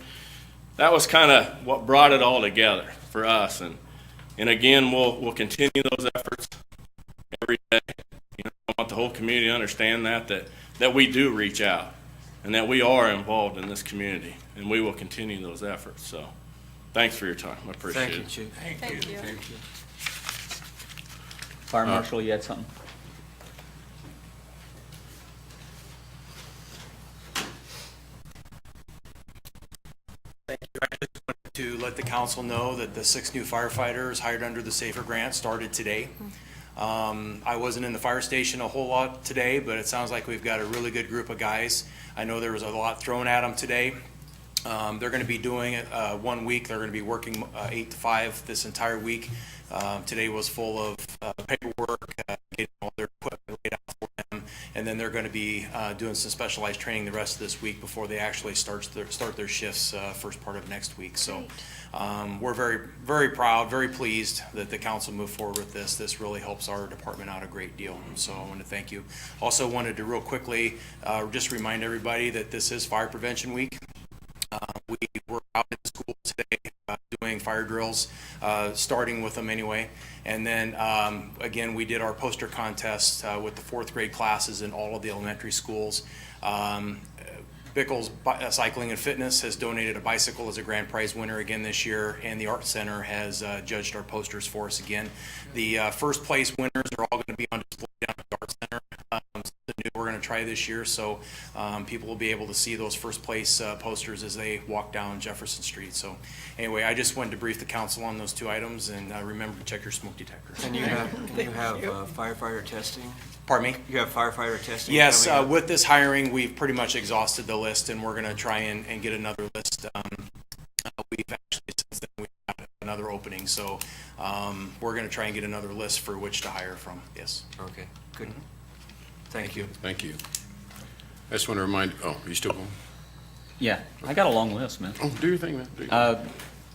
J: that was kind of what brought it all together for us. And again, we'll continue those efforts every day. You know, I want the whole community to understand that we do reach out and that we are involved in this community, and we will continue those efforts. So thanks for your time. I appreciate it.
C: Thank you, Chief.
M: Thank you.
C: Thank you.
I: Fire Marshal, you had something?
R: Thank you. I just wanted to let the council know that the 6 new firefighters hired under the SAFER grant started today.
K: I wasn't in the fire station a whole lot today, but it sounds like we've got a really good group of guys. I know there was a lot thrown at them today. They're going to be doing it 1 week. They're going to be working 8 to 5 this entire week. Today was full of paperwork, getting all their equipment laid out for them, and then they're going to be doing some specialized training the rest of this week before they actually start their shifts first part of next week. So we're very, very proud, very pleased that the council moved forward with this. This really helps our department out a great deal. So I want to thank you. Also wanted to real quickly just remind everybody that this is Fire Prevention Week. We were out in school today doing fire drills, starting with them anyway. And then, again, we did our poster contest with the 4th grade classes in all of the elementary schools. Bickles Cycling and Fitness has donated a bicycle as a grand prize winner again this year, and the Art Center has judged our posters for us again. The first place winners are all going to be on display down at the Art Center. Something new we're going to try this year, so people will be able to see those first place posters as they walk down Jefferson Street. So anyway, I just wanted to brief the council on those 2 items, and remember to check your smoke detectors.
C: And you have firefighter testing?
K: Pardon me?
C: You have firefighter testing?
K: Yes,
C: coming up?
K: with this hiring, we've pretty much exhausted the list, and we're going to try and get another list. We've actually, since then, we've got another opening, so we're going to try and get another list for which to hire from, yes.
C: Okay, good. Thank you.
A: Thank you. I just want to remind, oh, are you still going?
I: Yeah, I got a long list, man.
A: Oh, do your thing, man. Do your thing.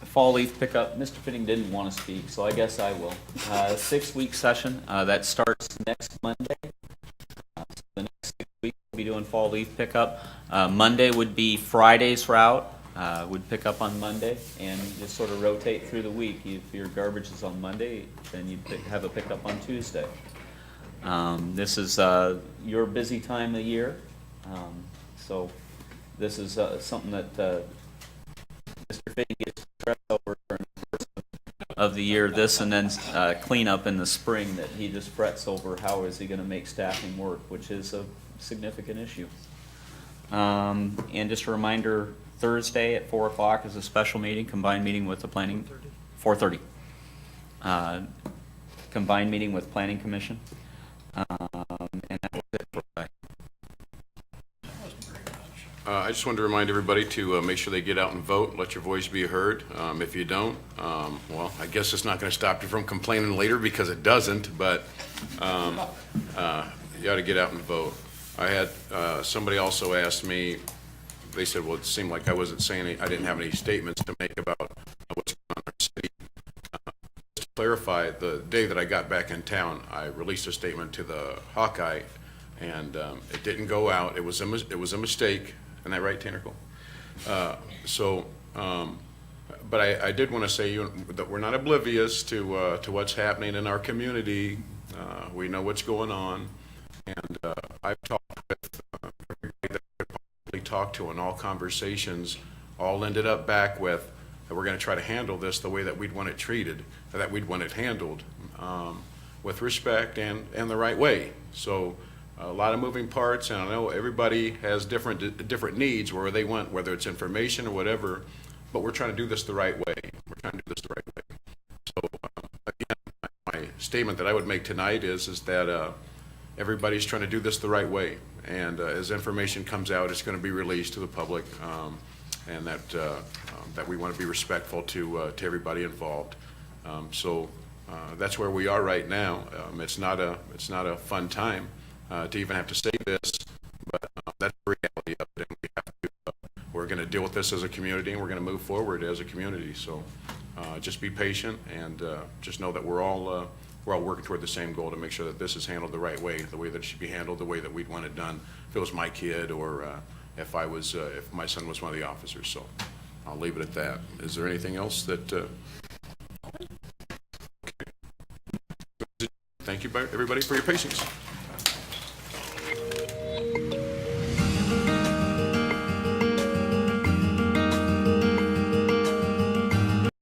I: Fall leaf pickup, Mr. Fitting didn't want to speak, so I guess I will. 6-week session, that starts next Monday. So the next 6 weeks, we'll be doing fall leaf pickup. Monday would be Friday's route, would pick up on Monday, and just sort of rotate through the week. If your garbage is on Monday, then you'd have a pickup on Tuesday. This is your busy time of year, so this is something that Mr. Fitting gets stressed over during the course of the year. This and then cleanup in the spring that he just frets over how is he going to make staffing work, which is a significant issue. And just a reminder, Thursday at 4 o'clock is a special meeting, combined meeting with the planning, 4:30. Combined meeting with Planning Commission. And that was it for today.
A: I just wanted to remind everybody to make sure they get out and vote, let your voice be heard. If you don't, well, I guess it's not going to stop you from complaining later, because it doesn't, but you ought to get out and vote. I had somebody also asked me, they said, well, it seemed like I wasn't saying I didn't have any statements to make about what's going on in our city. To clarify, the day that I got back in town, I released a statement to the Hawkeye, and it didn't go out. It was a mistake. Isn't that right, Tannerco? But I did want to say that we're not oblivious to what's happening in our community. We know what's going on, and I've talked with everybody that I could possibly talk to, and all conversations all ended up back with that we're going to try to handle this the way that we'd want it treated, or that we'd want it handled, with respect and the right way. So a lot of moving parts, and I know everybody has different needs where they want, whether it's information or whatever, but we're trying to do this the right way. We're trying to do this the right way. So again, my statement that I would make tonight is that everybody's trying to do this the right way, and as information comes out, it's going to be released to the public, and that we want to be respectful to everybody involved. So that's where we are right now. It's not a fun time to even have to say this, but that's the reality of it, and we're going to deal with this as a community, and we're going to move forward as a community. So just be patient, and just know that we're all working toward the same goal to make sure that this is handled the right way, the way that it should be handled, the way that we'd want it done if it was my kid, or if my son was one of the officers. So I'll leave it at that. Is there anything else that? Okay. Thank you, everybody, for your patience.